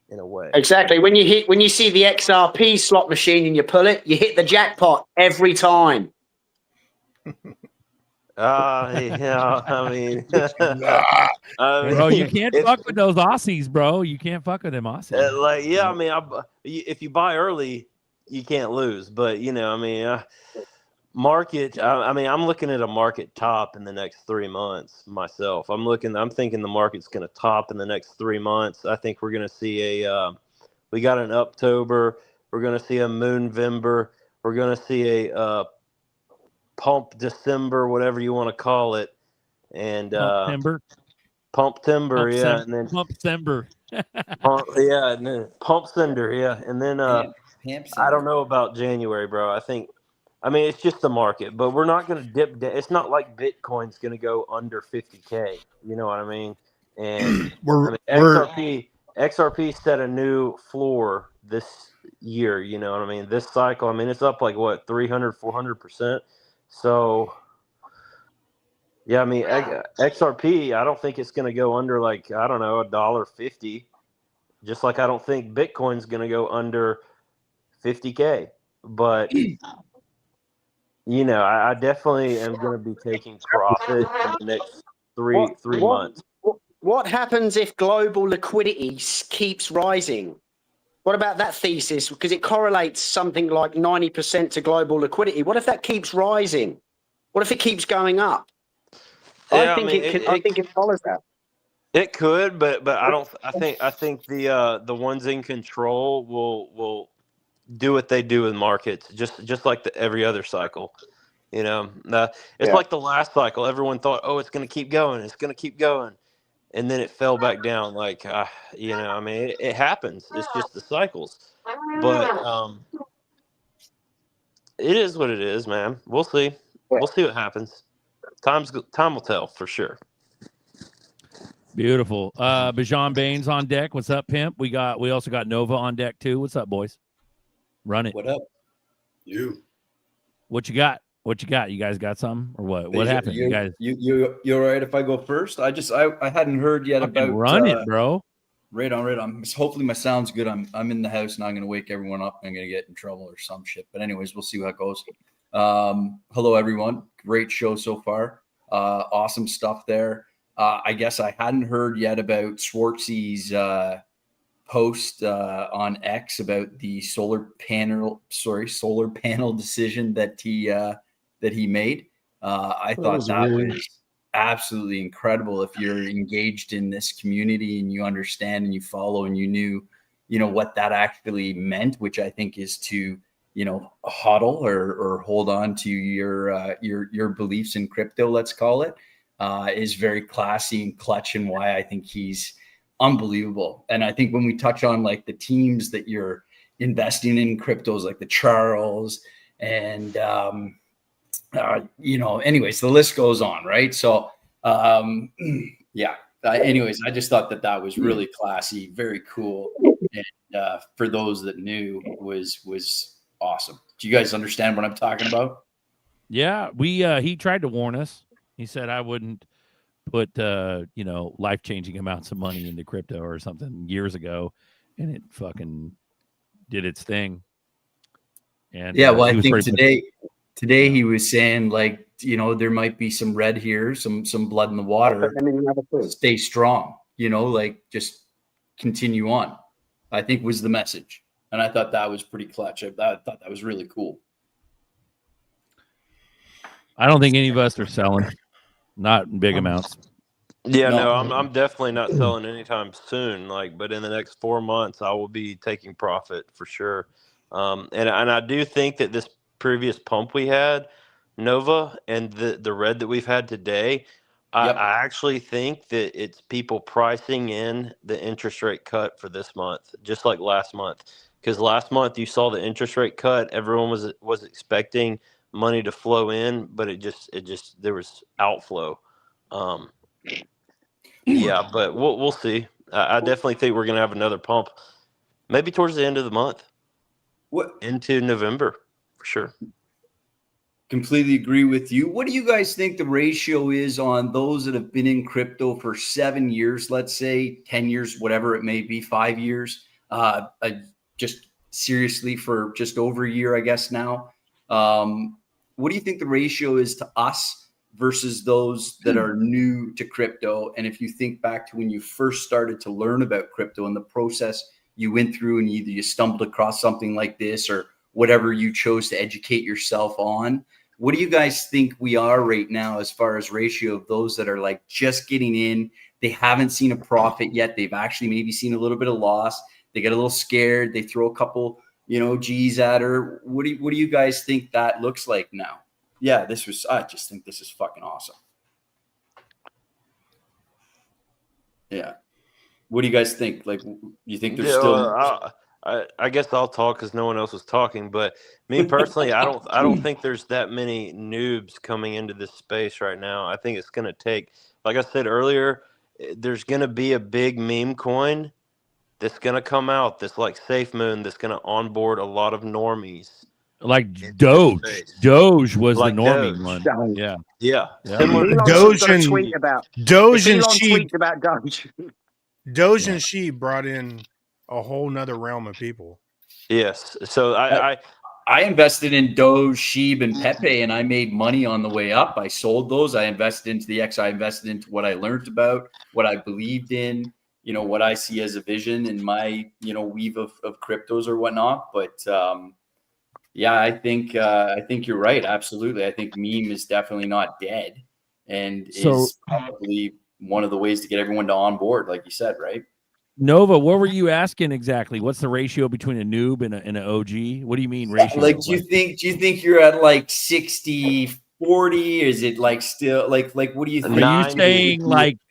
in a way. Exactly. When you see the XRP slot machine and you pull it, you hit the jackpot every time. Yeah. I mean, bro, you can't fuck with those Aussies, bro. You can't fuck with them Aussies. Like, yeah, I mean, if you buy early, you can't lose. But you know, I mean, market. I mean, I'm looking at a market top in the next 3 months myself. I'm thinking the market's going to top in the next 3 months. I think we're going to see we got an Uptober. We're going to see a Moonvember. We're going to see a Pump December, whatever you want to call it, and Pump Timber, yeah, and then Pump Timber, yeah, and then Pump Cinder, yeah, and then I don't know about January, bro. I mean, it's just the market, but we're not going to dip down. It's not like Bitcoin's going to go under 50K. You know what I mean? And XRP set a new floor this year. You know what I mean? This cycle, I mean, it's up like what, 300, 400%. So, yeah, I mean, XRP, I don't think it's going to go under like, I don't know, $1.50. Just like I don't think Bitcoin's going to go under 50K. But you know, I definitely am going to be taking profit in the next three months. What happens if global liquidity keeps rising? What about that thesis? Because it correlates something like 90% to global liquidity. What if that keeps rising? What if it keeps going up? Yeah, I think it follows that. It could, but I don't. I think the ones in control will do what they do in markets, just like every other cycle. You know, it's Yeah. like the last cycle. Everyone thought, oh, it's going to keep going. It's going to keep going. And then it fell back down. Like, you know, I mean, it happens. It's just the cycles. But it is what it is, man. We'll see. We'll see what happens. Time will tell for sure. Beautiful. Bijan Baines on deck. What's up, pimp? We also got Nova on deck too. What's up, boys? Run it. What up? You. What you got? What you got? You guys got something or what? What happened? You guys You all right if I go first? I hadn't heard yet about run it, bro. Right on. Hopefully my sound's good. I'm in the house and I'm gonna wake everyone up. I'm gonna get in trouble or some shit. But anyways, we'll see how it goes. Hello everyone. Great show so far. Awesome stuff there. I guess I hadn't heard yet about Swartzy's post on X about the solar panel decision that he made. I thought that was absolutely incredible. If you're engaged in this community and you understand and you follow and you knew, what that actually meant, which I think is to, hodl or hold on to your beliefs in crypto, let's call it, is very classy and clutch, and why I think he's unbelievable. And I think when we touch on like the teams that you're investing in cryptos, like the Charles and anyways, the list goes on, right? So anyways, I just thought that was really classy, very cool, and for those that knew, was awesome. Do you guys understand what I'm talking about? Yeah, he tried to warn us. He said I wouldn't put life-changing amounts of money into crypto or something years ago, and it fucking did its thing. And I think today he was saying, like, there might be some red here, some blood in the water. Stay strong, like just continue on, I think was the message. And I thought that was pretty clutch. I thought that was really cool. I don't think any of us are selling, not in big amounts. Yeah, no, I'm definitely not selling anytime soon. But in the next 4 months, I will be taking profit for sure. And I do think that this previous pump we had, Nova, and the red that we've had today, I actually think that it's people pricing in the interest rate cut for this month, just like last month. Because last month you saw the interest rate cut, everyone was expecting money to flow in, but it just there was outflow. Yeah, but we'll see. I definitely think we're gonna have another pump, maybe towards the end of the month. Into November for sure. Completely agree with you. What do you guys think the ratio is on those that have been in crypto for 7 years, let's say 10 years, whatever it may be, 5 years, just seriously for just over a year, I guess now. What do you think the ratio is to us versus those that are new to crypto? And if you think back to when you first started to learn about crypto and the process you went through, and either you stumbled across something like this or whatever you chose to educate yourself on, what do you guys think we are right now as far as ratio of those that are like just getting in? They haven't seen a profit yet. They've actually maybe seen a little bit of loss. They get a little scared. They throw a couple, G's at her. What do you guys think that looks like now? Yeah, I just think this is fucking awesome. Yeah. What do you guys think? Like, you think there's still... I guess I'll talk because no one else was talking. But me personally, I don't think there's that many noobs coming into this space right now. I think it's going to take, like I said earlier, there's going to be a big meme coin that's going to come out that's like Safe Moon, that's going to onboard a lot of normies. Like Doge. Doge was like the normie Doge. one. Yeah. Yeah. Doge and She. About Doge. Doge and She brought in a whole nother realm of people. Yes. So I invested in Doge, Sheeb, and Pepe, and I made money on the way up. I sold those. I invested into the X. I invested into what I learned about, what I believed in, what I see as a vision in my, weave of cryptos or whatnot. But I think you're right. Absolutely. I think meme is definitely not dead, and is probably one of the ways to get everyone to on board, like you said, right? Nova, what were you asking exactly? What's the ratio between a noob and an OG? What do you mean ratio? Like, do you think you're at like 60-40? Is it like still like what do you think? Are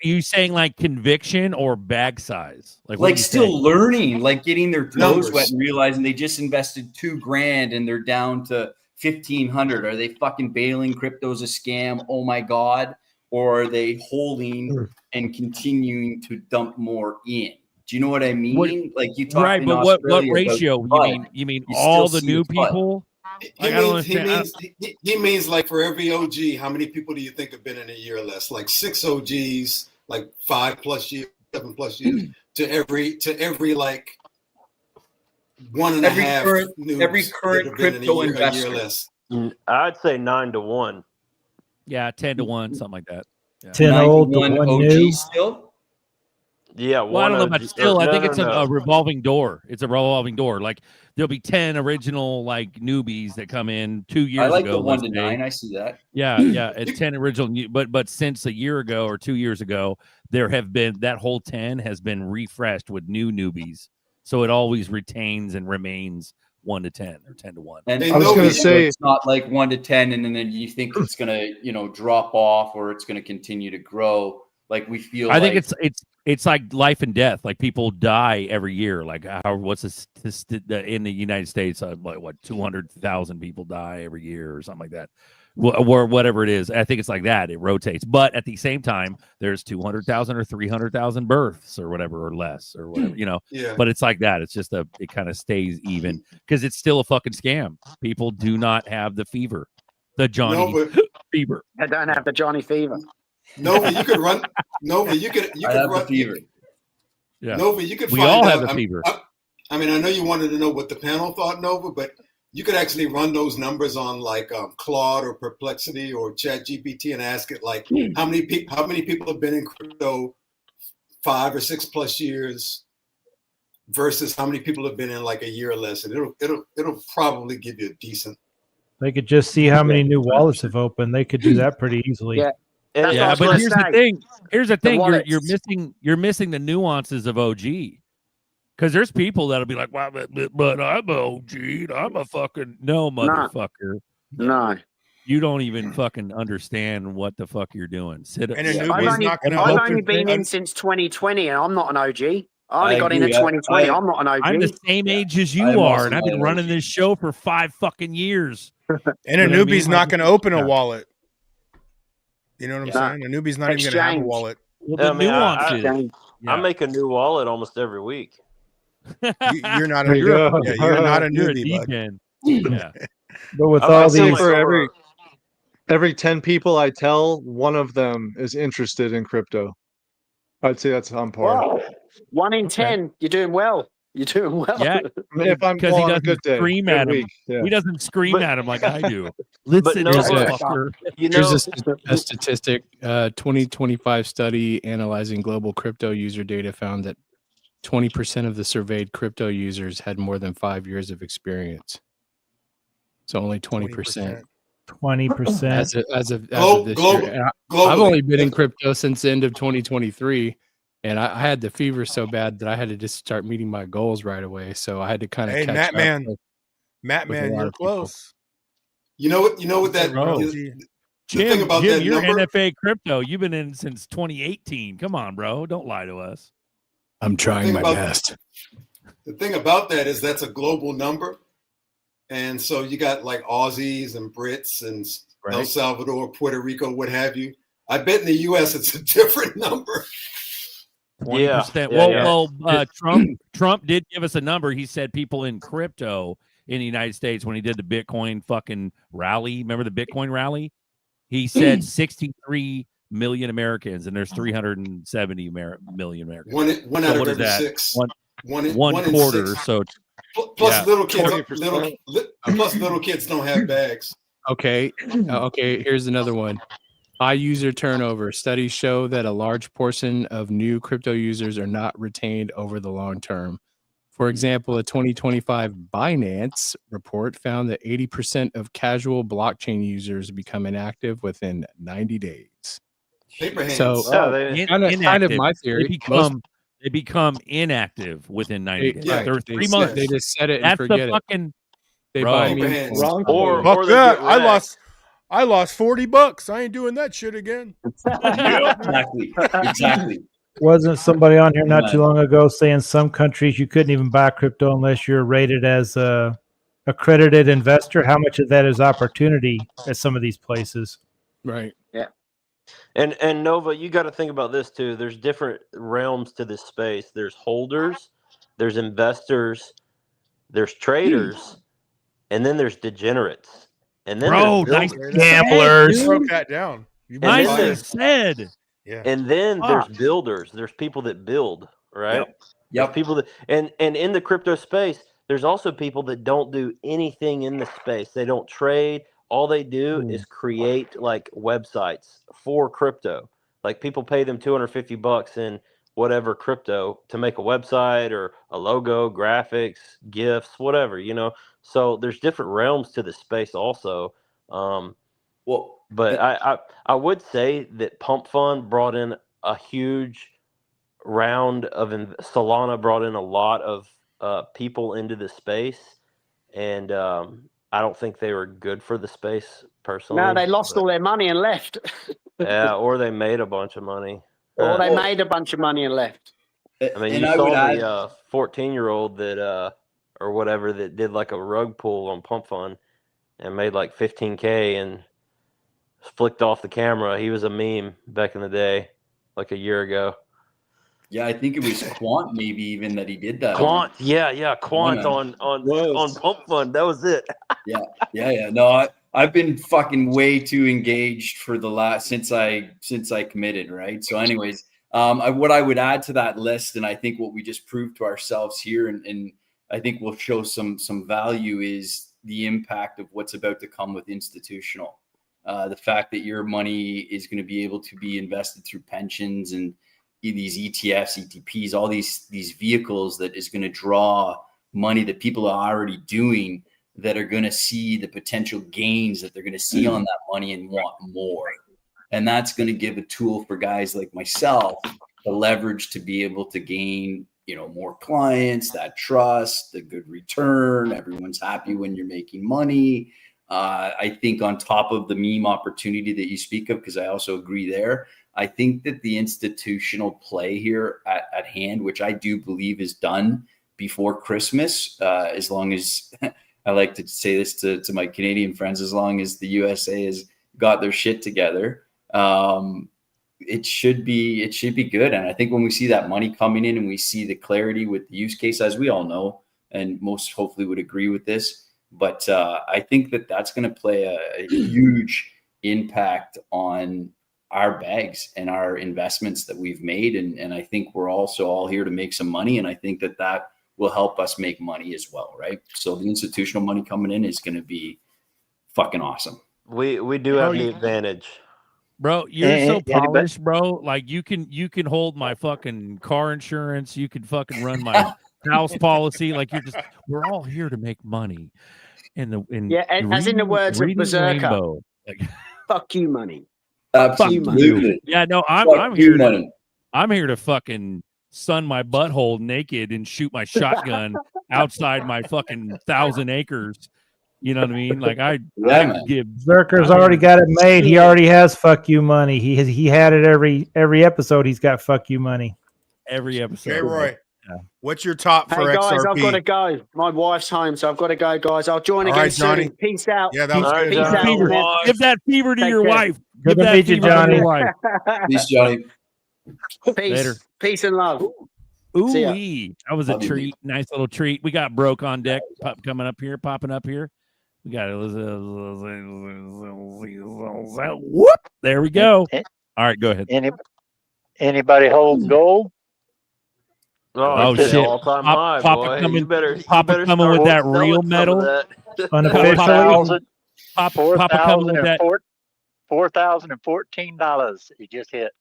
you saying like conviction or bag size? Like what are you still saying? learning, like getting their toes Numbers. wet and realizing they just invested $2,000 and they're down to 1,500. Are they fucking bailing crypto's a scam? Oh my God. Or are they holding and continuing to dump more in? Do you know what I mean? Like you talked right, in but Australia what ratio? about You mean you all still the see new a FUD. people? He means like for every OG, how many people do you think have been in a year or less? Like 6 OGs, like 5+ years, 7+ years, to every like 1.5 every current crypto a year investor. less. I'd say 9 to 1. Yeah, 10 to 1, something like that. Yeah. 10 old to 1 OG new. still? Yeah, Well, I don't know, but still, I think it's no. a revolving door. It's a revolving door. Like there'll be 10 original like newbies that come in 2 years I like ago. the 1 to let's say. 9. I see that. Yeah, it's 10 original. But since a year ago or 2 years ago, there have been that whole 10 has been refreshed with new newbies. So it always retains and remains 1 to 10 or 10 to 1. And I was going to say it's not like 1 to 10, and then you think it's going to, drop off or it's going to continue to grow. Like we feel. I think it's like life and death. Like people die every year. Like what's this in the United States? Like what 200,000 people die every year or something like that. Or whatever it is. I think it's like that. It rotates. But at the same time, there's 200,000 or 300,000 births or whatever or less or whatever, Yeah. But it's like that. It's just it kind of stays even because it's still a fucking scam. People do not have the fever, the Johnny fever. I don't have the Johnny fever. Nova, you could run. Nova, you could have run the fever. Yeah. Nova, you could. We find all out, have the fever. I mean, I know you wanted to know what the panel thought, Nova, but you could actually run those numbers on like Claude or Perplexity or ChatGPT and ask it like how many people have been in crypto 5 or 6+ years versus how many people have been in like a year or less, and it'll probably give you a decent. They could just see how many new wallets have opened. They could do that pretty easily. Yeah. Yeah, but here's the thing. Here's the thing. wallets. You're missing the nuances of OG. Because there's people that'll be like, "Well, but I'm a OG. And I'm a fucking no motherfucker." No. You don't even fucking understand what the fuck you're doing. And a newbie's I've only been in since 2020, and I'm not an OG. I only got in at 2020. I'm not an OG. I'm the same age as you are, and I've been running this show for 5 fucking years. And a newbie's not going to open a wallet. You know what I'm saying? A newbie's not even going to have a wallet. Well, the nuances. I make a new wallet almost every week. You're not a you're not a newbie, bud. Yeah. But with all these, for every 10 people I tell, one of them is interested in crypto. I'd say that's on par. Wow. 1 in 10. You're doing well. You're doing well. Yeah, if I'm because he on a doesn't good day, scream good at him. week, yeah. He doesn't scream at him like I do. Here's a statistic. 2025 study analyzing global crypto user data found that 20% of the surveyed crypto users had more than 5 years of experience. So only 20%. 20%. As of this year. I've only been in crypto since the end of 2023. And I had the fever so bad that I had to just start meeting my goals right away. So I had to kind of catch up. Matt, you're close. You know what that the thing about Jim, that you're number? NFA crypto. You've been in since 2018. Come on, bro. Don't lie to us. I'm trying my best. The thing about that is that's a global number. And so you got like Aussies and Brits and El Salvador, Puerto Rico, what have you. I bet in the US it's a different number. 20%. Trump did give us a number. He said people in crypto in the United States when he did the Bitcoin fucking rally. Remember the Bitcoin rally? He said 63 million Americans, and there's 370 million Americans. One out of every 6. One quarter. So plus little kids don't have bags. Okay. Here's another one. High user turnover. Studies show that a large portion of new crypto users are not retained over the long term. For example, a 2025 Binance report found that 80% of casual blockchain users become inactive within 90 days. Paper hands. So kind of my theory. They become inactive within 90 days. Right. They're They 3 set- months. they just set it and That's forget the it. fucking. They Bro. buy Keep your meme hands coins. off. Fuck that. I lost $40. I ain't doing that shit again. Exactly. Exactly. Wasn't somebody on here not Man. too long ago saying some countries you couldn't even buy crypto unless you're rated as a accredited investor? How much of that is opportunity at some of these places? Right. Yeah. And Nova, you got to think about this too. There's different realms to this space. There's holders, there's investors, there's traders, and then there's degenerates. And then Bro, there's nice builders. gamblers. You broke that down. You And then Nicely there's said. Yeah. And then there's Fuck. builders. There's people that build, right? Yep. There's people that and in the crypto space, there's also people that don't do anything in the space. They don't trade. All they do is create like websites for crypto. Like people pay them $250 in whatever crypto to make a website or a logo, graphics, GIFs, whatever, you know. So there's different realms to the space also. But I would say that Pump Fund brought in a huge round of Solana brought in a lot of people into the space, and I don't think they were good for the space personally. No, they lost all their money and left. Yeah, or they made a bunch of money. Or they made a bunch of money and left. I mean, And you I saw would the 14-year-old that or whatever that did like a rug pull on Pump Fund and made like 15K and flicked off the camera. He was a meme back in the day, like a year ago. Yeah, I think it was Quant maybe even that he did that. Quant, Quant man. on Pump Fund. That was it. Yeah. No, I've been fucking way too engaged for the last since I committed, right? So, anyways, what I would add to that list, and I think what we just proved to ourselves here, and I think will show some value is the impact of what's about to come with institutional. The fact that your money is going to be able to be invested through pensions and these ETFs, ETPs, all these vehicles that is going to draw money that people are already doing that are going to see the potential gains that they're going to see on that money and want more. And that's going to give a tool for guys like myself, the leverage to be able to gain, more clients, that trust, the good return. Everyone's happy when you're making money. I think on top of the meme opportunity that you speak of, because I also agree there, I think that the institutional play here at hand, which I do believe is done before Christmas, as long as I like to say this to my Canadian friends, as long as the USA has got their shit together, it should be good. And I think when we see that money coming in and we see the clarity with the use case, as we all know, and most hopefully would agree with this, but I think that that's going to play a huge impact on our bags and our investments that we've made. And I think we're also all here to make some money. And I think that will help us make money as well, right? So the institutional money coming in is going to be fucking awesome. We do have the advantage. Bro, you're so polished, bro. Like you can hold my fucking car insurance. You can fucking run my house policy. Like we're all here to make money. And as in the words of Berserker, Rainbow. Like, fuck you, money. Absolutely. Yeah, no, I'm here to fucking sun my butthole naked and shoot my shotgun outside my fucking 1,000 acres. You know what I mean? Like I give Zerker's already got it made. He already has fuck you money. He had it every episode. He's got fuck you money. Every episode. Okay, Roy. What's your top for Hey guys, XRP? I've got to go. My wife's home, so I've got to go, guys. I'll join All again right, Johnny. soon. Peace out. Yeah, that was good. Peace out. Man. Give that fever to Take your care. wife. Good Give to that meet you, fever to Johnny. your wife. Peace, Johnny. Peace. Later. Peace and love. See ya. Ooh, that was a treat. Nice little treat. We got Broke on deck popping up here. We got whoop. There we go. All right, go ahead. Anybody hold gold? Oh shit! all-time high, Papa boy. coming, You better Papa coming with that selling real some metal. of that. Unofficially, Papa coming with that. $4,014 he just hit.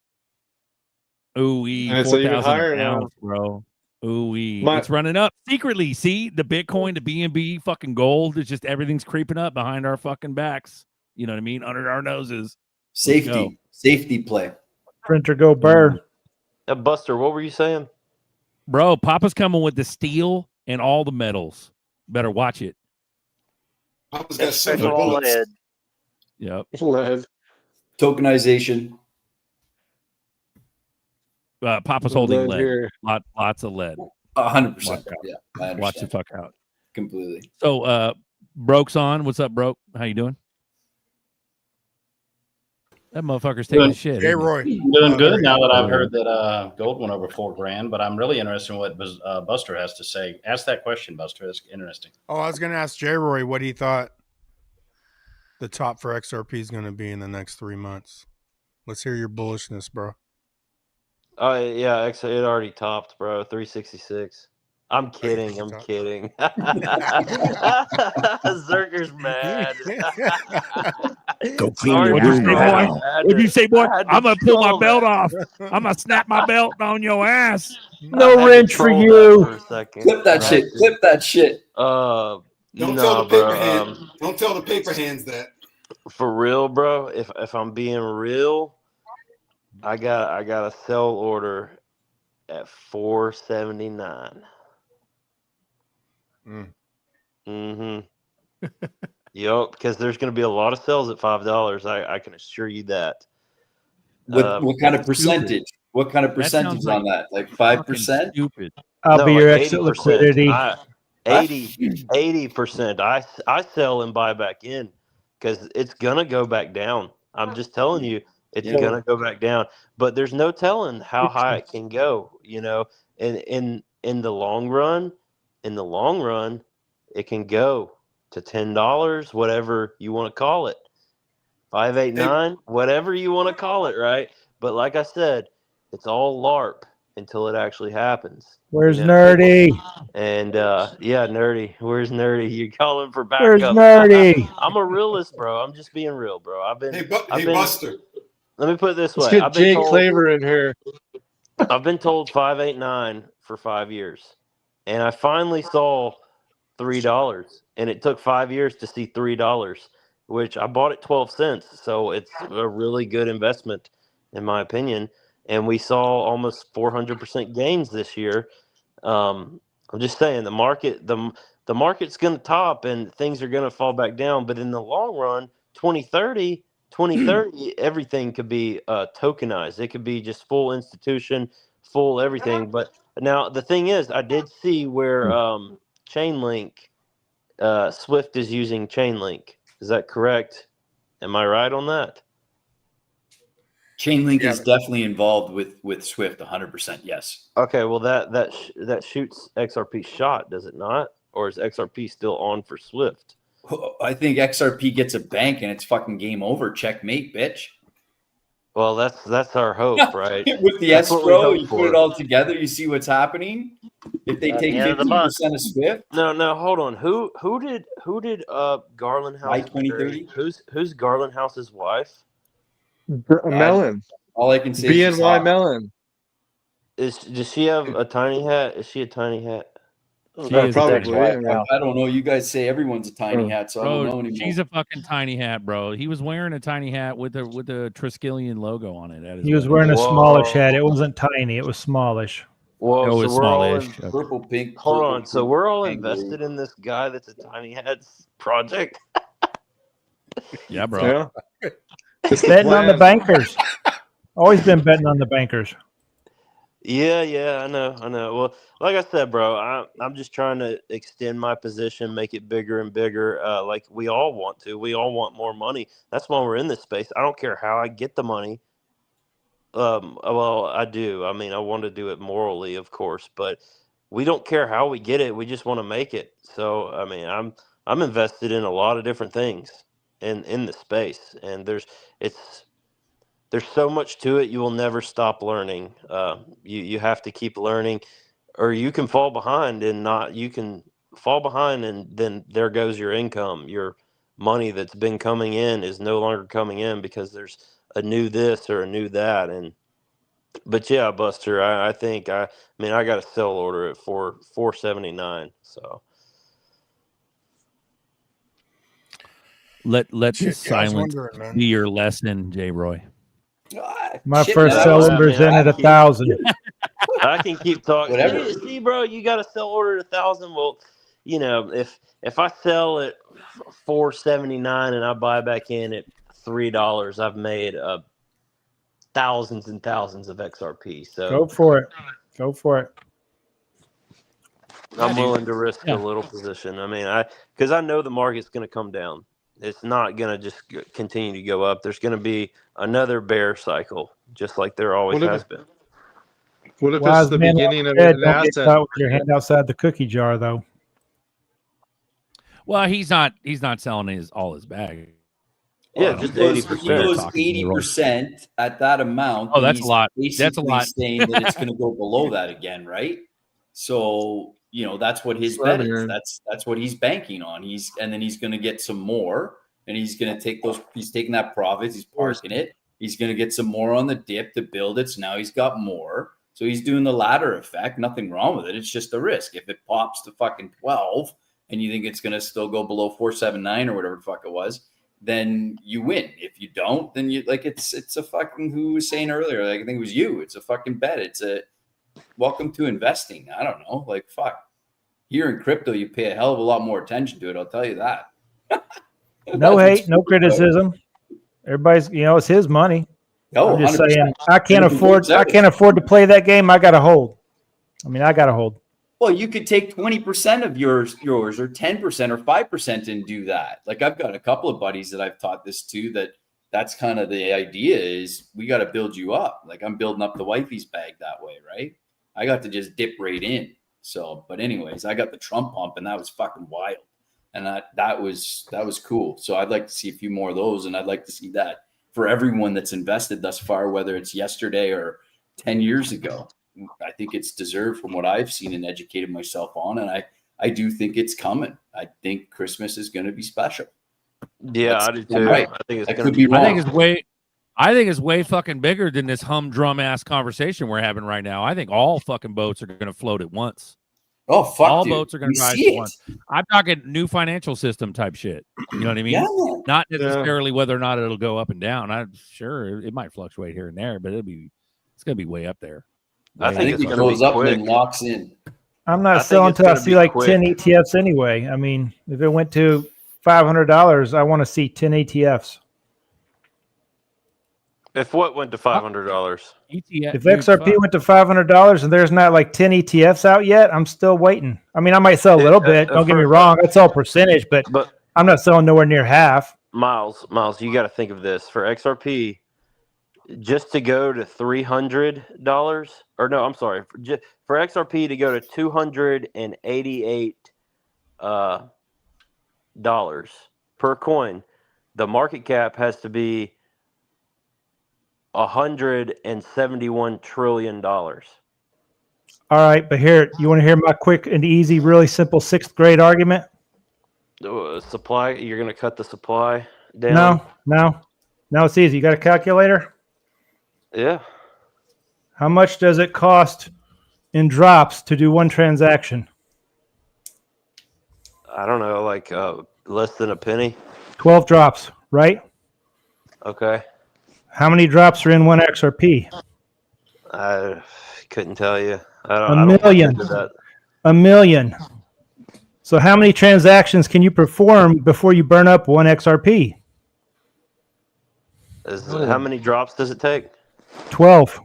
Ooh, And it's even 4,000 higher an ounce, now. bro. Ooh, it's running up secretly. See the Bitcoin, the BNB, fucking gold. It's just everything's creeping up behind our fucking backs. You know what I mean? Under our noses. Safety play. Printer go burr. Buster, what were you saying? Bro, Papa's coming with the steel and all the metals. Better watch it. Papa's got Special silver bullets. lead. Yep. Lead. Tokenization. Papa's holding Lead lead. here. Lots of lead. 100%. Watch out. Yeah, I understand. Watch the fuck out. Completely. So, Broke's on. What's up, Broke? How you doing? That motherfucker's taking Doing- a shit. Hey, isn't he? Roy. Doing good now that I've Yeah. heard that gold went over $4,000, but I'm really interested in what Buster has to say. Ask that question, Buster. That's interesting. Oh, I was going to ask J. Roy what he thought the top for XRP is going to be in the next 3 months. Let's hear your bullishness, bro. Oh yeah, it already topped, bro. 366. I'm kidding. I'm kidding. Zerker's mad. Go clean your What'd you say, room boy? now. What'd you say, boy? I had to I'm gonna pull my troll belt that. off. I'm gonna snap my belt on your ass. No I had to wrench for troll that you. for a second. Clip that I shit. had to. Clip that shit. Don't Nah, tell the paper bro. hand. Don't tell the paper hands that. For real, bro. If I'm being real, I got a sell order at 479. Mm-hmm. Yup, because there's going to be a lot of sales at $5. I can assure you that. What kind of Stupid. percentage? What kind of That sounds percentage on that? Like 5%? Stupid. I'll be No, your like exit 80%. liquidity. 80%. I sell and buy back in because it's gonna go back down. I'm just telling you, it's Yeah. gonna go back down. But there's no telling how high it can go. You know, and in the long run, it can go to $10, whatever you want to call it, 589, whatever you want to call it, right? But like I said, it's all LARP until it actually happens. Where's You know, Nerdy? and yeah, Nerdy. Where's Nerdy? You calling for Where's backup? Nerdy? I'm a realist, bro. I'm just being real, bro. I've been. Buster. Let me put it this Let's way. get Jay Claver in here. I've been told 589 for 5 years, and I finally saw $3, and it took 5 years to see $3, which I bought at 12 cents. So it's a really good investment, in my opinion. And we saw almost 400% gains this year. I'm just saying the market's going to top and things are going to fall back down. But in the long run, 2030, everything could be tokenized. It could be just full institution, full everything. But now the thing is, I did see where Chainlink, Swift is using Chainlink. Is that correct? Am I right on that? Chainlink is definitely involved with Swift 100%. Yes. Okay, well that shoots XRP shot, does it not? Or is XRP still on for Swift? I think XRP gets a bank and it's fucking game over. Checkmate, bitch. Well, that's our hope, right? With the That's what we escrow, hope you for. put it all together, you see what's happening. If they take 15% of Swift, No, hold on. Who did Garland House? By 2030? Who's Garland House's wife? Melon. All I can say is BNY Melon. Does she have a tiny hat? Is she a tiny hat? She is probably. I don't know. You guys say everyone's a tiny hat, so I don't know Bro, anymore. she's a fucking tiny hat, bro. He was wearing a tiny hat with a Triskelion logo on it. At his He was wedding. wearing a smallish hat. It wasn't tiny. It was smallish. Well, It so was we're all smallish. in, Okay. Purple, pink. hold purple, on. So pink, we're all pink, invested in this guy that's a tiny hats project. Yeah, bro. Yeah. Betting on the bankers. Always been betting on the bankers. Yeah, I know. Well, like I said, bro, I'm just trying to extend my position, make it bigger and bigger. Like we all want to. We all want more money. That's why we're in this space. I don't care how I get the money. Well, I do. I mean, I want to do it morally, of course, but we don't care how we get it. We just want to make it. So, I mean, I'm invested in a lot of different things in the space, and there's so much to it. You will never stop learning. You have to keep learning, or you can fall behind you can fall behind, and then there goes your income. Your money that's been coming in is no longer coming in because there's a new this or a new that. But yeah, Buster, I think I got a sell order at 479. So Let Yeah, I the was silence wondering, man. be your lesson, J. Roy. My Shit, first man. cylinder's in at 1,000. I can keep talking. Whatever. See, bro, you got to sell order at 1,000. Well, if I sell at $4.79 and I buy back in at $3, I've made thousands and thousands of XRP. So Go for it. Go for it. I'm willing to risk a little position. I mean, because I know the market's going to come down. It's not going to just continue to go up. There's going to be another bear cycle, just like there always has been. What if Wise it's the man beginning of said, an don't get ascent? caught with your hand outside the cookie jar, though. Well, he's not selling all his bag. Yeah, Well, just he 80%. goes 80% at that amount. Oh, then that's a he's lot. That's a basically lot. saying that it's going to go below that again, right? So that's what his That's what bet I'm is. hearing. That's what he's banking on. Then he's going to get some more, and he's going to take those. He's taking that profits. He's parking it. He's going to get some more on the dip to build it. So now he's got more. So he's doing the ladder effect. Nothing wrong with it. It's just a risk. If it pops to fucking 12, and you think it's going to still go below 479 or whatever the fuck it was, then you win. If you don't, then you it's a fucking, who was saying earlier, I think it was you. It's a fucking bet. It's a welcome to investing. I don't know. Fuck. Here in crypto, you pay a hell of a lot more attention to it. I'll tell you that. No hate, no criticism. Everybody's, it's his money. Oh, I'm just 100%. saying, I can't afford to play that game. I got to hold. I got to hold. Well, you could take 20% of yours or 10% or 5% and do that. I've got a couple of buddies that I've taught this to, that's kind of the idea is we got to build you up. I'm building up the wifey's bag that way, right? I got to just dip right in. So, but anyways, I got the Trump pump and that was fucking wild. And that was cool. So I'd like to see a few more of those. And I'd like to see that for everyone that's invested thus far, whether it's yesterday or 10 years ago. I think it's deserved from what I've seen and educated myself on. And I do think it's coming. I think Christmas is going to be special. Yeah, I do too. Right. I think it's I going to could be be wrong. I think it's way fucking bigger than this humdrum ass conversation we're having right now. I think all fucking boats are going to float at once. Oh, fuck, all dude. boats are going We to rise see at it. once. I'm talking new financial system type shit. You know what I mean? Yeah. Not necessarily whether or not it'll go up and down. I'm sure it might fluctuate here and there, but it's going to be way up there. I think it goes up and then locks in. I'm not selling until I see 10 ETFs anyway. If it went to $500, I want to see 10 ETFs. If what went to $500? If XRP went to $500 and there's not 10 ETFs out yet, I'm still waiting. I might sell a little bit. Don't get me wrong. That's all percentage, but I'm not selling nowhere near half. Miles, you got to think of this. For XRP, just to go to $300, or no, I'm sorry. For XRP to go to $288 per coin, the market cap has to be $171 trillion. All right, but here, you want to hear my quick and easy, really simple 6th grade argument? Supply, you're going to cut the supply down? No, it's easy. You got a calculator? Yeah. How much does it cost in drops to do one transaction? I don't know, less than a penny. 12 drops, right? Okay. How many drops are in one XRP? I couldn't tell you. A million. A million. So how many transactions can you perform before you burn up one XRP? How many drops does it take? 12.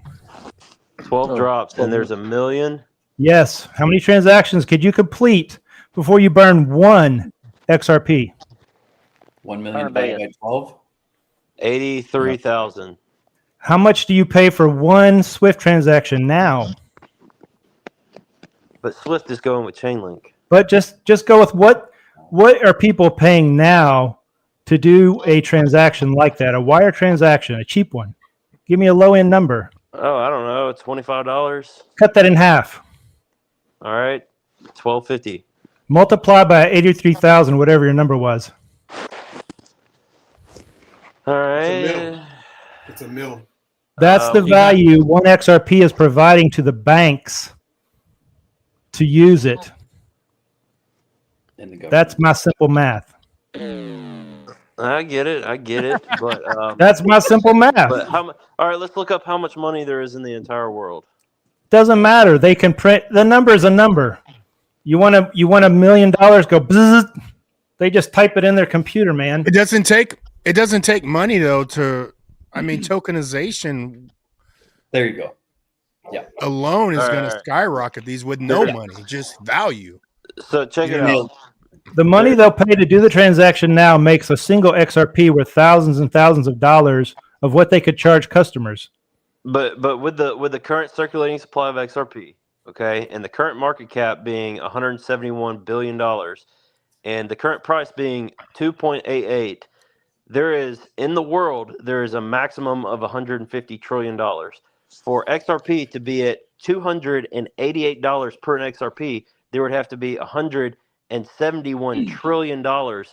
12 drops, and there's a million? Yes. How many transactions could you complete before you burn one XRP? 1 million divided by 12? 83,000. How much do you pay for one Swift transaction now? But Swift is going with Chainlink. But just go with what are people paying now to do a transaction like that? A wire transaction, a cheap one. Give me a low end number. Oh, I don't know. $25. Cut that in half. All right. $12.50. Multiply by 83,000, whatever your number was. All right. It's a mill. That's the value one XRP is providing to the banks to use it. That's my simple math. I get it. But that's my simple math. But all right, let's look up how much money there is in the entire world. Doesn't matter. They can print the number is a number. You want $1 million? Go bzzz. They just type it in their computer, man. It doesn't take money though to. I mean, tokenization. There you go. Yeah. Alone is All going to right. skyrocket these with no money, just value. So check it out. The money they'll pay to do the transaction now makes a single XRP worth thousands and thousands of dollars of what they could charge customers. But with the current circulating supply of XRP, okay, and the current market cap being $171 billion, and the current price being 2.88, there is in the world a maximum of $150 trillion. For XRP to be at $288 per XRP, there would have to be $171 trillion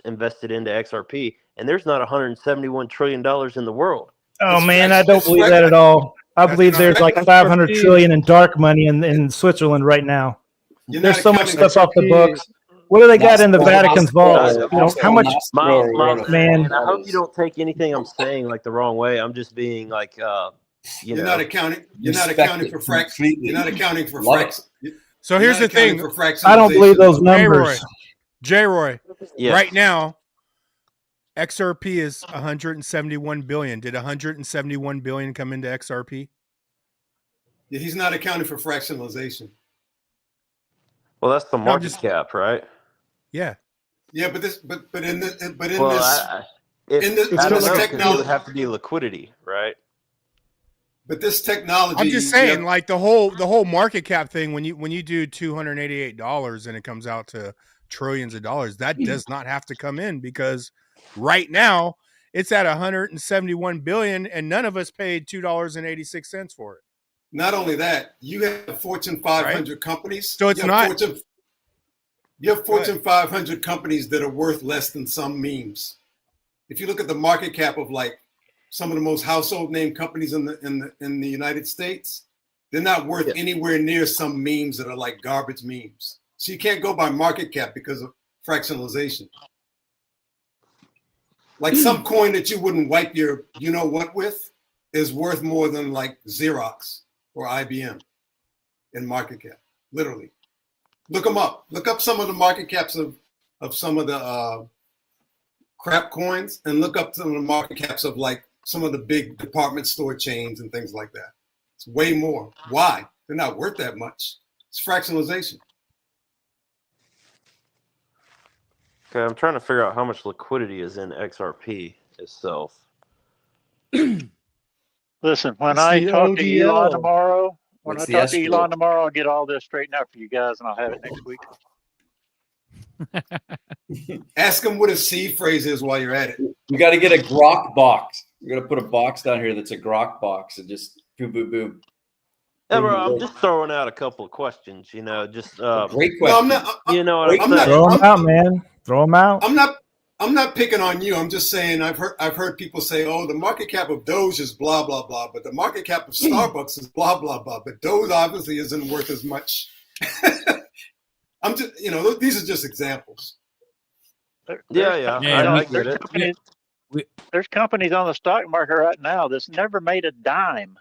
invested into XRP, and there's not $171 trillion in the world. Oh man, I don't believe that at all. I believe there's like 500 trillion in dark money in Switzerland right now. There's so much stuff off the books. What do they got in the Vatican's vault? You know, how much? Miles, Man, I hope you don't take anything I'm saying like the wrong way. I'm just being like, You're not accounting. You're not accounting for fractions. You're not accounting for fractions. So here's the thing. I don't believe those numbers. J-Roy, Yes. right now, XRP is 171 billion. Did 171 billion come into XRP? Yeah, he's not accounting for fractionalization. Well, that's the market cap, right? Yeah. Yeah, but in this technology would have to be liquidity, right? But this technology, I'm just saying, like the whole market cap thing. When you do $288 and it comes out to trillions of dollars, that does not have to come in because right now it's at 171 billion, and none of us paid $2.86 for it. Not only that, you have Fortune 500 companies. So it's not. You have Fortune 500 companies that are worth less than some memes. If you look at the market cap of like some of the most household name companies in the United States, they're not worth anywhere near some memes that are like garbage memes. So you can't go by market cap because of fractionalization. Like some coin that you wouldn't wipe your you-know-what with is worth more than like Xerox or IBM in market cap, literally. Look them up. Look up some of the market caps of some of the crap coins and look up some of the market caps of like some of the big department store chains and things like that. It's way more. Why? They're not worth that much. It's fractionalization. Okay, I'm trying to figure out how much liquidity is in XRP itself. Listen, when It's I the talk to ODL. Elon tomorrow, What's the escrow? I'll get all this straightened out for you guys, and I'll have it next week. Ask them what a seed phrase is while you're at it. We got to get a grok box. We got to put a box down here that's a grok box and just boom, boom, boom. Yeah, bro, I'm just throwing out a couple of questions, just great No, question. I'm not. You know what I'm not. saying? Throw them out, man. Throw them out. I'm not picking on you. I'm just saying I've heard people say, "Oh, the market cap of Doge is blah blah blah," but the market cap of Starbucks is blah blah blah. But Doge obviously isn't worth as much. I'm just, these are just examples. Yeah. I get it. There's companies on the stock market right now that's never made a dime,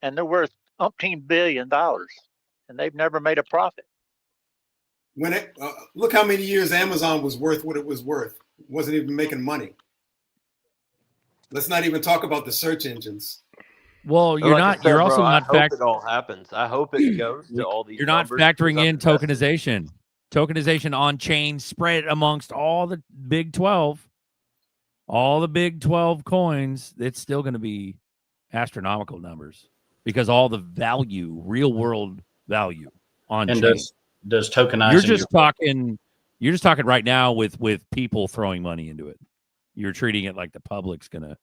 and they're worth $18 billion, and they've never made a profit. When look how many years Amazon was worth what it was worth. It wasn't even making money. Let's not even talk about the search engines. Well, But you're like I not. said, You're also bro, not I hope it all happens. I hope it goes to all these. You're not numbers factoring because in I'm invested. tokenization. Tokenization on chain spread amongst all the Big 12. All the Big 12 coins, it's still going to be astronomical numbers because all the value, real world value on And chain. does tokenizing You're just talking right now with people throwing money into it. You're treating it like the public's going to.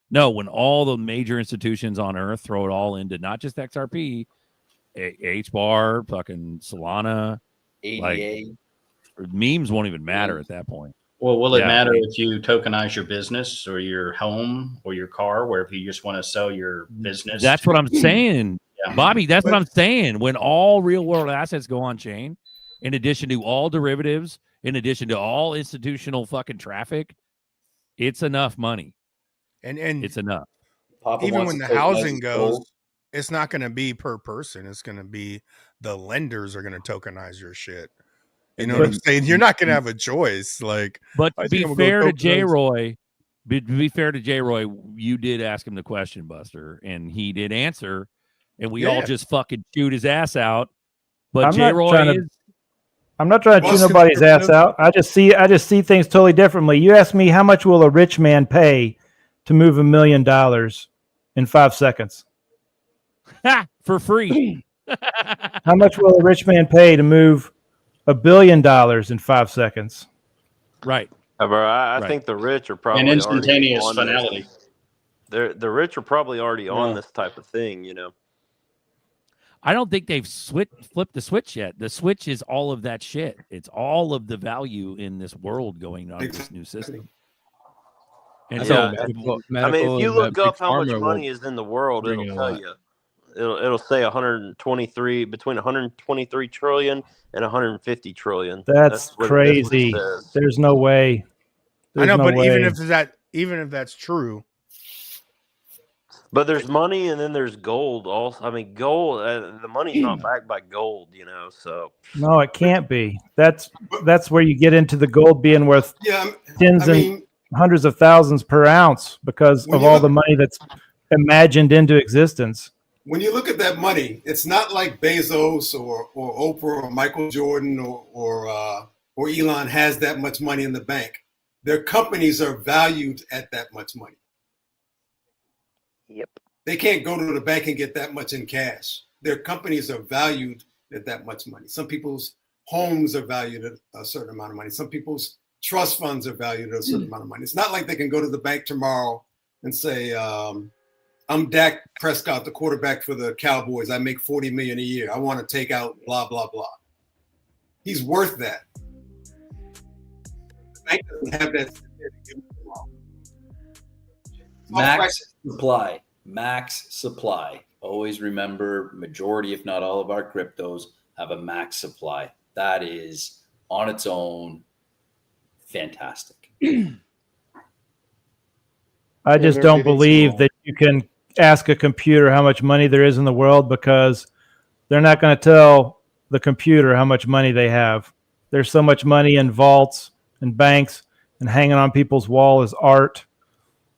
No, when all the major institutions on earth throw it all into not just XRP, H-bar, fucking Solana, ADA. memes won't even matter at that point. Well, will it matter if you tokenize your business or your home or your car, where if you just want to sell your business? That's what I'm saying, Yeah. Bobby. That's what I'm saying. When all real world assets go on chain, in addition to all derivatives, in addition to all institutional fucking traffic, it's enough money. And it's enough. even when the housing goes, it's not going to be per person. It's going to be the lenders are going to tokenize your shit. You know what I'm saying? You're not going to have a choice. Like, But I to think be I'm gonna fair go to J. tokenize- Roy, to be fair to J. Roy, you did ask him the question, Buster, and he did answer, and we all Yeah. just fucking chewed his ass out. But I'm J. not Roy trying to- is. I'm not trying to chew Boston's nobody's ass crypto- out. I just see things totally differently. You ask me how much will a rich man pay to move $1 million in 5 seconds? Ha! For free. How much will a rich man pay to move $1 billion in 5 seconds? Right. Bro, I Right. think the rich are probably And already instantaneous on finality. this. The rich are probably already on Yeah. this type of thing, you know. I don't think they've flipped the switch yet. The switch is all of that shit. It's all of the value in this world going on this new system. And Yeah, so, I mean, if you look up how much pharma money will is in the world, bring it'll in a tell lot. you. It'll say 123 between 123 trillion and 150 trillion. That's what crazy. it says. There's no way. I know, There's no but even way. if that's true, But there's money and then there's gold. Also, I mean, gold. The money's not backed by gold, you know. So No, it can't be. That's where you get into the gold being worth tens and hundreds of thousands per ounce because When of you all look- the money that's imagined into existence. When you look at that money, it's not like Bezos or Oprah or Michael Jordan or Elon has that much money in the bank. Their companies are valued at that much money. Yep. They can't go to the bank and get that much in cash. Their companies are valued at that much money. Some people's homes are valued at a certain amount of money. Some people's trust funds are valued at a certain amount of money. It's not like they can go to the bank tomorrow and say, I'm Dak Prescott, the quarterback for the Cowboys. I make $40 million a year. I want to take out blah, blah, blah. He's worth that. The bank doesn't have that. Max supply. Max supply. Always remember, majority, if not all of our cryptos have a max supply. That is on its own fantastic. I just don't believe that you can ask a computer how much money there is in the world because they're not going to tell the computer how much money they have. There's so much money in vaults and banks and hanging on people's wall as art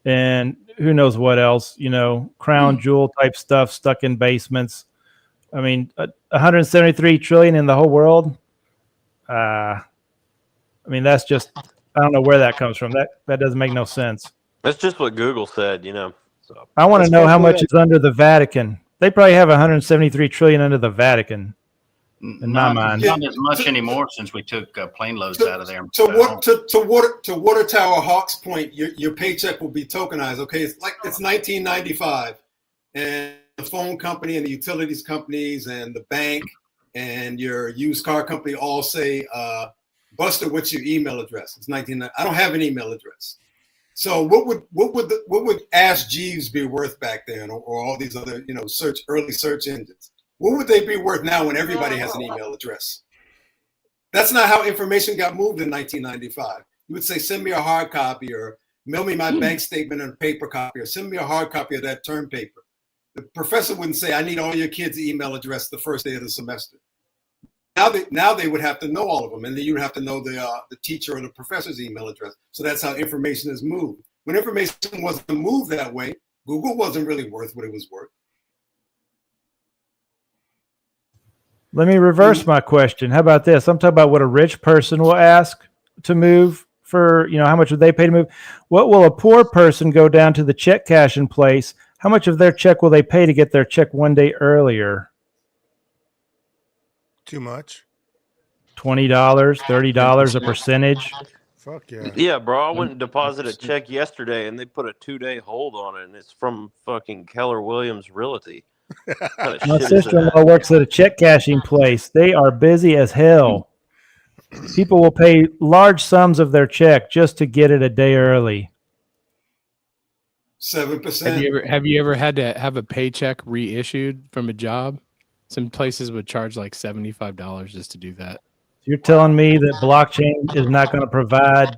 and who knows what else, crown jewel type stuff stuck in basements. I mean, 173 trillion in the whole world. I mean, that's just, I don't know where that comes from. That doesn't make no sense. that's just what Google said, you know. So I want to know how much is under the Vatican. They probably have 173 trillion under the Vatican. In my mind, not as much anymore since we took plane loads out of there. To Water Tower Hawk's point, your paycheck will be tokenized. Okay, it's 1995, and the phone company and the utilities companies and the bank and your used car company all say, "Buster, what's your email address?" It's 19. I don't have an email address. So what would Ask Jeeves be worth back then, or all these other early search engines? What would they be worth now when everybody has an email address? That's not how information got moved in 1995. You would say, send me a hard copy or mail me my bank statement and a paper copy or send me a hard copy of that term paper. The professor wouldn't say, I need all your kids' email address the first day of the semester. Now they would have to know all of them, and then you would have to know the teacher or the professor's email address. So that's how information is moved. When information wasn't moved that way, Google wasn't really worth what it was worth. let me reverse my question. How about this? I'm talking about what a rich person will ask to move for, how much would they pay to move? What will a poor person go down to the check cashing place? How much of their check will they pay to get their check one day earlier? Too much. $20, $30, a percentage. Fuck yeah. Yeah, bro. I went and deposited a check yesterday, and they put a 2-day hold on it, and it's from fucking Keller Williams Realty. My sister-in-law works at a check cashing place. They are busy as hell. People will pay large sums of their check just to get it a day early. 7%. Have you ever had to have a paycheck reissued from a job? Some places would charge like $75 just to do that. You're telling me that blockchain is not going to provide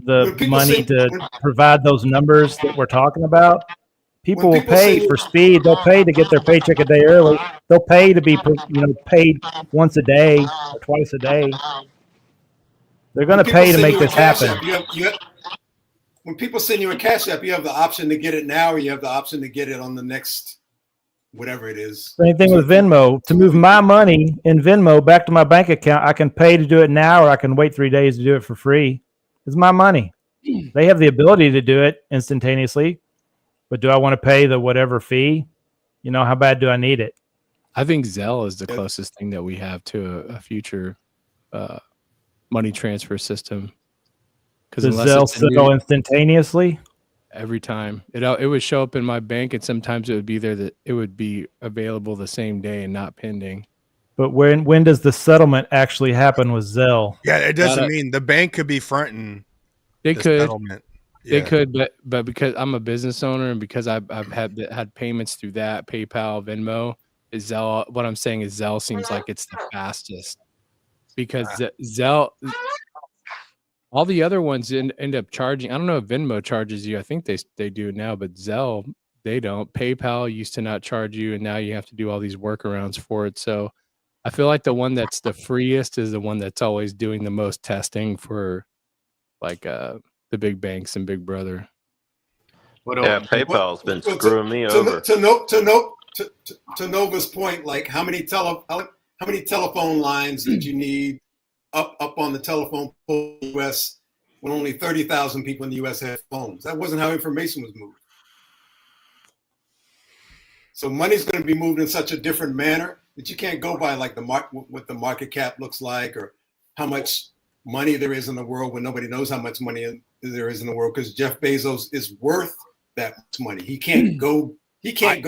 the money to provide those numbers that we're talking about? People will pay for speed. They'll pay to get their paycheck a day early. They'll pay to be, paid once a day or twice a day. They're going to pay to make this happen. When people send you a cash app, you have the option to get it now, or you have the option to get it on the next, whatever it is. Same thing with Venmo. To move my money in Venmo back to my bank account, I can pay to do it now, or I can wait 3 days to do it for free. It's my money. They have the ability to do it instantaneously, but do I want to pay the whatever fee? How bad do I need it? I think Zelle is the closest thing that we have to a future money transfer system. Does Zelle settle instantaneously? Every time it would show up in my bank, and sometimes it would be there that it would be available the same day and not pending. But when does the settlement actually happen with Zelle? Yeah, it doesn't mean the bank could be fronting. They could, settlement. They could, but because I'm a business owner and because I've had payments through that PayPal, Venmo, Zelle. What I'm saying is Zelle seems like it's the fastest because Zelle. All the other ones end up charging. I don't know if Venmo charges you. I think they do now, but Zelle, they don't. PayPal used to not charge you, and now you have to do all these workarounds for it. So I feel like the one that's the freest is the one that's always doing the most testing for like the big banks and Big Brother. Yeah, PayPal's been screwing me over. To Nova's point, like how many telephone lines did you need up on the telephone pole in the U.S. when only 30,000 people in the U.S. had phones? That wasn't how information was moved. So money's going to be moved in such a different manner that you can't go by like what the market cap looks like or how much money there is in the world when nobody knows how much money there is in the world, because Jeff Bezos is worth that much money. He can't go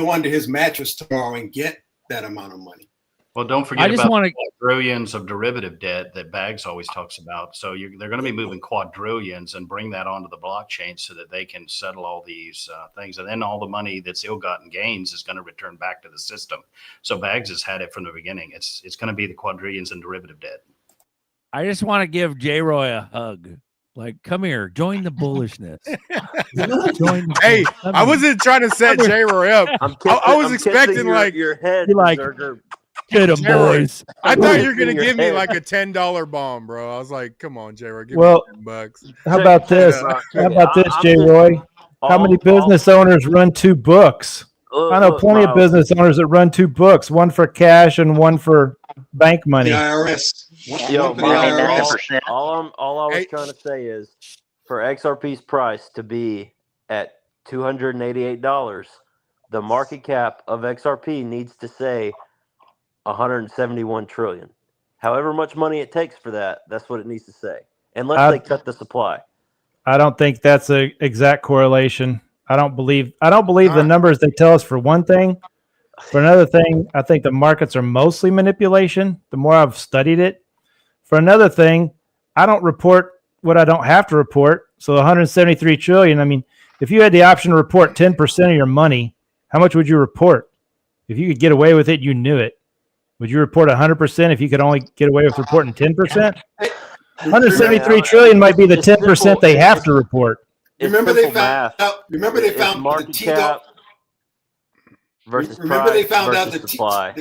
under his mattress tomorrow and get that amount of money. Well, don't forget about the quadrillions of derivative debt that Bags always talks about. So they're going to be moving quadrillions and bring that onto the blockchain so that they can settle all these things. And then all the money that's ill-gotten gains is going to return back to the system. So Bags has had it from the beginning. It's going to be the quadrillions and derivative debt. I just want to give J-Roy a hug. Like, come here, join the bullishness. Hey, I wasn't trying to set J-Roy up. I was expecting your head. You're like, get him, boys. I thought you were gonna give me like a $10 bomb, bro. I was like, come on, J-Roy, give me $10. How about this? How about this, J-Roy? How many business owners run two books? I know plenty of business owners that run two books, one for cash and one for bank money. The IRS. All I was trying to say is for XRP's price to be at $288, the market cap of XRP needs to say 171 trillion. However much money it takes for that, that's what it needs to say. Unless they cut the supply. I don't think that's an exact correlation. I don't believe the numbers they tell us for one thing. For another thing, I think the markets are mostly manipulation. The more I've studied it. For another thing, I don't report what I don't have to report. So 173 trillion. I mean, if you had the option to report 10% of your money, how much would you report? If you could get away with it, you knew it. Would you report 100% if you could only get away with reporting 10%? 173 trillion might be the 10% they have to report. Remember they found out the T-Dog versus remember they found out the supply.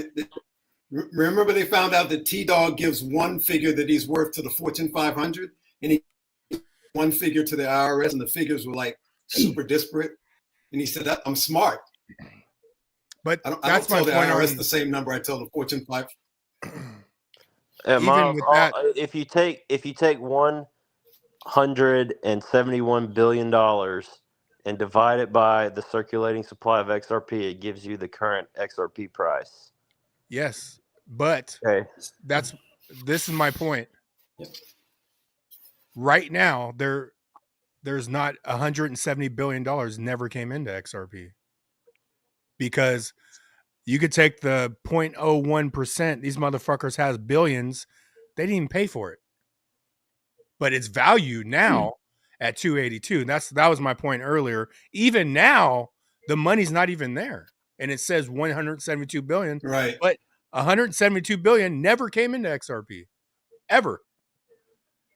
Remember they found out that T-Dog gives one figure that he's worth to the Fortune 500 and he gives one figure to the IRS, and the figures were like super disparate. And he said, I'm smart. But I don't tell the IRS the same number I tell the Fortune 500. Miles, if you take $171 billion and divide it by the circulating supply of XRP, it gives you the current XRP price. Yes, but this is my point. Right now, there's not $170 billion never came into XRP. Because you could take the 0.01%. These motherfuckers has billions. They didn't even pay for it. But it's valued now at 282. That was my point earlier. Even now, the money's not even there. And it says 172 billion. Right. But 172 billion never came into XRP. Ever.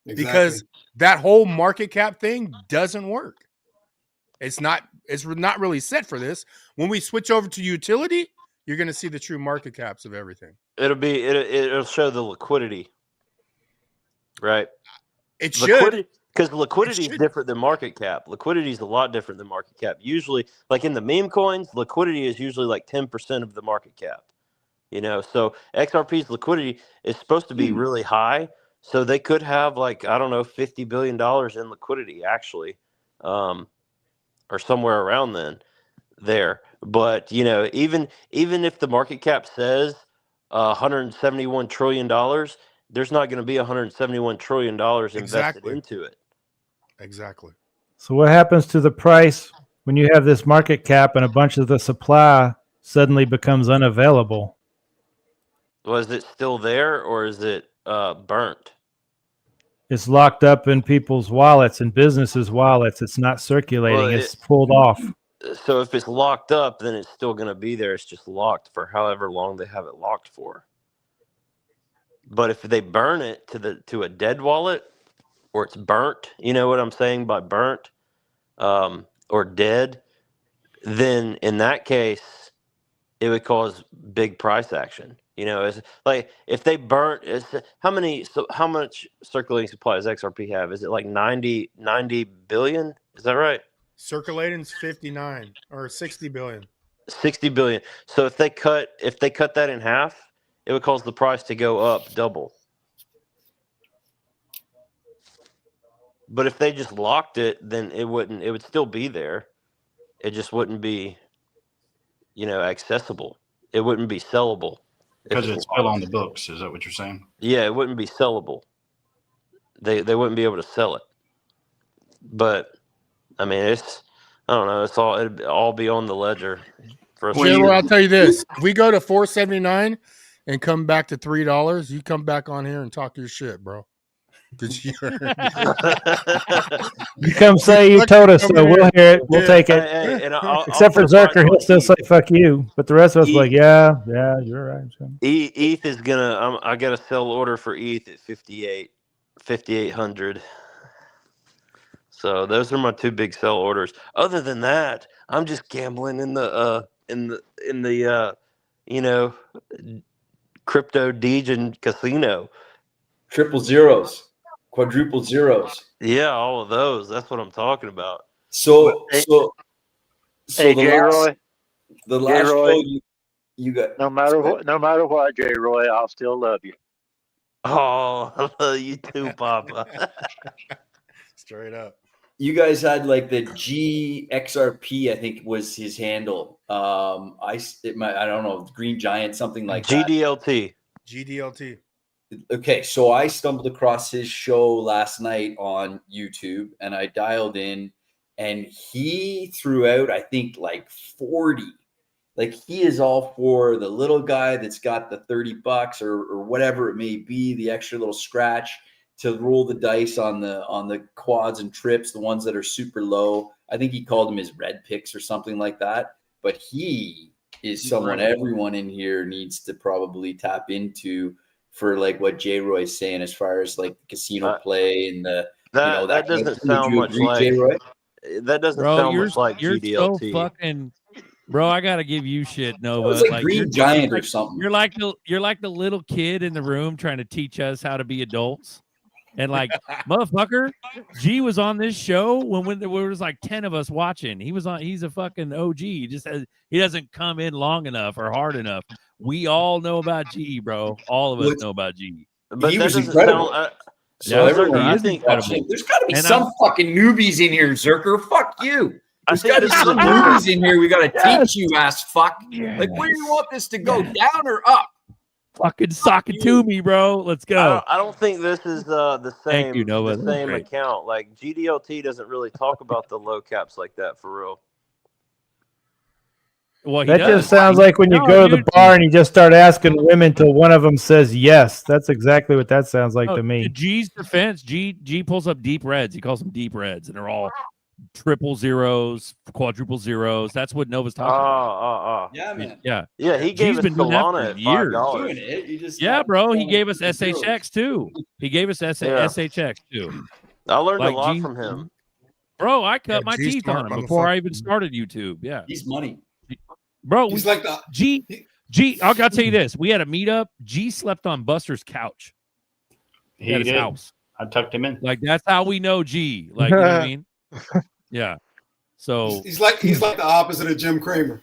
Exactly. Because that whole market cap thing doesn't work. It's not really set for this. When we switch over to utility, you're going to see the true market caps of everything. It'll show the liquidity, right? It should, because liquidity is different than market cap. Liquidity is a lot different than market cap. Usually, like in the meme coins, liquidity is usually like 10% of the market cap. So XRP's liquidity is supposed to be really high. So they could have like, I don't know, $50 billion in liquidity actually, or somewhere around there. But, even if the market cap says $171 trillion, there's not going to be $171 trillion invested into it. Exactly. So what happens to the price when you have this market cap and a bunch of the supply suddenly becomes unavailable? Was it still there or is it burnt? It's locked up in people's wallets and businesses' wallets. It's not circulating. It's pulled off. So if it's locked up, then it's still going to be there. It's just locked for however long they have it locked for. But if they burn it to a dead wallet, or it's burnt, you know what I'm saying by burnt, or dead, then in that case, it would cause big price action. It's like if they burnt, how much circulating supply does XRP have? Is it like 90 billion? Is that right? Circulating's 59 or 60 billion. 60 billion. So if they cut that in half, it would cause the price to go up double. But if they just locked it, then it would still be there. It just wouldn't be, accessible. It wouldn't be sellable. Because it's still on the books. Is that what you're saying? Yeah, it wouldn't be sellable. They wouldn't be able to sell it. But I mean, I don't know. It'd all be on the ledger. Well, I'll tell you this: if we go to 479 and come back to $3, you come back on here and talk your shit, bro. You come say you told us, so we'll hear it. We'll take it. Except for Zerker, he'll still say "fuck you," but the rest of us like, yeah, you're right. ETH is gonna. I got a sell order for ETH at 5,800. So those are my two big sell orders. Other than that, I'm just gambling in the crypto Degen casino. Triple zeros, quadruple zeros. Yeah, all of those. That's what I'm talking about. So Hey, the last J-Roy, show you got. no matter what, J. Roy, I'll still love you. Oh, I love you too, Papa. Straight up. You guys had like the GXRP, I think was his handle. I don't know, Green Giant, something like GDLT. GDLT. Okay, so I stumbled across his show last night on YouTube, and I dialed in, and he threw out, I think, like 40. Like, he is all for the little guy that's got the $30 or whatever it may be, the extra little scratch to roll the dice on the quads and trips, the ones that are super low. I think he called them his red picks or something like that. But he is someone everyone in here needs to probably tap into for like what J. Roy's saying as far as like the casino play and the that doesn't sound much like J-Roy? That doesn't sound much like you're GDLT. So fucking, bro. I gotta give you shit, Nova. It's like Green Giant or something. You're like the little kid in the room trying to teach us how to be adults. And like, motherfucker, G was on this show when there was like 10 of us watching. He's a fucking OG. He doesn't come in long enough or hard enough. We all know about G, bro. All of us know about G. But he that was doesn't incredible. sound. So everyone, I think there's got to be some fucking newbies in here, Zerker. Fuck you. There's got to be some newbies in here. We got to teach you, ass fuck. Like, where do you want this to go, down or up? Fucking sock it to me, bro. Let's go. I don't think this is the same. Thank you, Nova. The same account. Like GDLT doesn't really talk about the low caps like that for real. Well, that just sounds like when you go to the bar and you just start asking women till one of them says yes. That's exactly what that sounds like to me. G's defense, G pulls up deep reds. He calls them deep reds, and they're all triple zeros, quadruple zeros. That's what Nova's talking about. Yeah, man. Yeah. He gave us Solana at $5. Yeah, bro. He gave us SHX too. He gave us SHX too. I learned a lot from him. Bro, I cut Yeah, my G's teeth on smart him before I motherfucker. even started YouTube. Yeah. He's money. Bro, He's like the G, I'll tell you this. We had a meetup. G slept on Buster's couch He at his did. house. I tucked him in. Like, that's how we know G. Like, you know what I mean? Yeah. So he's like the opposite of Jim Cramer.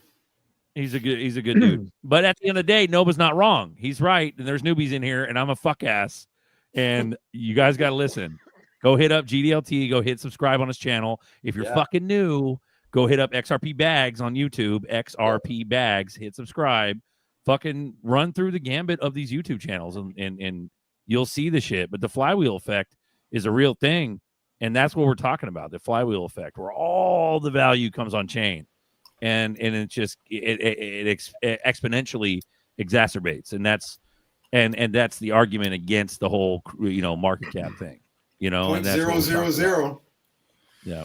he's a good dude. But at the end of the day, Nova's not wrong. He's right. And there's newbies in here, and I'm a fuck ass. And you guys got to listen. Go hit up GDLT. Go hit subscribe on his channel. If you're fucking new, go hit up XRP Bags on YouTube. XRP Bags. Hit subscribe. Fucking run through the gambit of these YouTube channels, and you'll see the shit. But the flywheel effect is a real thing. And that's what we're talking about, the flywheel effect, where all the value comes on chain. And it just it exponentially exacerbates. And that's that's the argument against the whole, market cap thing. And that's what we're talking about. Yeah.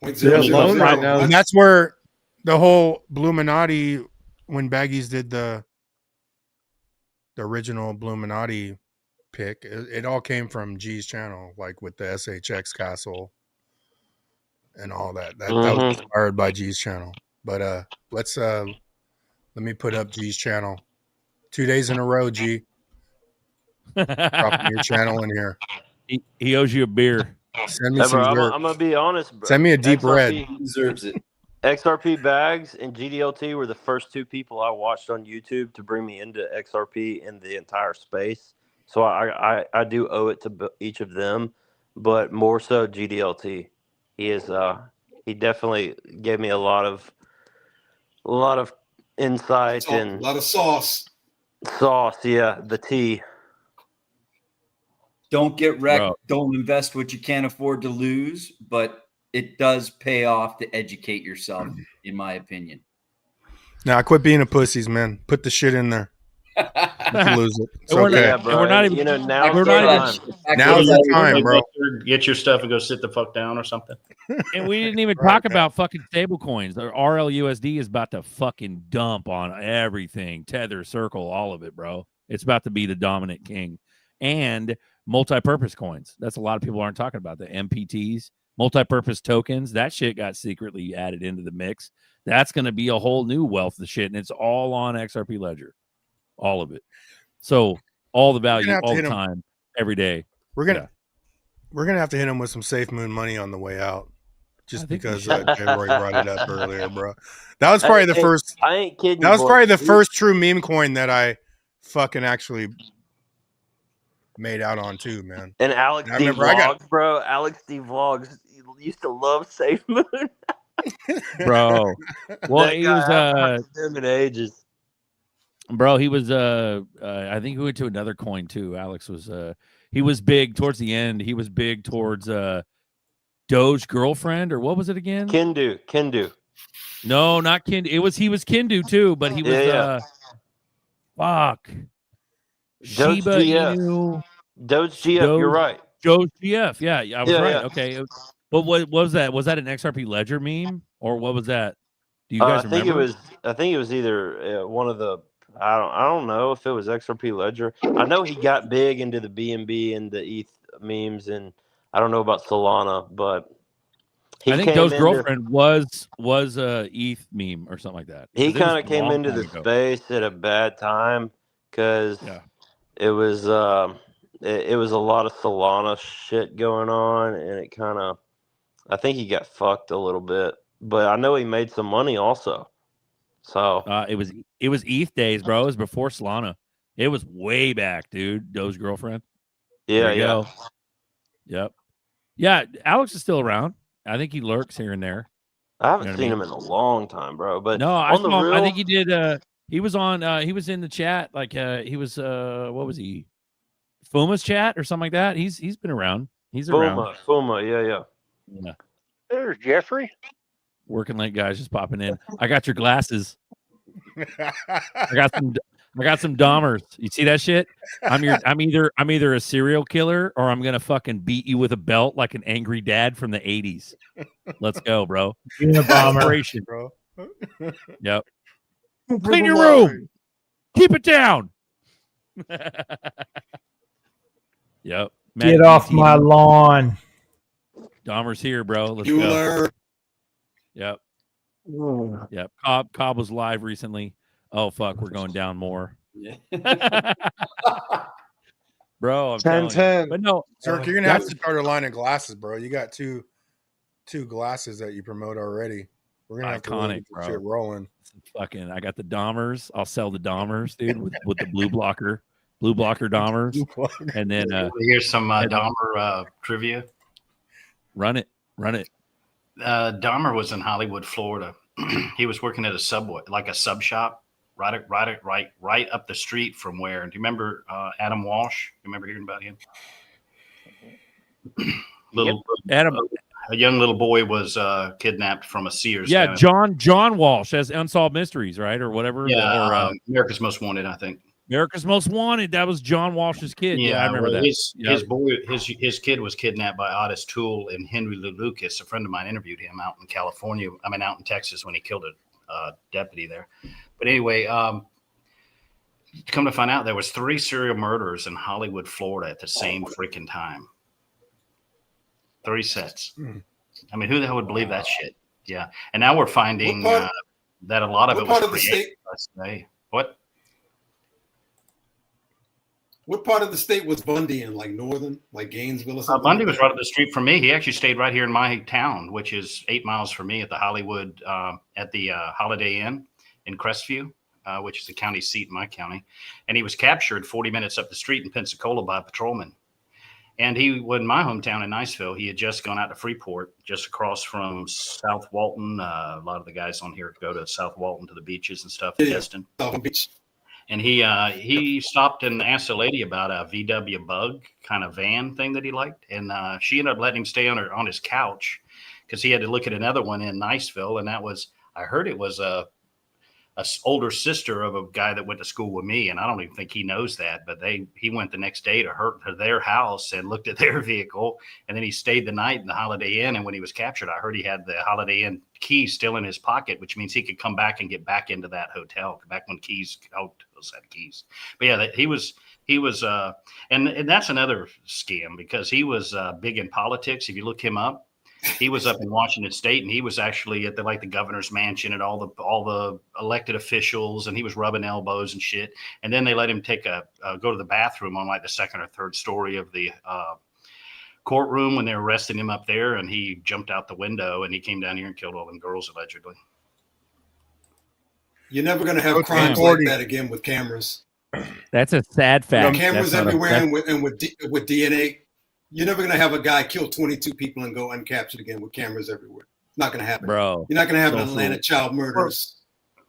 They're alone right now. And that's where the whole Bluminati, when Baggies did the original Bluminati pick, it all came from G's channel, like with the SHX Castle and all that. That was inspired by G's channel. But let me put up G's channel. 2 days in a row, G. Dropping your channel in here. He owes you a beer. Send me some. I'm gonna be honest, bro. Send me a deep red. He deserves it. XRP Bags and GDLT were the first two people I watched on YouTube to bring me into XRP in the entire space. So I do owe it to each of them, but more so GDLT. He definitely gave me a lot of insight and a lot of sauce. Yeah, the tea. Don't get wrecked. Bro. Don't invest what you can't afford to lose, but it does pay off to educate yourself, in my opinion. Now, quit being a pussies, man. Put the shit in there. You can lose it. It's We're okay. not, and we're not even. Now's the time, bro. Get your stuff and go sit the fuck down or something. And we didn't even talk about fucking stable coins. The RLUSD is about to fucking dump on everything. Tether, Circle, all of it, bro. It's about to be the dominant king. And multi-purpose coins. That's a lot of people aren't talking about. The MPTs, multi-purpose tokens, that shit got secretly added into the mix. That's going to be a whole new wealth of shit, and it's all on XRP Ledger. All of it. So all the value all the time, every day. We're gonna have to hit him with some Safe Moon money on the way out, just because J-Roy brought it up earlier, bro. That was probably the first. I ain't kidding. That was probably the first true meme coin that I fucking actually made out on too, man. And Alex D Vlogs, bro. Alex D Vlogs used to love Safe Moon, bro. Well, he was in ages. Bro, he was I think he went to another coin too. Alex was he was big towards the end. He was big towards Doge Girlfriend, or what was it again? Kendu. No, not Kendu. He was Kendu too, but he was fuck. Doge Shiba GF. Inu. Doge GF, you're right. Doge GF, yeah, I was right. Yeah. Okay. But what was that? Was that an XRP Ledger meme, or what was that? Do you guys remember? I think it was either one of the. I don't know if it was XRP Ledger. I know he got big into the BNB and the ETH memes, and I don't know about Solana, but I think Doge's Girlfriend was a ETH meme or something like that. He kind of came into the space at a bad time because it was it was a lot of Solana shit going on, and it kind of, I think he got fucked a little bit, but I know he made some money also. So it was ETH days, bro. It was before Solana. It was way back, dude. Doge's Girlfriend. Yeah. Yep. Yeah, Alex is still around. I think he lurks here and there. I haven't seen him in a long time, bro. But no, I think he did. He was on. He was in the chat. Like he was. What was he? Fuma's chat or something like that. He's been around. He's around. Fuma. Yeah. There's Jeffrey. Working late guys just popping in. I got your glasses. I got some Dahmers. You see that shit? I'm either a serial killer or I'm gonna fucking beat you with a belt like an angry dad from the 80s. Let's go, bro. Unabomber, bro. Yep. Clean your room. Keep it down. Yep. Get off my lawn. Dahmer's here, bro. Let's Bueller. go. Yep. Yep. Cobb was live recently. Oh fuck, we're going down more. Bro, I'm telling you. But no, Zerk, you're gonna have to start a line of glasses, bro. You got two glasses that you promote already. We're gonna have to really iconic, get this bro. shit rolling. Fucking, I got the Dahmers. I'll sell the Dahmers, dude, with the blue blocker Dahmers, and then here's some Dahmer trivia. Run it. Dahmer was in Hollywood, Florida. He was working at a Subway, like a sub shop, right up the street from where. Do you remember Adam Walsh? You remember hearing about him? A young little boy was kidnapped from a Sears. Yeah, John Walsh as Unsolved Mysteries, right, or whatever. Yeah, America's Most Wanted, I think. America's Most Wanted. That was John Walsh's kid. Yeah, I remember that. His kid was kidnapped by Otis Toole and Henry Lou Lucas. A friend of mine interviewed him out in California. I mean, out in Texas when he killed a deputy there. But anyway, come to find out, there was 3 serial murderers in Hollywood, Florida, at the same freaking time. 3 sets. I mean, who the hell would believe that shit? Yeah, and now we're finding that a lot of it was created. What? What part of the state was Bundy in? Like northern, like Gainesville or something? Bundy was right up the street from me. He actually stayed right here in my town, which is 8 miles from me at the Hollywood, at the Holiday Inn in Crestview, which is the county seat in my county. And he was captured 40 minutes up the street in Pensacola by a patrolman. And he was in my hometown in Niceville. He had just gone out to Freeport, just across from South Walton. A lot of the guys on here go to South Walton to the beaches and stuff. Destin. Beach. And he stopped and asked a lady about a VW Bug kind of van thing that he liked. And she ended up letting him stay on his couch because he had to look at another one in Niceville. And that was, I heard it was a older sister of a guy that went to school with me. And I don't even think he knows that, but he went the next day to their house and looked at their vehicle. And then he stayed the night in the Holiday Inn. And when he was captured, I heard he had the Holiday Inn key still in his pocket, which means he could come back and get back into that hotel back when hotels had keys. But yeah, he was, and that's another scam because he was big in politics. If you look him up, he was up in Washington State, and he was actually at the governor's mansion and all the elected officials, and he was rubbing elbows and shit. And then they let him go to the bathroom on like the second or third story of the courtroom when they were arresting him up there, and he jumped out the window and he came down here and killed all them girls allegedly. You're never going to have crimes like that again with cameras. That's a sad fact. Cameras everywhere and with DNA. You're never going to have a guy kill 22 people and go uncaptured again with cameras everywhere. Not going to happen, bro. You're not going to have an Atlanta child murders.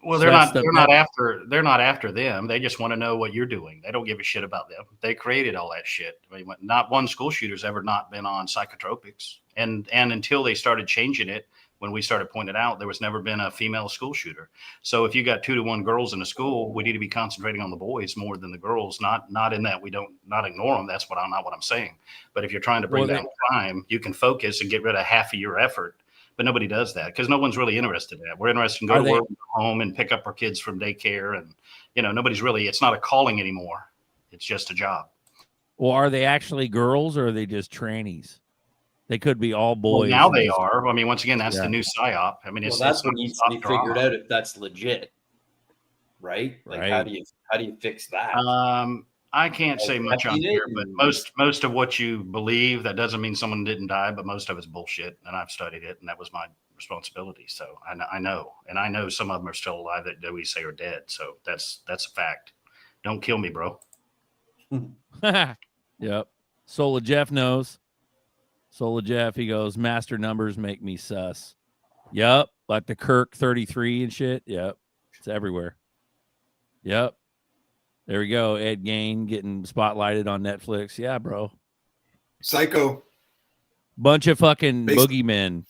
Well, they're not after them. They just want to know what you're doing. They don't give a shit about them. They created all that shit. I mean, not one school shooter's ever not been on psychotropics, and until they started changing it, when we started pointing it out, there was never been a female school shooter. So if you got 2 to 1 girls in a school, we need to be concentrating on the boys more than the girls. Not in that we don't not ignore them. That's not what I'm saying. But if you're trying to bring down crime, you can focus and get rid of half of your effort. But nobody does that because no one's really interested in that. We're interested in go to work, go home, and pick up our kids from daycare, and nobody's really. It's not a calling anymore. It's just a job. Well, are they actually girls or are they just trannies? They could be all boys. Well, now they are. I mean, once again, that's the new psyop. I mean, that's what needs to be figured out if that's legit, right? Like, how do you fix that? I can't say much on here, but most of what you believe, that doesn't mean someone didn't die, but most of it's bullshit. And I've studied it, and that was my responsibility. So I know, and I know some of them are still alive that we say are dead. So that's a fact. Don't kill me, bro. Yep. Sola Jeff knows. Sola Jeff, he goes, master numbers make me sus. Yep. Like the Kirk 33 and shit. Yep. It's everywhere. Yep. There we go. Ed Gein getting spotlighted on Netflix. Yeah, bro. Psycho. Bunch of fucking boogeymen.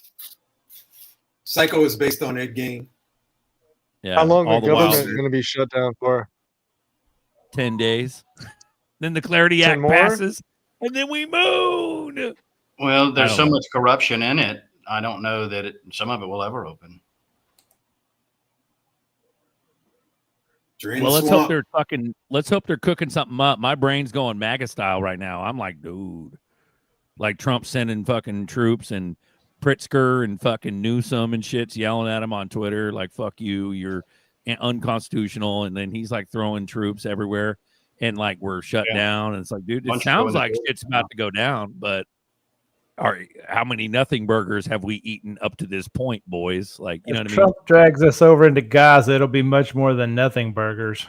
Psycho is based on Ed Gein. Yeah. How long the government going to be shut down for? 10 days. Then the Clarity Act passes, and then we moon. Well, there's so much corruption in it. I don't know that some of it will ever open. Well, let's hope they're cooking something up. My brain's going MAGA style right now. I'm like, dude, like Trump sending fucking troops and Pritzker and fucking Newsom and shit's yelling at him on Twitter like "fuck you, you're unconstitutional," and then he's like throwing troops everywhere, and like we're shut down, and it's like, dude, it sounds like shit's about to go down, but how many nothing burgers have we eaten up to this point, boys? Like, you know what I mean? Trump drags us over into Gaza, it'll be much more than nothing burgers.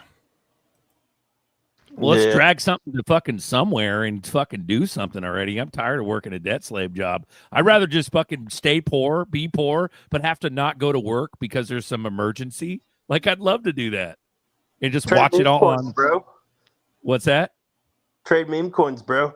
Well, let's drag something to fucking somewhere and fucking do something already. I'm tired of working a debt slave job. I'd rather just fucking stay poor, be poor, but have to not go to work because there's some emergency. Like, I'd love to do that and just watch it all on. Bro. What's that? Trade meme coins, bro.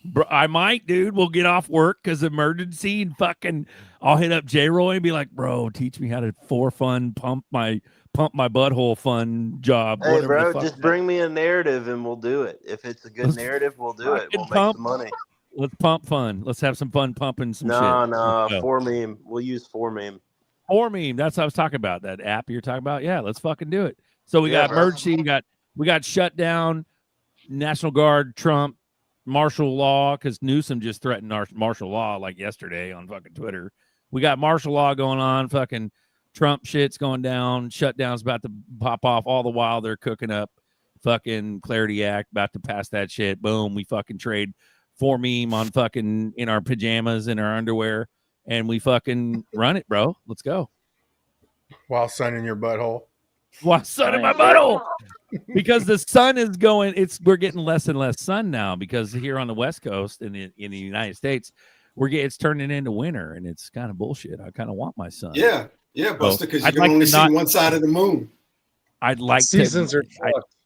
Bro, I might, dude. We'll get off work because emergency and fucking I'll hit up J-Roy and be like, bro, teach me how to pump my butthole fun job. Hey, bro, just bring me a narrative and we'll do it. If it's a good narrative, we'll do it. We'll make some money. Let's pump fun. Let's have some fun pumping some shit. No, for meme. We'll use for meme. For meme. That's what I was talking about. That app you're talking about. Yeah, let's fucking do it. So we got emergency. We got shut down. National Guard, Trump, martial law, because Newsom just threatened our martial law like yesterday on fucking Twitter. We got martial law going on. Fucking Trump shit's going down. Shutdown's about to pop off. All the while they're cooking up fucking Clarity Act, about to pass that shit. Boom. We fucking trade for meme on fucking in our pajamas, in our underwear, and we fucking run it, bro. Let's go. While sun in your butthole. While sun in my butthole. Because the sun is going, we're getting less and less sun now because here on the West Coast in the United States, it's turning into winter and it's kind of bullshit. I kind of want my sun. Yeah, Buster, because you can only see one side of the moon. I'd like seasons are fucked.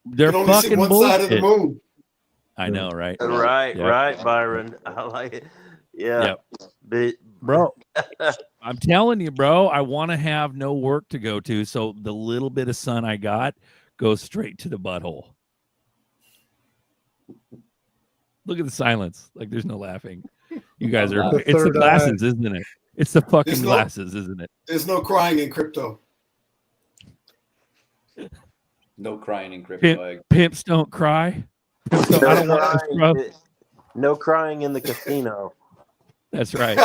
They're you can only fucking see one bullshit. side of the moon. I know, right? Right, Byron. I like it. Yeah. Yep. Bro, I'm telling you, bro, I want to have no work to go to. So the little bit of sun I got goes straight to the butthole. Look at the silence. Like there's no laughing. You guys are, it's the glasses, isn't it? It's the fucking glasses, isn't it? There's no crying in crypto. No crying in crypto. Pimps don't cry. Pimps don't, I don't want this, bro. No crying in the casino. That's right.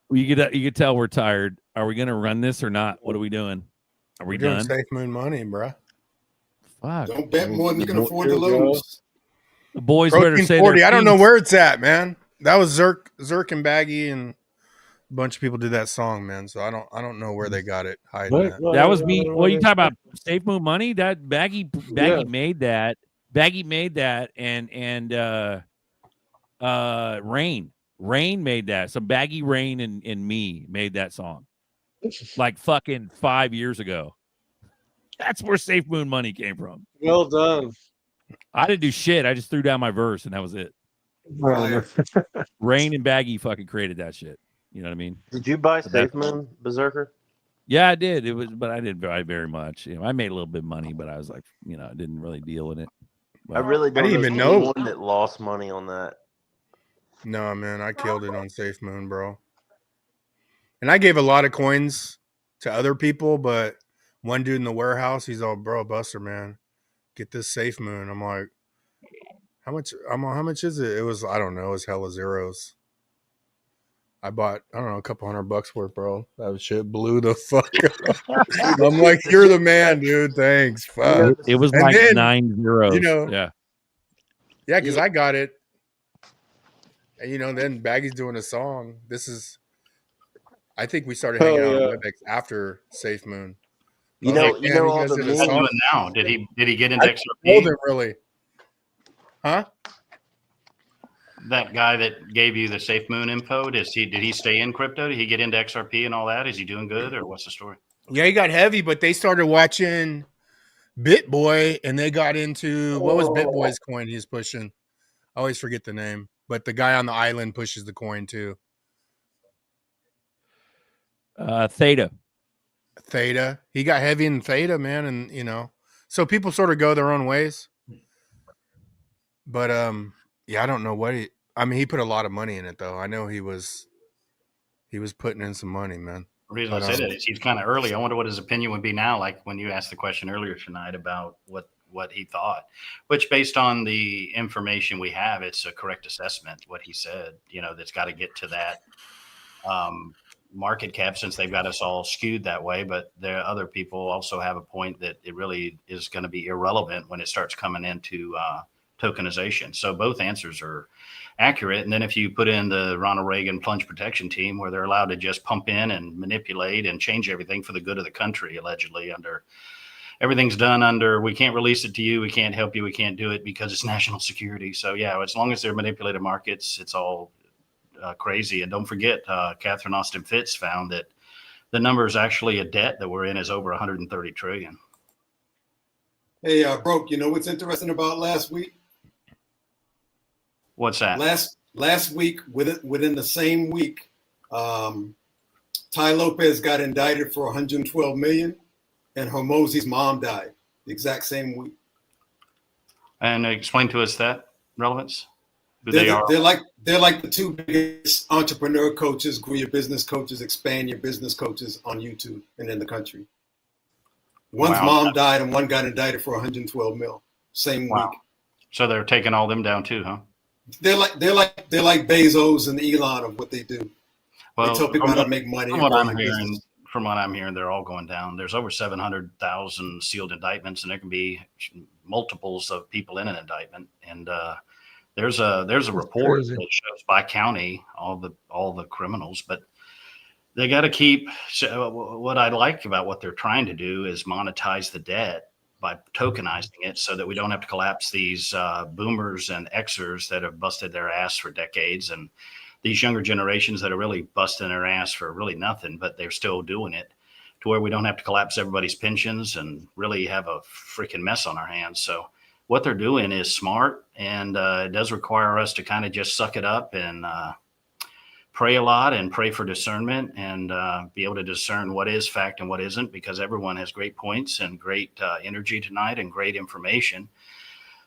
Well, you could tell we're tired. Are we gonna run this or not? What are we doing? Are we doing done? Safe Moon money, bro. Fuck. Don't bet more than you can afford to lose. The boys better say 40. I don't know peace. where it's at, man. That was Zerk and Baggy, and a bunch of people did that song, man. So I don't know where they got it hiding at. That was me. Well, you talk about Safe Moon money. That Baggy made that. Baggy made that, and Rain made that. So Baggy, Rain, and me made that song like fucking 5 years ago. That's where Safe Moon money came from. Well done. I didn't do shit. I just threw down my verse and that was it. Rain and Baggy fucking created that shit. You know what I mean? Did you buy Safe Moon, Berserker? Yeah, I did. But I didn't buy very much. You know, I made a little bit of money, but I was like, I didn't really deal in it. I really don't didn't even know anyone that lost money on that. No, man, I killed it on Safe Moon, bro. And I gave a lot of coins to other people, but one dude in the warehouse, he's all, bro, Buster, man, get this Safe Moon. I'm like, how much is it? It was, I don't know, it was hella zeros. I bought, I don't know, a couple $100 worth, bro. That shit blew the fuck up. I'm like, you're the man, dude. Thanks. Fuck. It was and like then, 9 zeros. Yeah, because I got it. And then Baggy's doing a song. I think we started hanging out on WebEx after Safe Moon. All the What are you doing now? Did he get into XRP? Told him really. Huh? That guy that gave you the Safe Moon info, did he stay in crypto? Did he get into XRP and all that? Is he doing good, or what's the story? Yeah, he got heavy, but they started watching BitBoy, and they got into what was BitBoy's coin he's pushing? I always forget the name, but the guy on the island pushes the coin too. Theta. He got heavy in Theta, man, and so people sort of go their own ways. But yeah, I don't know what he put a lot of money in it though. I know he was putting in some money, man. The reason I say that is he's kind of early. I wonder what his opinion would be now, like when you asked the question earlier tonight about what what he thought, which based on the information we have, it's a correct assessment. What he said, that's got to get to that market cap, since they've got us all skewed that way. But there are other people also have a point that it really is going to be irrelevant when it starts coming into tokenization. So both answers are accurate. And then if you put in the Ronald Reagan plunge protection team, where they're allowed to just pump in and manipulate and change everything for the good of the country, allegedly everything's done under, we can't release it to you, we can't help you, we can't do it because it's national security. So yeah, as long as they're manipulated markets, it's all crazy. And don't forget, Catherine Austin Fitts found that the number is actually a debt that we're in is over 130 trillion. Hey, Broke, you know what's interesting about last week? What's that? Last week, within the same week, Ty Lopez got indicted for 112 million, and Hormozi's mom died the exact same week. And explain to us that relevance. They're like the two biggest entrepreneur coaches, grow your business coaches, expand your business coaches on YouTube and in the country. One's mom died, and one got indicted for 112 mil same week. So they're taking all them down too, huh? They're like Bezos and Elon of what they do. Well, they tell people how to make money. From what I'm hearing, they're all going down. There's over 700,000 sealed indictments, and there can be multiples of people in an indictment. And there's a report that shows by county all the criminals, but they got to keep. So what I like about what they're trying to do is monetize the debt by tokenizing it, so that we don't have to collapse these boomers and Xers that have busted their ass for decades, and these younger generations that are really busting their ass for really nothing, but they're still doing it, to where we don't have to collapse everybody's pensions and really have a freaking mess on our hands. So what they're doing is smart, and it does require us to kind of just suck it up and pray a lot and pray for discernment, and be able to discern what is fact and what isn't, because everyone has great points and great energy tonight and great information.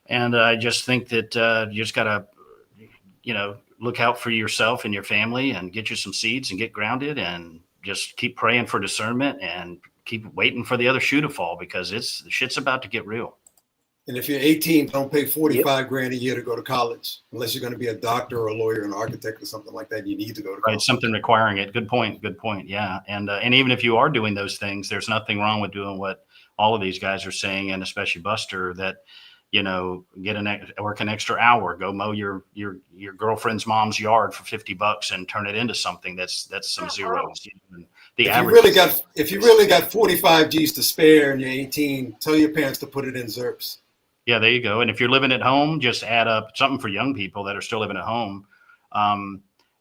And I just think that you just got to, look out for yourself and your family, and get you some seeds and get grounded, and just keep praying for discernment and keep waiting for the other shoe to fall, because the shit's about to get real. And if you're 18, don't pay 45 grand a year to go to college, unless you're going to be a doctor or a lawyer, an architect or something like that. You need to go to college. Right, something requiring it. Good point. Yeah. And even if you are doing those things, there's nothing wrong with doing what all of these guys are saying, and especially Buster, that, work an extra hour, go mow your girlfriend's mom's yard for $50 and turn it into something that's some zeros. If you really got 45 G's to spare and you're 18, tell your parents to put it in ZRPs. Yeah, there you go. And if you're living at home, just add up something for young people that are still living at home.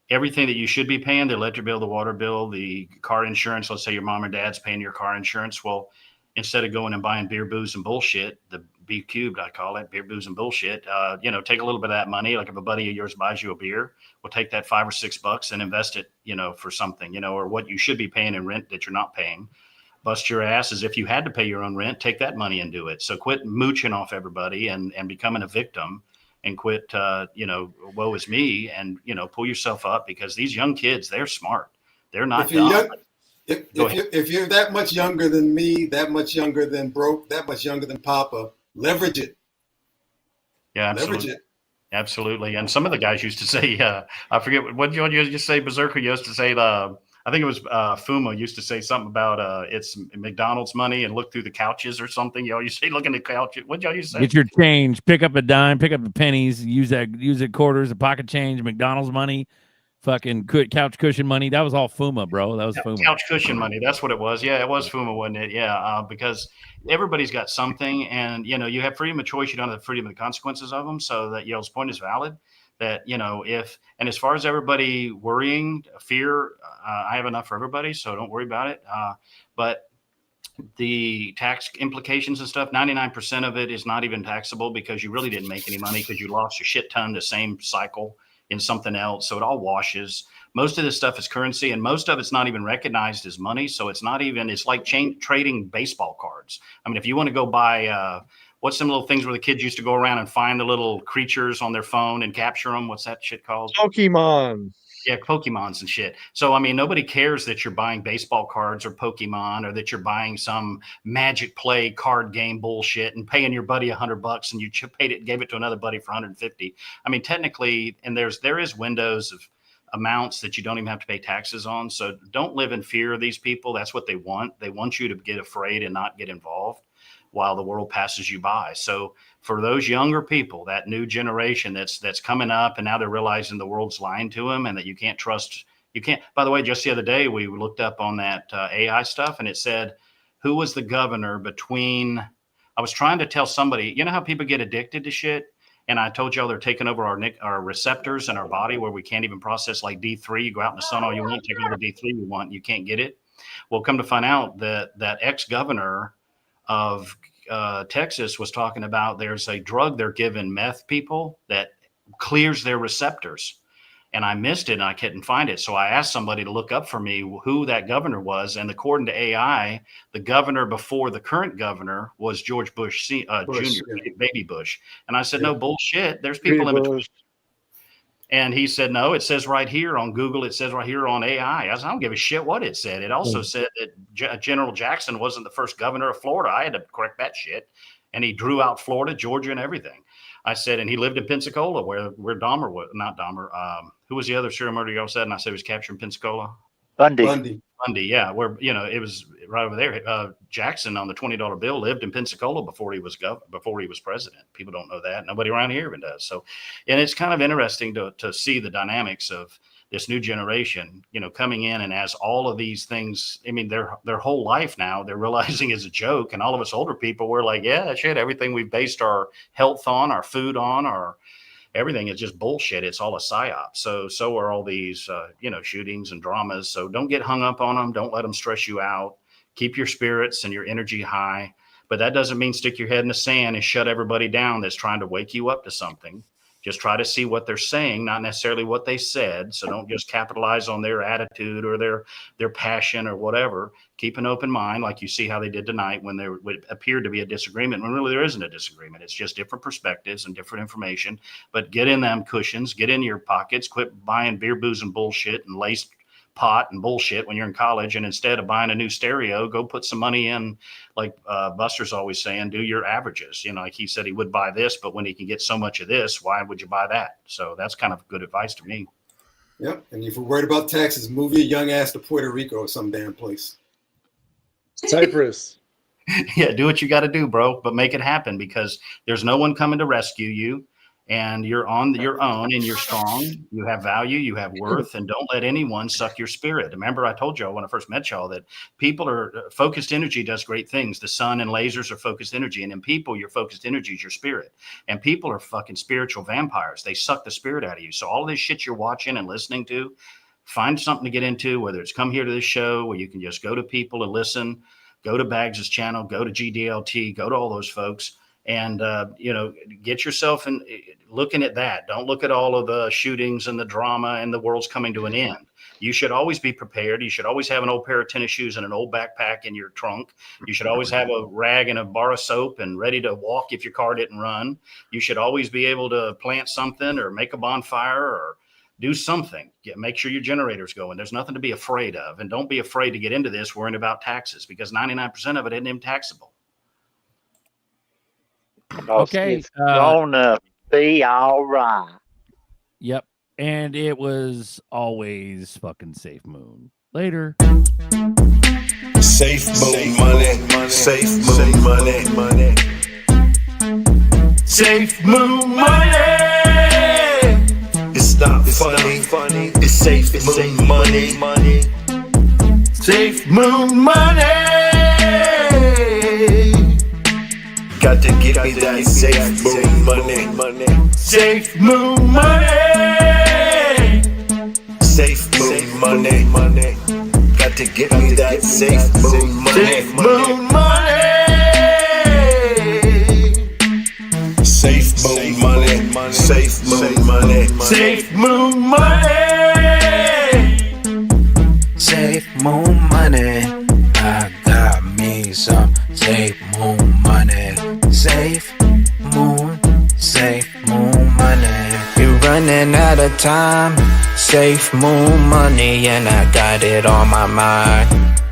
Everything that you should be paying, the electric bill, the water bill, the car insurance. Let's say your mom or dad's paying your car insurance. Well, instead of going and buying beer, booze, and bullshit, the B cubed, I call it, beer, booze, and bullshit, take a little bit of that money. Like if a buddy of yours buys you a beer, we'll take that $5 or $6 and invest it, for something, or what you should be paying in rent that you're not paying. Bust your ass as if you had to pay your own rent, take that money and do it. So quit mooching off everybody and becoming a victim, and quit, woe is me, and, pull yourself up, because these young kids, they're smart. They're not dumb. If you're that much younger than me, that much younger than Broke, that much younger than Papa, leverage it. Yeah, absolutely. Leverage it. Absolutely. And some of the guys used to say, I forget what you just say, Berserker used to say, I think it was Fuma used to say something about it's McDonald's money and look through the couches or something. You say look in the couch. What y'all used to say? Get your change, pick up a dime, pick up the pennies, use it quarters, a pocket change, McDonald's money, fucking couch cushion money. That was all Fuma, bro. That was Fuma. Couch cushion money. That's what it was. Yeah, it was Fuma, wasn't it? Yeah, because everybody's got something, and you have freedom of choice. You don't have the freedom of the consequences of them. So that his point is valid. That and as far as everybody worrying, fear, I have enough for everybody, so don't worry about it. But the tax implications and stuff, 99% of it is not even taxable, because you really didn't make any money, because you lost a shit ton the same cycle in something else. So it all washes. Most of this stuff is currency, and most of it's not even recognized as money. So it's like trading baseball cards. I mean, if you want to go buy, what's some little things where the kids used to go around and find the little creatures on their phone and capture them? What's that shit called? Pokemon. Yeah, Pokemons and shit. So, I mean, nobody cares that you're buying baseball cards or Pokemon, or that you're buying some Magic Play card game bullshit and paying your buddy $100 and you gave it to another buddy for 150. I mean, technically, and there is windows of amounts that you don't even have to pay taxes on. So don't live in fear of these people. That's what they want. They want you to get afraid and not get involved while the world passes you by. So for those younger people, that new generation that's coming up, and now they're realizing the world's lying to them and that you can't trust. You can't. By the way, just the other day, we looked up on that AI stuff, and it said, who was the governor between, I was trying to tell somebody, you know how people get addicted to shit? And I told y'all they're taking over our receptors in our body where we can't even process like D3. You go out in the sun all you want, take all the D3 you want, you can't get it. Well, come to find out that ex-governor of Texas was talking about there's a drug they're giving meth people that clears their receptors. And I missed it and I couldn't find it. So I asked somebody to look up for me who that governor was. And according to AI, the governor before the current governor was George Bush, Jr., yeah. Baby Bush. And I said, no bullshit. There's people in between. And he said, no, it says right here on Google, it says right here on AI. I said, I don't give a shit what it said. It also said that General Jackson wasn't the first governor of Florida. I had to correct that shit. And he drew out Florida, Georgia, and everything. I said, and he lived in Pensacola, where Dahmer was, not Dahmer. Who was the other serial murderer y'all said? And I said he was captured in Pensacola. Bundy, yeah, where it was right over there. Jackson on the $20 bill lived in Pensacola before he was president. People don't know that. Nobody around here even does. So, and it's kind of interesting to see the dynamics of this new generation, coming in, and as all of these things, I mean, their whole life now they're realizing is a joke, and all of us older people, we're like, yeah, shit, everything we've based our health on, our food on, our everything is just bullshit. It's all a psyop. So are all these, shootings and dramas. So don't get hung up on them. Don't let them stress you out. Keep your spirits and your energy high. But that doesn't mean stick your head in the sand and shut everybody down that's trying to wake you up to something. Just try to see what they're saying, not necessarily what they said. So don't just capitalize on their attitude or their passion or whatever. Keep an open mind, like you see how they did tonight when there would appear to be a disagreement, when really there isn't a disagreement. It's just different perspectives and different information. But get in them cushions, get in your pockets, quit buying beer, booze, and bullshit and laced pot and bullshit when you're in college. And instead of buying a new stereo, go put some money in, like Buster's always saying, do your averages. Like he said he would buy this, but when he can get so much of this, why would you buy that? So that's kind of good advice to me. Yep. And if you're worried about taxes, move your young ass to Puerto Rico or some damn place. Cyprus. Yeah, do what you got to do, bro, but make it happen, because there's no one coming to rescue you. And you're on your own, and you're strong. You have value, you have worth, and don't let anyone suck your spirit. Remember, I told y'all when I first met y'all that people are focused energy does great things. The sun and lasers are focused energy, and in people, your focused energy is your spirit. And people are fucking spiritual vampires. They suck the spirit out of you. So all this shit you're watching and listening to, find something to get into, whether it's come here to this show where you can just go to people and listen, go to Baggs' channel, go to GDLT, go to all those folks. And, get yourself in looking at that. Don't look at all of the shootings and the drama and the world's coming to an end. You should always be prepared. You should always have an old pair of tennis shoes and an old backpack in your trunk. You should always have a rag and a bar of soap and ready to walk if your car didn't run. You should always be able to plant something or make a bonfire or do something. Make sure your generator's going. There's nothing to be afraid of. And don't be afraid to get into this worrying about taxes, because 99% of it isn't even taxable. Okay. It's gonna be all right. Yep. And it was always fucking Safe Moon. Later. Safe Moon money. Safe Moon money. Safe Moon money. It's not funny. It's Safe Moon money. Safe Moon money. Got to give me that safe moon money. Safe moon money. Safe moon money. Got to give me that safe moon money. Safe moon money. Safe moon money. Safe moon money. Safe moon money. Safe moon money. I got me some safe moon money. Safe moon money. You're running out of time. safe moon money, and I got it on my mind.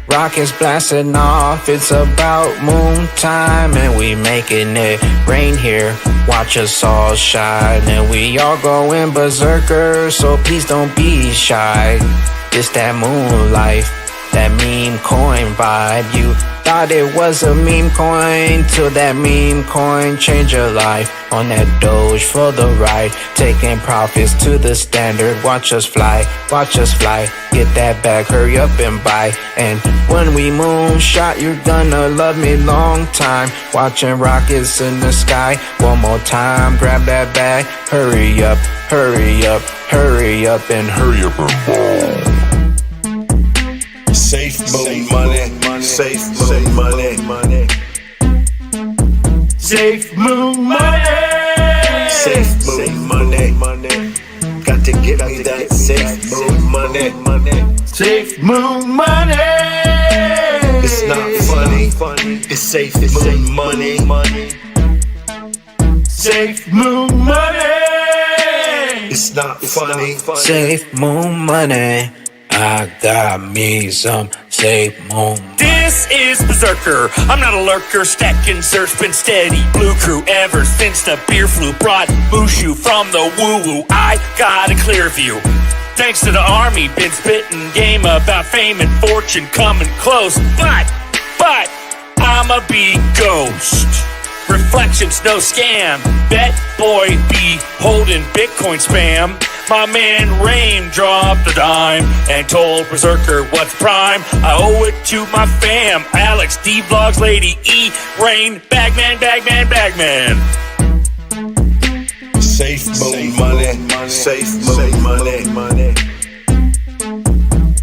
Rockets blasting off, it's about moon time, and we making it rain here. Watch us all shine, and we all going berserker, so please don't be shy. It's that moon life, that meme coin vibe. You thought it was a meme coin, till that meme coin changed your life. On that Doge for the ride, taking profits to the standard. Watch us fly, get that bag, hurry up and buy. And when we moonshot, you're gonna love me long time. Watching rockets in the sky, one more time, grab that bag, hurry up, hurry up, hurry up, and hurry up and buy. Safe moon money, safe moon money, safe moon money, safe moon money. Got to get me that safe moon money, safe moon money. It's not funny, it's safe moon money, safe moon money. It's not funny. Safe moon money. I got me some safe moon. This is Berserker. I'm not a lurker, stacking zerts, been steady. Blue crew ever since the beer flu brought Mushu from the woo-woo. I got a clear view. Thanks to the army, been spitting game about fame and fortune coming close. But, I'ma be ghost. Reflections, no scam. Bet boy be holding Bitcoin spam. My man Rain dropped a dime and told Berserker what's prime. I owe it to my fam. Alex, D-Vlogs, Lady E, Rain, Bagman. Safe moon money, safe moon money,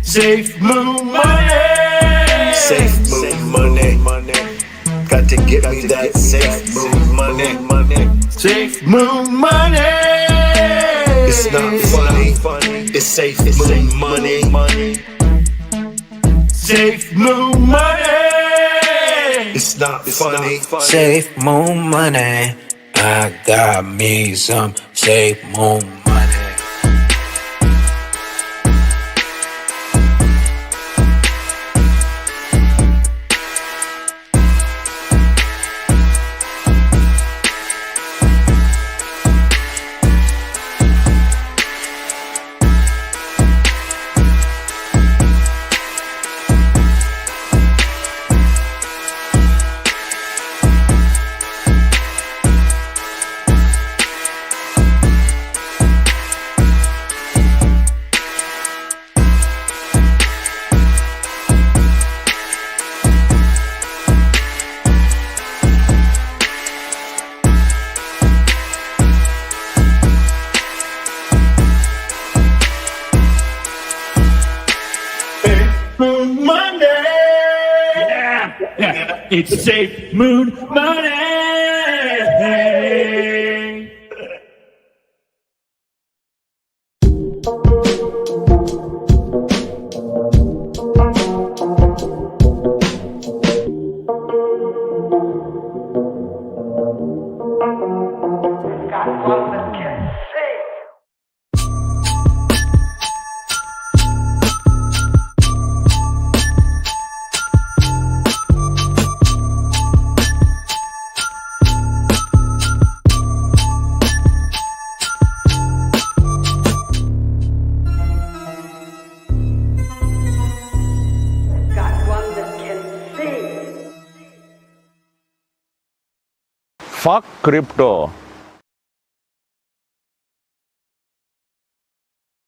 safe moon money, safe moon money. Got to get me that safe moon money, safe moon money. It's not funny, it's safe moon money, safe moon money. It's not funny. Safe moon money. I got me some safe moon money. Moon Monday. Yeah, it's safe moon money. Fuck crypto.